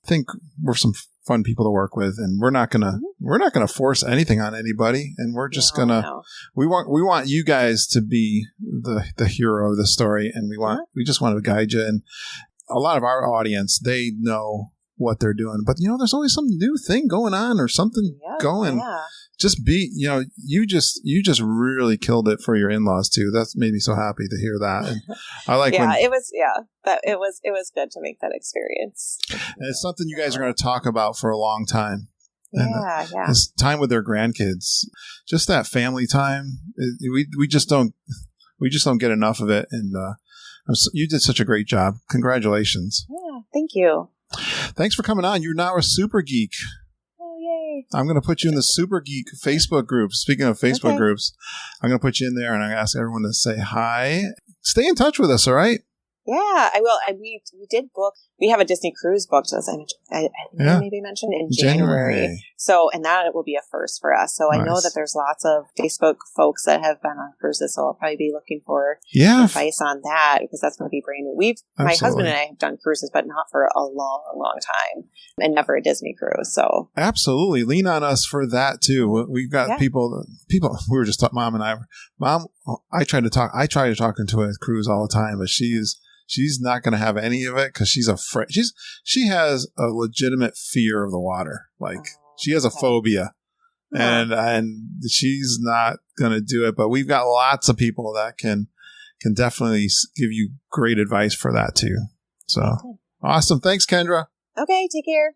I think we're some fun people to work with, and we're not gonna force anything on anybody, and we're just we want you guys to be the hero of the story, and we just want to guide you. And a lot of our audience, they know what they're doing, but there's always some new thing going on or something going. Just be, you just really killed it for your in-laws too. That's made me so happy to hear that. And I like it was good to make that experience. And it's something you guys are going to talk about for a long time. And This time with their grandkids, just that family time. We just don't get enough of it. And you did such a great job. Congratulations. Yeah, thank you. Thanks for coming on. You're now a super geek. I'm going to put you in the Super Geek Facebook group. Speaking of Facebook groups, I'm going to put you in there, and I'm going to ask everyone to say hi. Stay in touch with us, all right? Yeah, I will. We did book. We have a Disney cruise booked, as I think I maybe mentioned, in January. So, and that will be a first for us. So I know that there's lots of Facebook folks that have been on cruises, so I'll probably be looking for advice on that, because that's going to be brand new. My husband and I have done cruises, but not for a long, long time, and never a Disney cruise. So absolutely lean on us for that too. We've got people. We were just talking. Mom and I. Mom, I try to talk into a cruise all the time, but she's not going to have any of it because she's afraid. She has a legitimate fear of the water. Like she has a phobia, and she's not going to do it. But we've got lots of people that can definitely give you great advice for that too. So awesome. Thanks, Kendra. Okay. Take care.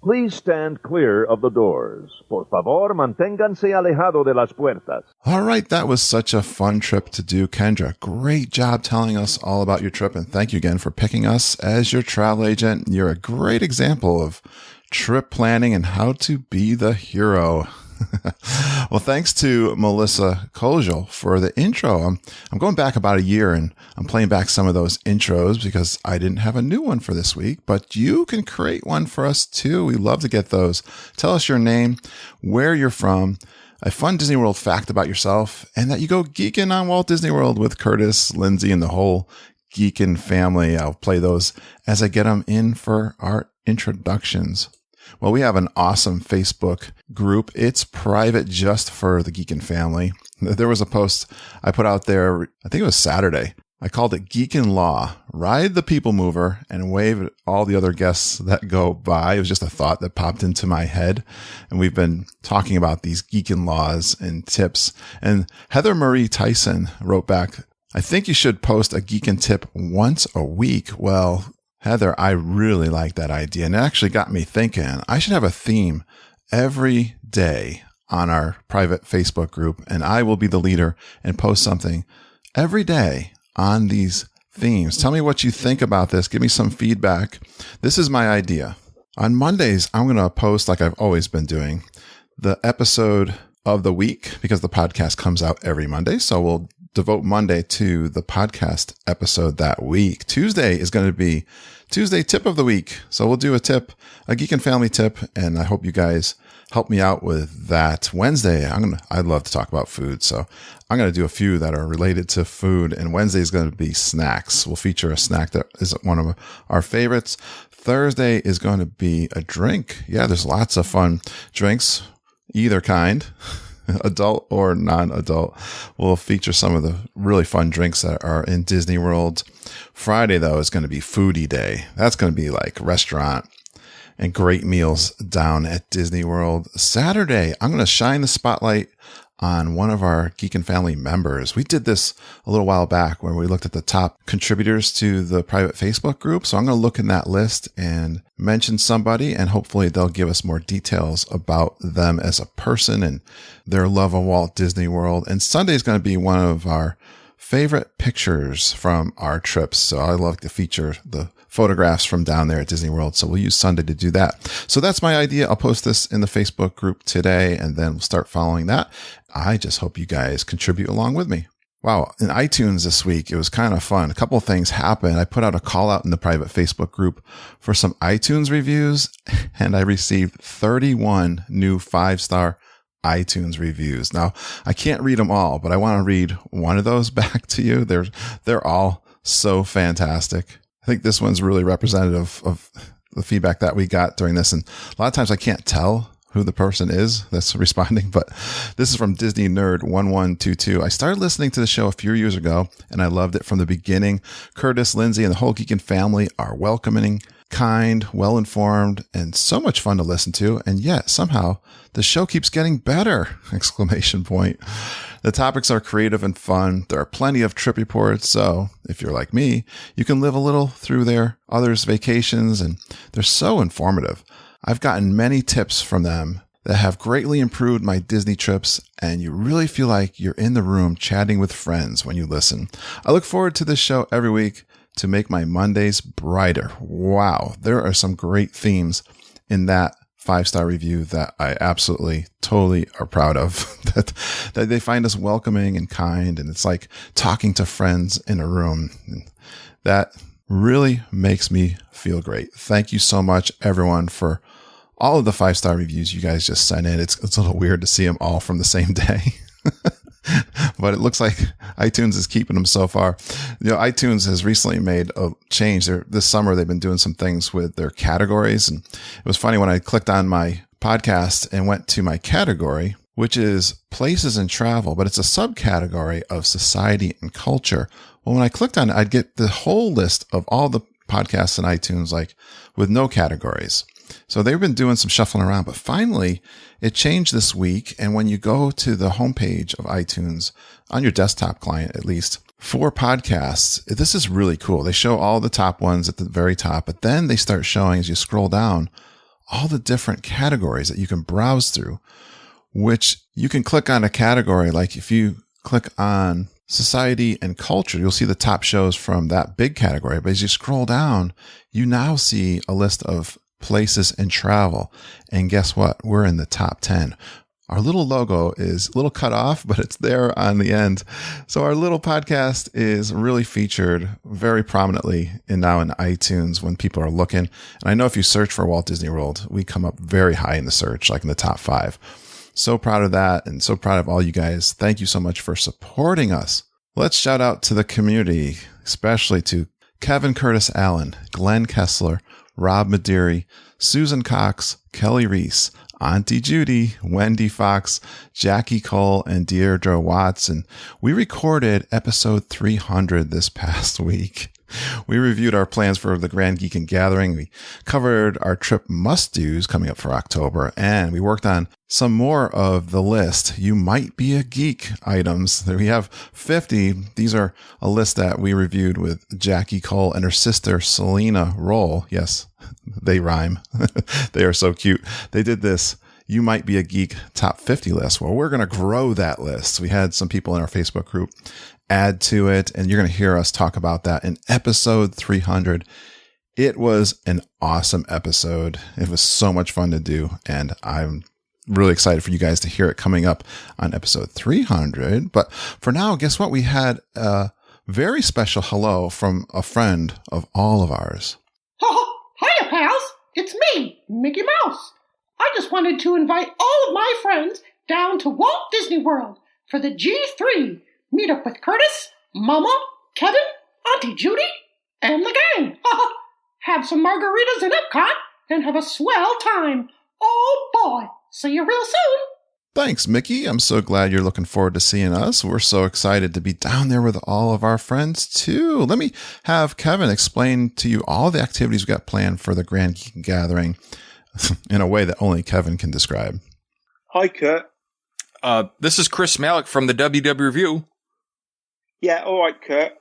Please stand clear of the doors. Por favor, manténganse alejado de las puertas. All right, that was such a fun trip to do, Kendra. Great job telling us all about your trip, and thank you again for picking us as your travel agent. You're a great example of trip planning and how to be the hero. Well, thanks to Melissa Kojal for the intro. I'm going back about a year, and I'm playing back some of those intros because I didn't have a new one for this week, but you can create one for us too. We love to get those. Tell us your name, where you're from, a fun Disney World fact about yourself, and that you go geeking on Walt Disney World with Curtis, Lindsay, and the whole geeking family. I'll play those as I get them in for our introductions. Well, we have an awesome Facebook group. It's private just for the geeking family. There was a post I put out there, I think it was Saturday. I called it Geekin' Law. Ride the people mover and wave at all the other guests that go by. It was just a thought that popped into my head. And we've been talking about these Geekin' Laws and tips. And Heather Marie Tyson wrote back, I think you should post a Geekin' tip once a week. Well, Heather, I really like that idea. And it actually got me thinking I should have a theme every day on our private Facebook group. And I will be the leader and post something every day on these themes. Tell me what you think about this. Give me some feedback. This is my idea. On Mondays, I'm going to post, like I've always been doing, the episode of the week, because the podcast comes out every Monday. So we'll devote Monday to the podcast episode that week. Tuesday is going to be Tuesday tip of the week. So we'll do a tip, a Geek and Family tip, and I hope you guys help me out with that. Wednesday, I'd love to talk about food. So I'm going to do a few that are related to food, and Wednesday is going to be snacks. We'll feature a snack that is one of our favorites. Thursday is going to be a drink. Yeah, there's lots of fun drinks, either kind, adult or non-adult. We'll feature some of the really fun drinks that are in Disney World. Friday, though, is going to be foodie day. That's going to be like restaurant and great meals down at Disney World. Saturday, I'm going to shine the spotlight on one of our Geek and Family members. We did this a little while back where we looked at the top contributors to the private Facebook group. So I'm going to look in that list and mention somebody, and hopefully they'll give us more details about them as a person and their love of Walt Disney World. And Sunday is going to be one of our favorite pictures from our trips. So I love to feature the photographs from down there at Disney World. So we'll use Sunday to do that. So that's my idea. I'll post this in the Facebook group today, and then we'll start following that. I just hope you guys contribute along with me. Wow. In iTunes this week, it was kind of fun. A couple of things happened. I put out a call out in the private Facebook group for some iTunes reviews, and I received 31 new 5-star iTunes reviews. Now, I can't read them all, but I want to read one of those back to you. They're all so fantastic. I think this one's really representative of the feedback that we got during this. And a lot of times I can't tell who the person is that's responding, but this is from Disney Nerd 1122. I started listening to the show a few years ago, and I loved it from the beginning. Curtis, Lindsay, and the whole Geekin' family are welcoming, kind, well-informed, and so much fun to listen to. And yet somehow the show keeps getting better! ! The topics are creative and fun. There are plenty of trip reports. So if you're like me, you can live a little through their others' vacations, and they're so informative. I've gotten many tips from them that have greatly improved my Disney trips, and you really feel like you're in the room chatting with friends when you listen. I look forward to this show every week to make my Mondays brighter. Wow, there are some great themes in that 5-star review that I absolutely, totally are proud of. that they find us welcoming and kind, and it's like talking to friends in a room. That really makes me feel great. Thank you so much, everyone, for all of the 5-star reviews you guys just sent in. It's a little weird to see them all from the same day. But it looks like iTunes is keeping them so far. You know, iTunes has recently made a change. This summer, they've been doing some things with their categories. And it was funny when I clicked on my podcast and went to my category, which is places and travel, but it's a subcategory of society and culture. Well, when I clicked on it, I'd get the whole list of all the podcasts in iTunes, like with no categories. So they've been doing some shuffling around, but finally it changed this week. And when you go to the homepage of iTunes on your desktop client, at least for podcasts, this is really cool. They show all the top ones at the very top, but then they start showing, as you scroll down, all the different categories that you can browse through, which you can click on a category. Like if you click on society and culture, you'll see the top shows from that big category. But as you scroll down, you now see a list of places and travel. And guess what? We're in the top 10. Our little logo is a little cut off, but it's there on the end. So our little podcast is really featured very prominently now in iTunes when people are looking. And I know if you search for Walt Disney World, we come up very high in the search, like in the top 5. So proud of that and so proud of all you guys. Thank you so much for supporting us. Let's shout out to the community, especially to Kevin Curtis Allen, Glenn Kessler, Rob Maderi, Susan Cox, Kelly Reese, Auntie Judy, Wendy Fox, Jackie Cole, and Deirdre Watson. We recorded episode 300 this past week. We reviewed our plans for the Grand Geek and Gathering. We covered our trip must-dos coming up for October, and we worked on some more of the list. You might be a geek items. We have 50. These are a list that we reviewed with Jackie Cole and her sister, Selena Roll. Yes, they rhyme. They are so cute. They did this You Might Be a Geek top 50 list. Well, we're going to grow that list. We had some people in our Facebook group add to it, and you're going to hear us talk about that in episode 300. It was an awesome episode. It was so much fun to do, and I'm really excited for you guys to hear it coming up on episode 300. But for now, guess what? We had a very special hello from a friend of all of ours. Hiya, pals. It's me, Mickey Mouse. I just wanted to invite all of my friends down to Walt Disney World for the G3. Meet up with Curtis, Mama, Kevin, Auntie Judy, and the gang. Have some margaritas in Epcot and have a swell time. Oh boy, see you real soon. Thanks, Mickey. I'm so glad you're looking forward to seeing us. We're so excited to be down there with all of our friends too. Let me have Kevin explain to you all the activities we got planned for the Grand Geek Gathering in a way that only Kevin can describe. Hi, Kurt. This is Chris Malick from the WW Review. Yeah, all right, Kurt.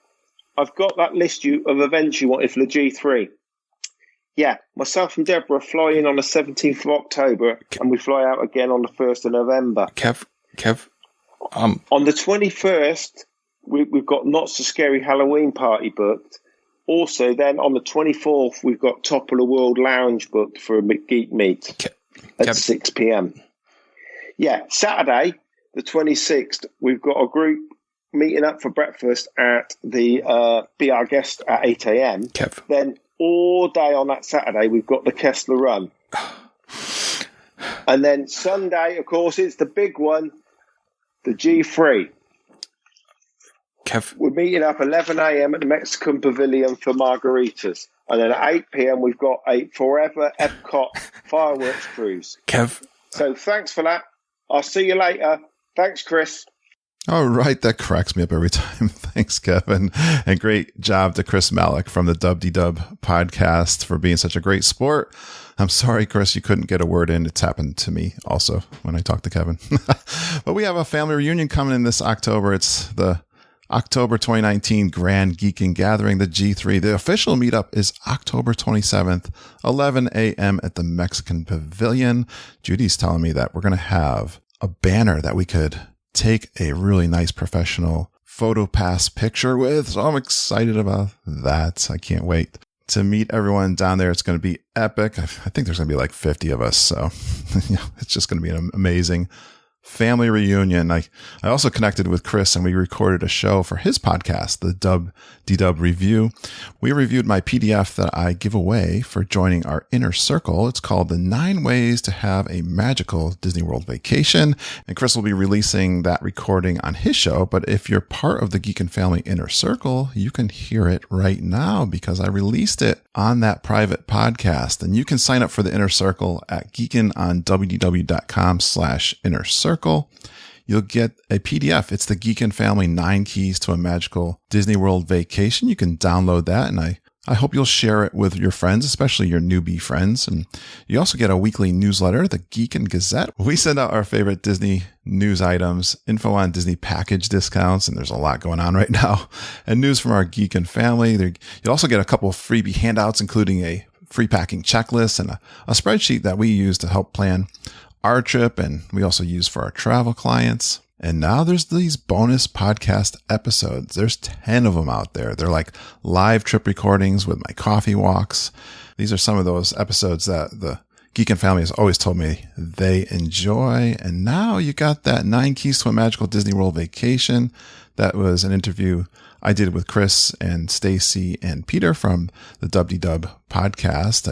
I've got that list of events you wanted for the G3. Yeah, myself and Deborah fly in on the 17th of October, and we fly out again on the 1st of November. Kev. On the 21st, we've got Not So Scary Halloween Party booked. Also, then on the 24th, we've got Top of the World Lounge booked for a Geek Meet at 6 p.m. Yeah, Saturday, the 26th, we've got a group meeting up for breakfast at the Be Our Guest at 8 a.m. Kev. Then all day on that Saturday, we've got the Kessler Run. And then Sunday, of course, it's the big one, the G3. Kev. We're meeting up 11 a.m. at the Mexican Pavilion for margaritas. And then at 8 p.m., we've got a Forever Epcot fireworks cruise. Kev. So thanks for that. I'll see you later. Thanks, Chris. All right, that cracks me up every time. Thanks, Kevin. And great job to Chris Malick from the Dub-de-Dub podcast for being such a great sport. I'm sorry, Chris, you couldn't get a word in. It's happened to me also when I talked to Kevin. But we have a family reunion coming in this October. It's the October 2019 Grand Geek and Gathering, the G3. The official meetup is October 27th, 11 a.m. at the Mexican Pavilion. Judy's telling me that we're going to have a banner that we could take a really nice professional photo pass picture with. So I'm excited about that. I can't wait to meet everyone down there. It's going to be epic. I think there's going to be like 50 of us. So it's just going to be an amazing family reunion. I also connected with Chris and we recorded a show for his podcast, the Dub-de-Dub Review. We reviewed my PDF that I give away for joining our inner circle. It's called The 9 Ways to Have a Magical Disney World Vacation. And Chris will be releasing that recording on his show. But if you're part of the Geek and Family Inner Circle, you can hear it right now because I released it on that private podcast. And you can sign up for the inner circle at geekinondwdw.com/inner circle. You'll get a PDF. It's the Geek and Family 9 Keys to a Magical Disney World Vacation. You can download that, and I hope you'll share it with your friends, especially your newbie friends. And you also get a weekly newsletter, the Geek and Gazette. We send out our favorite Disney news items, info on Disney package discounts, and there's a lot going on right now, and news from our Geek and Family. You'll also get a couple of freebie handouts, including a free packing checklist and a spreadsheet that we use to help plan our trip, and we also use for our travel clients. And now there's these bonus podcast episodes. There's 10 of them out there. They're like live trip recordings with my coffee walks. These are some of those episodes that the Geek and Family has always told me they enjoy. And now you got that 9 Keys to a Magical Disney World Vacation. That was an interview I did with Chris and Stacy and Peter from the Dub-de-Dub podcast.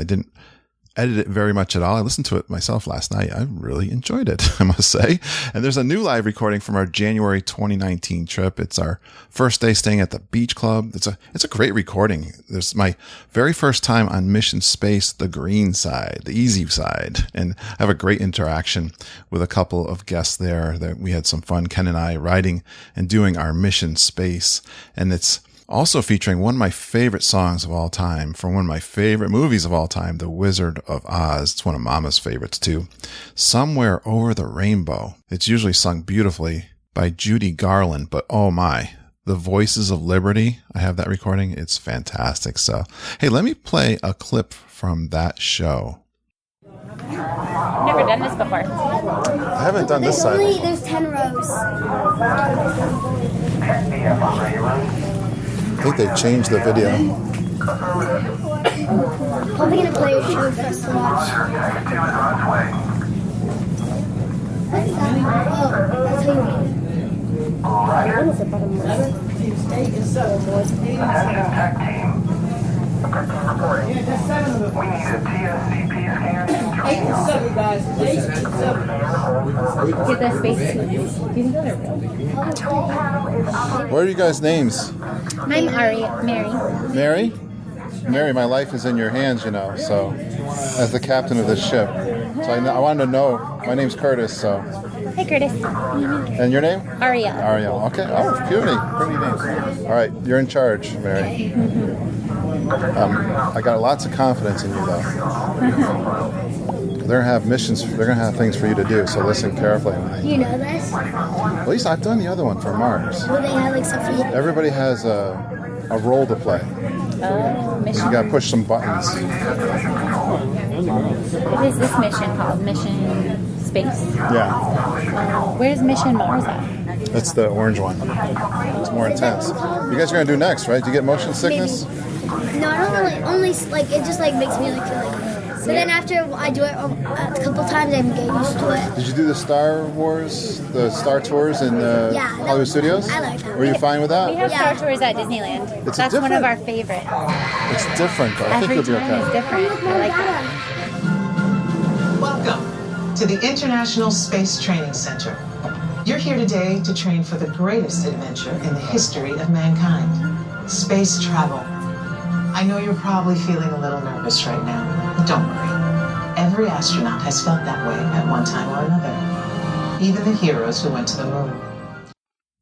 edit it very much at all. I listened to it myself last night. I really enjoyed it, I must say. And there's a new live recording from our January 2019 trip. It's our first day staying at the beach club. It's a great recording. There's my very first time on Mission Space, the green side, the easy side. And I have a great interaction with a couple of guests there that we had some fun, Ken and I, riding and doing our Mission Space. And it's also featuring one of my favorite songs of all time from one of my favorite movies of all time, The Wizard of Oz. It's one of Mama's favorites too. Somewhere Over the Rainbow. It's usually sung beautifully by Judy Garland, but oh my, the Voices of Liberty. I have that recording. It's fantastic. So, hey, let me play a clip from that show. Never done this before. I haven't done this side. There's 10 rows. I think they changed the video. I'll be going to play a show for us to watch. That's how you read it. What is it, but I'm Get that space. Do you think those are real? What are you guys' names? I'm Mary. Mary? Mary, my life is in your hands, so as the captain of this ship. So I wanted to know, my name's Curtis, so. Hey, Curtis. And your name? Ariel. Ariel, okay. Oh, pretty names. All right, you're in charge, Mary. I got lots of confidence in you, though. They're going to have missions, they're going to have things for you to do, so listen carefully. You know this? At least I've done the other one for Mars. Will they have like stuff for you? Everybody has a role to play. Mission. You got to push some buttons. What is this mission called? Mission Space? Yeah. Where's Mission Mars at? That's the orange one. It's more intense. You guys are going to do next, right? Do you get motion sickness? No, I don't really. Only like it just like makes me like feel like. But then after I do it a couple times, I get used to it. Did you do the Star Wars, the Star Tours in Hollywood Studios? I like that. Were you fine with that? We have Star Tours at Disneyland. That's one of our favorites. It's different, though. I think Every you'll be time okay. is different. I like that. Welcome to the International Space Training Center. You're here today to train for the greatest adventure in the history of mankind, space travel. I know you're probably feeling a little nervous right now, but don't worry. Every astronaut has felt that way at one time or another, even the heroes who went to the moon.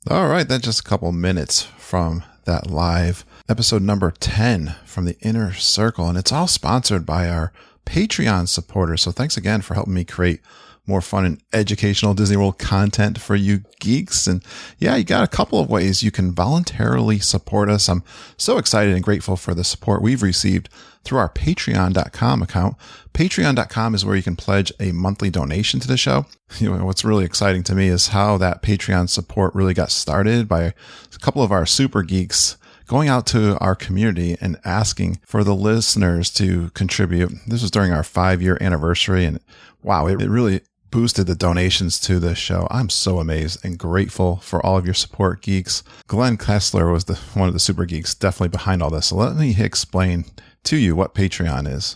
All right, that's just a couple minutes from that live episode number 10 from the Inner Circle, and it's all sponsored by our Patreon supporters. So thanks again for helping me create more fun and educational Disney World content for you geeks. And yeah, you got a couple of ways you can voluntarily support us. I'm so excited and grateful for the support we've received through our patreon.com account. Patreon.com is where you can pledge a monthly donation to the show. What's really exciting to me is how that Patreon support really got started by a couple of our super geeks going out to our community and asking for the listeners to contribute. This was during our 5-year anniversary, and wow, it really boosted the donations to this show. I'm so amazed and grateful for all of your support, geeks. Glenn Kessler was one of the super geeks definitely behind all this. So let me explain to you what Patreon is.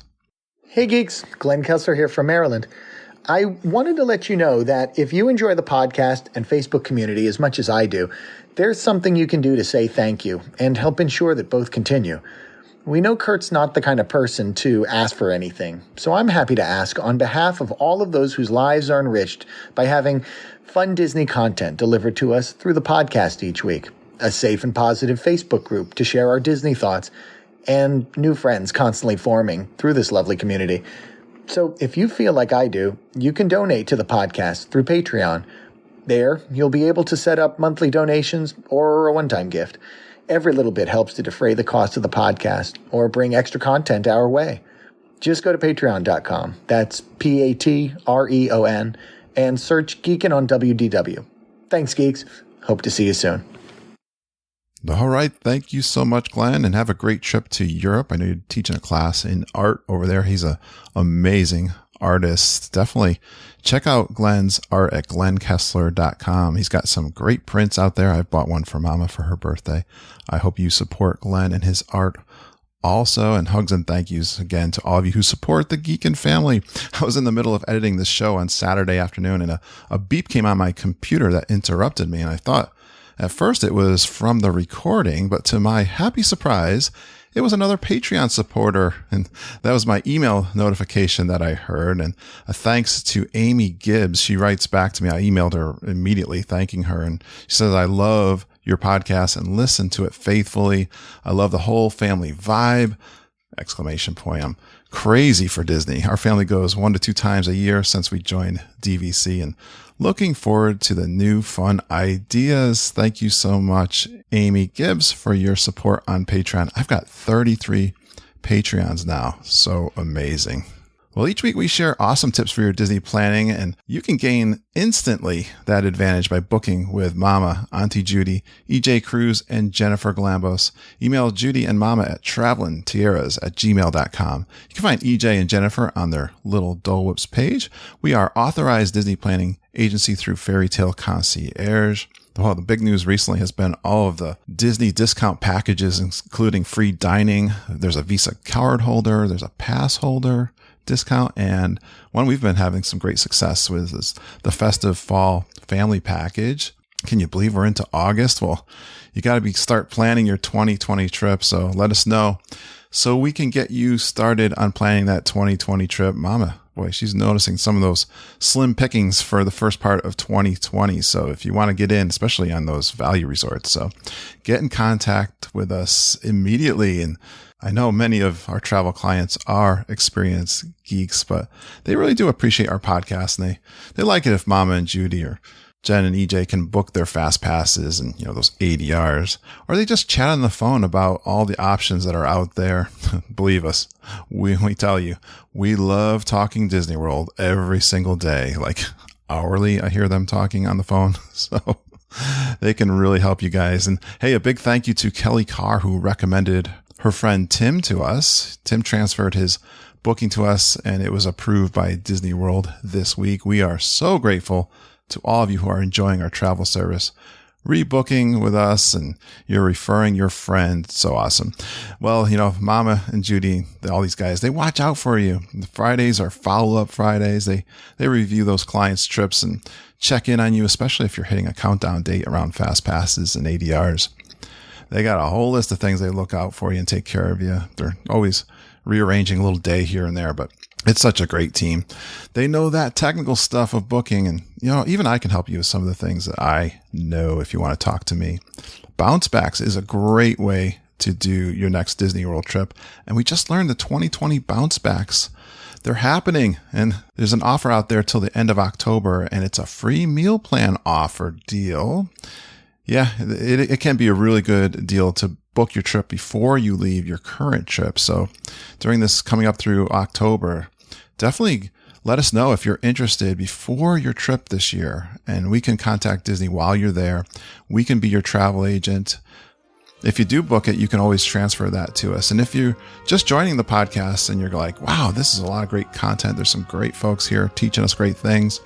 Hey geeks, Glenn Kessler here from Maryland. I wanted to let you know that if you enjoy the podcast and Facebook community as much as I do, there's something you can do to say thank you and help ensure that both continue. We know Kurt's not the kind of person to ask for anything, so I'm happy to ask on behalf of all of those whose lives are enriched by having fun Disney content delivered to us through the podcast each week, a safe and positive Facebook group to share our Disney thoughts, and new friends constantly forming through this lovely community. So if you feel like I do, you can donate to the podcast through Patreon. There, you'll be able to set up monthly donations or a one-time gift. Every little bit helps to defray the cost of the podcast or bring extra content our way. Just go to patreon.com. That's Patreon, and search Geekin' on WDW. Thanks, geeks. Hope to see you soon. All right. Thank you so much, Glenn, and have a great trip to Europe. I know you're teaching a class in art over there. He's an amazing artist. Definitely check out Glenn's art at glennkessler.com. He's got some great prints out there. I've bought one for Mama for her birthday. I hope you support Glenn and his art Also, and hugs and thank yous again to all of you who support the Geekin family. I was in the middle of editing this show on Saturday afternoon, and a beep came on my computer that interrupted me. And I thought at first it was from the recording, but to my happy surprise, it was another Patreon supporter. And that was my email notification that I heard. And a thanks to Amy Gibbs. She writes back to me. I emailed her immediately thanking her. And she says, I love your podcast and listen to it faithfully. I love the whole family vibe. Exclamation point. I'm crazy for Disney. Our family goes 1 to 2 times a year since we joined DVC, and looking forward to the new fun ideas. Thank you so much, Amy Gibbs, for your support on Patreon. I've got 33 Patreons now. So amazing. Well, each week we share awesome tips for your Disney planning, and you can gain instantly that advantage by booking with Mama, Auntie Judy, EJ Cruz, and Jennifer Galambos. Email Judy and Mama at travelingtiaras@gmail.com. You can find EJ and Jennifer on their Little Dole Whips page. We are authorized Disney planning agency through Fairy Tale Concierge. Well, the big news recently has been all of the Disney discount packages, including free dining. There's a Visa card holder. There's a pass holder discount, and one we've been having some great success with is the festive fall family package. Can you believe we're into August? Well, you got to start planning your 2020 trip. So let us know so we can get you started on planning that 2020 trip. Mama, boy, she's noticing some of those slim pickings for the first part of 2020. So if you want to get in, especially on those value resorts, so get in contact with us immediately. And I know many of our travel clients are experienced geeks, but they really do appreciate our podcast, and they like it if Mama and Judy or Jen and EJ can book their fast passes and, those ADRs, or they just chat on the phone about all the options that are out there. Believe us, we tell you, we love talking Disney World every single day, like hourly. I hear them talking on the phone. So they can really help you guys. And hey, a big thank you to Kelly Carr, who recommended her friend Tim to us. Tim transferred his booking to us, and it was approved by Disney World this week. We are so grateful to all of you who are enjoying our travel service, rebooking with us, and you're referring your friend. So awesome. Well, Mama and Judy, all these guys, they watch out for you. The Fridays are follow-up Fridays. They review those clients' trips and check in on you, especially if you're hitting a countdown date around fast passes and ADRs. They got a whole list of things they look out for you and take care of you. They're always rearranging a little day here and there, but it's such a great team. They know that technical stuff of booking, and even I can help you with some of the things that I know if you want to talk to me. Bounce backs is a great way to do your next Disney World trip, and we just learned the 2020 bounce backs. They're happening, and there's an offer out there till the end of October, and it's a free meal plan offer deal. Yeah, it can be a really good deal to book your trip before you leave your current trip. So during this coming up through October, definitely let us know if you're interested before your trip this year, and we can contact Disney while you're there. We can be your travel agent. If you do book it, you can always transfer that to us. And if you're just joining the podcast and you're like, wow, this is a lot of great content, there's some great folks here teaching us great things,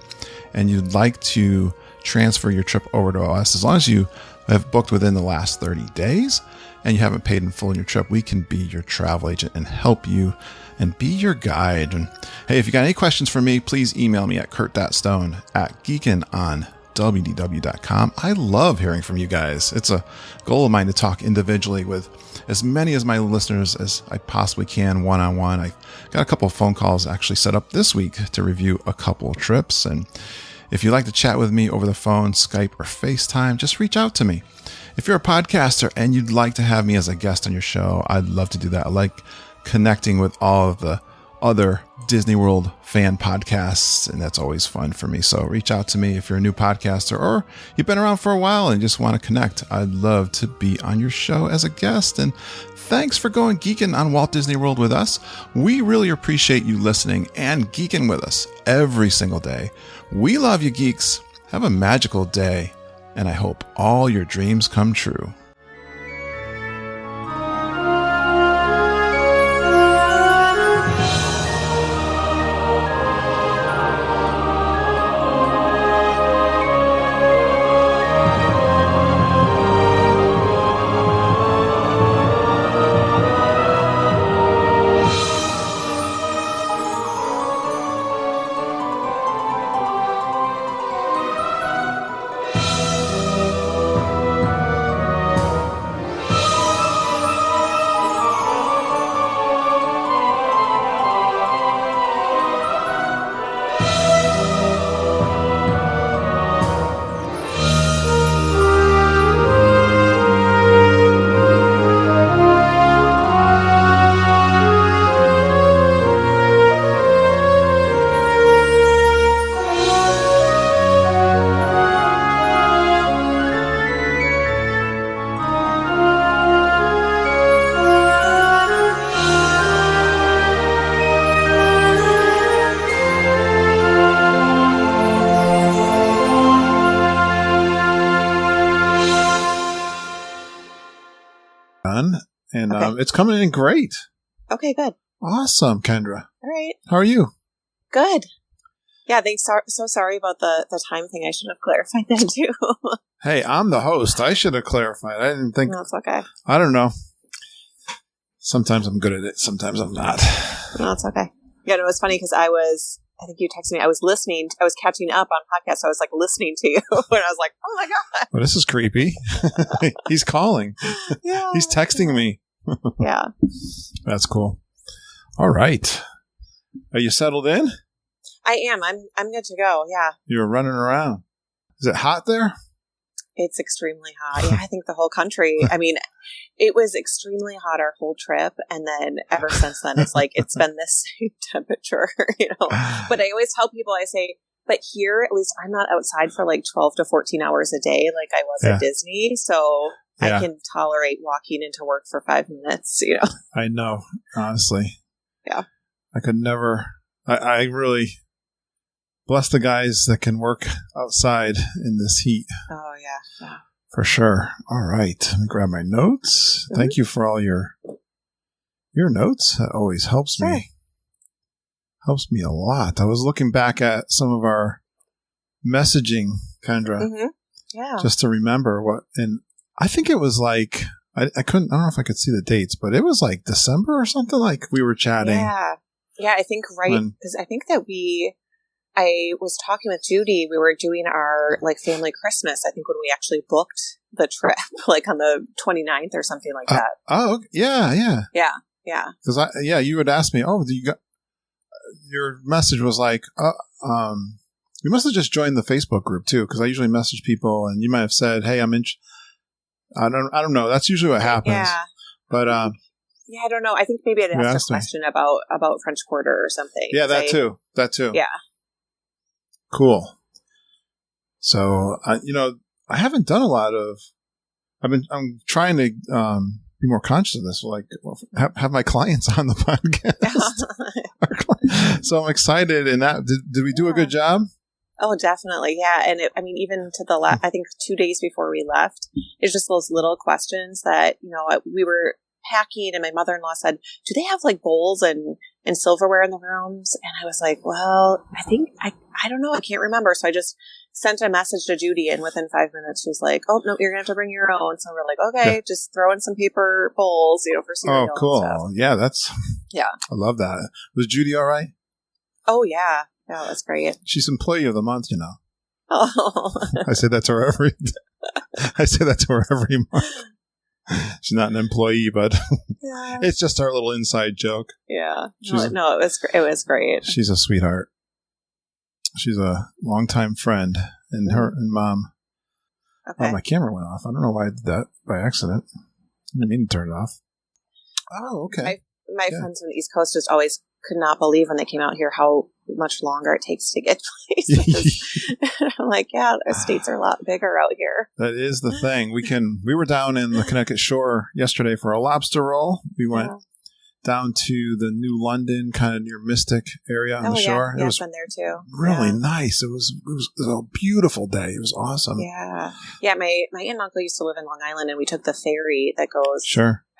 and you'd like to transfer your trip over to us, as long as you have booked within the last 30 days and you haven't paid in full in your trip, we can be your travel agent and help you and be your guide. And hey, if you got any questions for me, please email me at kurt.stone@geekinonwdw.com. I love hearing from you guys. It's a goal of mine to talk individually with as many of my listeners as I possibly can one-on-one. I got a couple of phone calls actually set up this week to review a couple of trips. And if you'd like to chat with me over the phone, Skype, or FaceTime, just reach out to me. If you're a podcaster and you'd like to have me as a guest on your show, I'd love to do that. I like connecting with all of the other Disney World fan podcasts, and that's always fun for me. So reach out to me if you're a new podcaster or you've been around for a while and just want to connect. I'd love to be on your show as a guest. And thanks for going geeking on Walt Disney World with us. We really appreciate you listening and geeking with us every single day. We love you, geeks. Have a magical day, and I hope all your dreams come true. done, and Okay. it's coming in great. Okay, good. Awesome, Kendra. All right. How are you? Good. Yeah, thanks. So sorry about the time thing. I should have clarified that too. Hey, I'm the host. I should have clarified. I didn't think. That's okay. I don't know. Sometimes I'm good at it. Sometimes I'm not. No, that's okay. Yeah, no, it was funny because I think you texted me. I was listening. I was catching up on podcasts. So I was like listening to you, and I was like, "Oh my god!" Well, this is creepy. He's calling. Yeah. He's texting me. Yeah. That's cool. All right. Are you settled in? I am. I'm good to go. Yeah. You're running around. Is it hot there? It's extremely hot. Yeah, I think the whole country. I mean, it was extremely hot our whole trip, and then ever since then, it's like it's been this same temperature, But I always tell people, I say, but here, at least I'm not outside for like 12 to 14 hours a day like I was at Disney, so I can tolerate walking into work for 5 minutes, I know, honestly. Yeah. I could never. I really bless the guys that can work outside in this heat. Oh, yeah. For sure. All right. Let me grab my notes. Mm-hmm. Thank you for all your notes. That always helps me. Helps me a lot. I was looking back at some of our messaging, Kendra. Mm-hmm. Yeah. Just to remember what, and I think it was like, I don't know if I could see the dates, but it was like December or something, like we were chatting. Yeah. Yeah, I think because I think that I was talking with Judy. We were doing our family Christmas. I think when we actually booked the trip, like on the 29th or something like that. Yeah. Because you would ask me, your message was like, you must have just joined the Facebook group too, because I usually message people, and you might have said, "Hey, I'm in." I don't know. That's usually what happens. Yeah. But I don't know. I think maybe I'd asked a question about French Quarter or something. Yeah, that too. Yeah. Cool. So, I haven't done a lot of. I'm trying to be more conscious of this. Like, have my clients on the podcast. So I'm excited. And that did we do a good job? Oh, definitely. Yeah. And even to I think 2 days before we left, it's just those little questions that, we were packing, and my mother-in-law said, "Do they have like bowls and silverware in the rooms?" And I was like, well, I think, I don't know. I can't remember. So I just sent a message to Judy, and within 5 minutes, she's like, "Oh, no, you're going to have to bring your own." So we're like, okay, just throw in some paper bowls, for cereal. Oh, cool. And stuff. Yeah, I love that. Was Judy all right? Oh, yeah. Yeah, that's great. She's Employee of the Month, Oh. I say that to her every month. She's not an employee, but it's just our little inside joke. Yeah. No, it was great. She's a sweetheart. She's a longtime friend, and her and Mom. Okay. Oh, my camera went off. I don't know why I did that by accident. I didn't mean to turn it off. Oh, okay. My friends on the East Coast just always could not believe when they came out here how much longer it takes to get places. I'm like, yeah, the states are a lot bigger out here. That is the thing. We were down in the Connecticut Shore yesterday for a lobster roll. We went down to the New London, kind of near Mystic area on the shore. Yeah, I've been there too. Really nice. It was a beautiful day. It was awesome. Yeah. Yeah, my aunt and uncle used to live in Long Island, and we took the ferry that goes,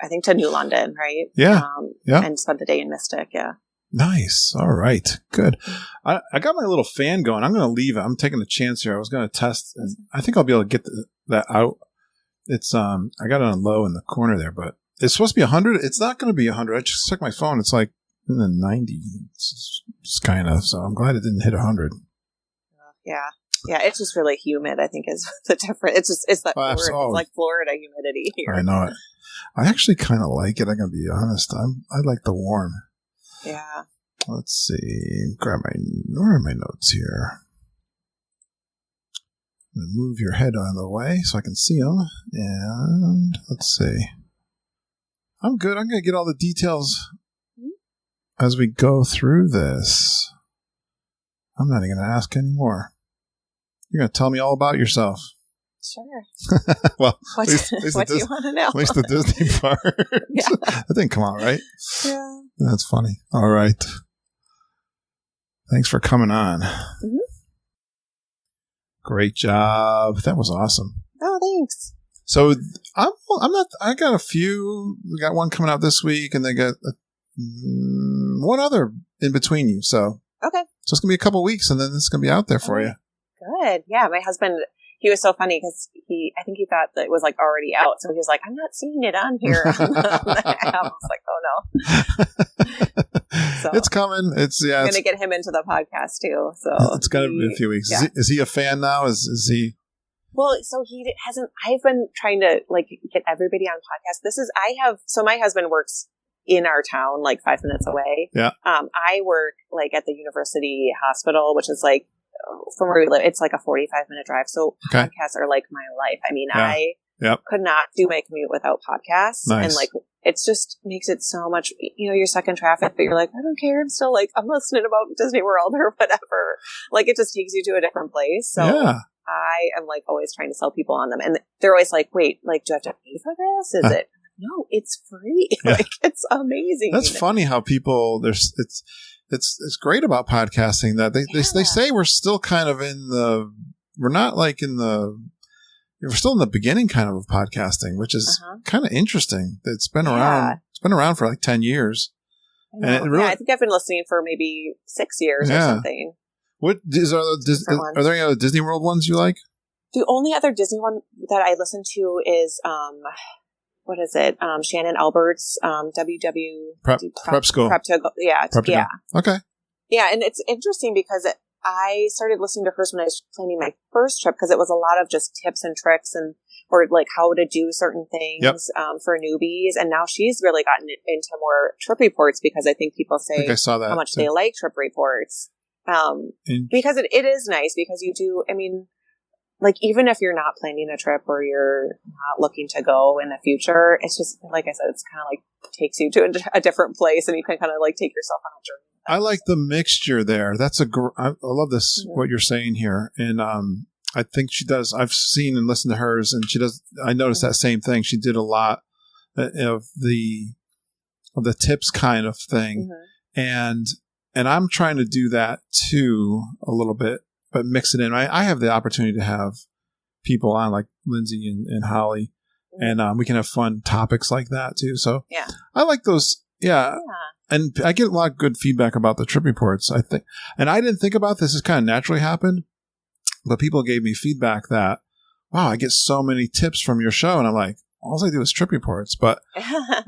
I think, to New London, right? Yeah. And spent the day in Mystic, yeah. Nice. All right. Good. I got my little fan going. I'm going to leave it. I'm taking a chance here. I was going to test, and I think I'll be able to get that out. It's I got it on low in the corner there, but it's supposed to be 100. It's not going to be 100. I just checked my phone. It's like in the 90s, kind of. So I'm glad it didn't hit 100. Yeah. Yeah, it's just really humid, I think, is the difference. It's that Florida, it's like Florida humidity here. I know it. I actually kind of like it. I'm going to be honest. I like the warm. Yeah. Let's see. Where are my notes here? I'm going to move your head out of the way so I can see them. And let's see. I'm good. I'm going to get all the details as we go through this. I'm not even going to ask anymore. You're going to tell me all about yourself. Sure. Well, what do you want to know? At least the Disney part. Yeah. That didn't come out right. Yeah. That's funny. All right. Thanks for coming on. Mm-hmm. Great job. That was awesome. Oh, thanks. So I'm not. I got a few. We got one coming out this week, and they got one other in between you. So okay. So it's gonna be a couple weeks, and then it's gonna be out there for you. Good. Yeah, my husband. He was so funny because I think he thought that it was like already out. So he was like, I'm not seeing it on here. on the app. I was like, oh no. So it's coming. I'm going to get him into the podcast too. So it's going to be a few weeks. Yeah. Is he a fan now? Is he? Well, so he hasn't, I've been trying to like get everybody on podcasts. So my husband works in our town, like 5 minutes away. Yeah. I work like at the university hospital, which is like, from where we live, it's like a 45-minute drive. So podcasts are like my life. I mean, I could not do my commute without podcasts. Nice. And like, it just makes it so much, you're stuck in traffic, but you're like, I don't care. I'm still like, I'm listening about Disney World or whatever. Like, it just takes you to a different place. So I am like always trying to sell people on them. And they're always like, wait, like, do I have to pay for this? Is it? No, it's free. Yeah. Like, it's amazing. That's funny how people, it's great about podcasting that they say we're still kind of we're still in the beginning kind of podcasting, which is kind of interesting. It's been around. It's been around for like 10 years. And it really, I think I've been listening for maybe 6 years or something. Are there any other Disney World ones you like? The only other Disney one that I listen to is, what is it? Shannon Albert's Prep School. Prep to Go. Yeah. Prep to Go. Okay. Yeah, and it's interesting because I started listening to hers when I was planning my first trip because it was a lot of just tips and tricks or like how to do certain things for newbies. And now she's really gotten into more trip reports because I think people say I saw that how much too. they like trip reports. Because it is nice because you do, I mean, like, even if you're not planning a trip or you're not looking to go in the future, it's just, like I said, it's kind of like takes you to a different place and you can kind of like take yourself on a journey. I like the mixture there. I love this, what you're saying here. And I think she does. I've seen and listened to hers, and she does. I noticed that same thing. She did a lot of the tips kind of thing. And I'm trying to do that too a little bit, but mix it in. I have the opportunity to have people on like Lindsay and Holly, and we can have fun topics like that too. So I like those. Yeah. And I get a lot of good feedback about the trip reports, I think. And I didn't think about this. This kind of naturally happened, but people gave me feedback that, wow, I get so many tips from your show. And I'm like, all I do is trip reports. But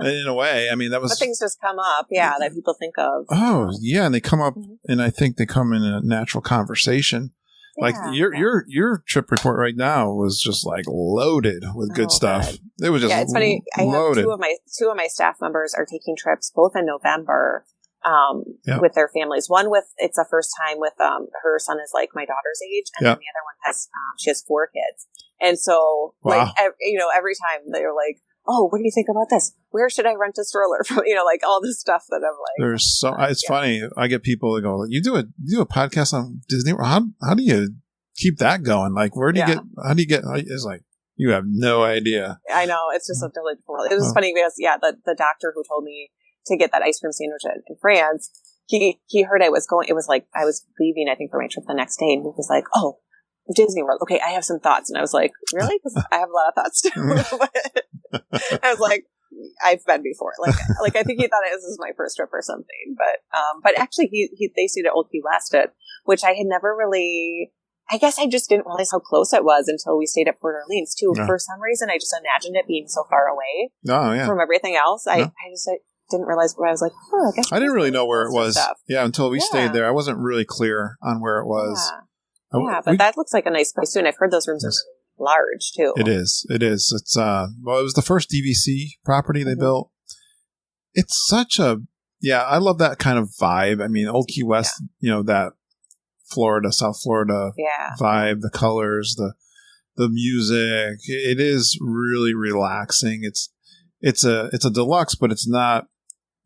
in a way, I mean, that was... But things just come up, that people think of. Oh, yeah. And they come up, and I think they come in a natural conversation. Like your trip report right now was just like loaded with good stuff. Good. It was just it's funny. loaded. I have two of my staff members are taking trips both in November with their families. One it's a first time with her son is like my daughter's age, and then the other one has she has 4 kids. And so like every time they're like, oh, what do you think about this? Where should I rent a stroller from? Like all this stuff that I'm like. There's it's funny. I get people that go, you do a podcast on Disney. How do you keep that going? Like, how do you get, it's like, you have no idea. I know. It's just a delightful. It was funny because, the doctor who told me to get that ice cream sandwich in France, he heard I was going, it was like, I was leaving, I think, for my trip the next day. And he was like, oh, Disney World. Okay, I have some thoughts. And I was like, really? Because I have a lot of thoughts too. I was like, I've been before. Like I think he thought this was my first trip or something. But actually they stayed at Old Key West, which I had never really, I guess I just didn't realize how close it was until we stayed at Port Orleans too. No. For some reason, I just imagined it being so far away from everything else. I didn't realize where I was like, oh, I guess I didn't really know where it was. Yeah, until we stayed there. I wasn't really clear on where it was. But that looks like a nice place too. And I've heard those rooms are large too. It is. It's it was the first DVC property they built. It's such a I love that kind of vibe. I mean, Old Key West, that South Florida vibe, the colors, the music. It is really relaxing. It's a deluxe, but it's not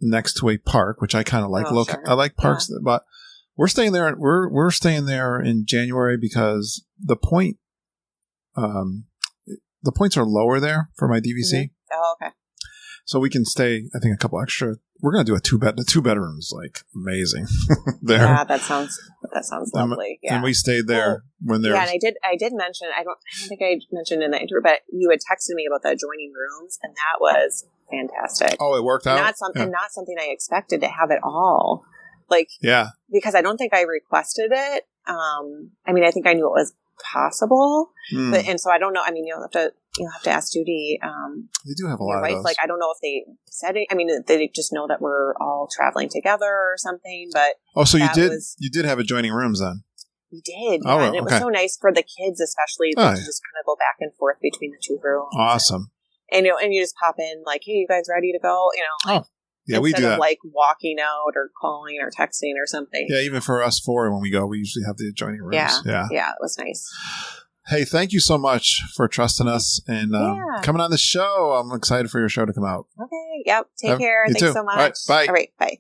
next to a park, which I kind of like. I like parks, but we're staying there. We're staying there in January because the points are lower there for my DVC. Oh, okay. So we can stay, I think, a couple extra. We're going to do the 2 bedrooms, like amazing there. Yeah, that sounds lovely. Yeah. And we stayed there when there. Yeah, and I did mention, I don't think I mentioned in the interview, but you had texted me about the adjoining rooms, and that was fantastic. Oh, it worked out? Not something I expected to have at all. Like, yeah. Because I don't think I requested it. I mean, I think I knew it was possible, and so I don't know. I mean, you'll have to ask Judy. They do have a lot of those. Like, I don't know if they said it. I mean, they just know that we're all traveling together or something. But so you did have adjoining rooms then. We did. Oh, and it was so nice for the kids, especially to just kind of go back and forth between the 2 rooms. Awesome. And you just pop in like, hey, you guys ready to go? Yeah, we do that. Instead of like walking out or calling or texting or something. Yeah, even for us 4, when we go, we usually have the adjoining rooms. Yeah, it was nice. Hey, thank you so much for trusting us and coming on the show. I'm excited for your show to come out. Okay, yep. Take care. Thanks so much. All right, bye. All right, bye.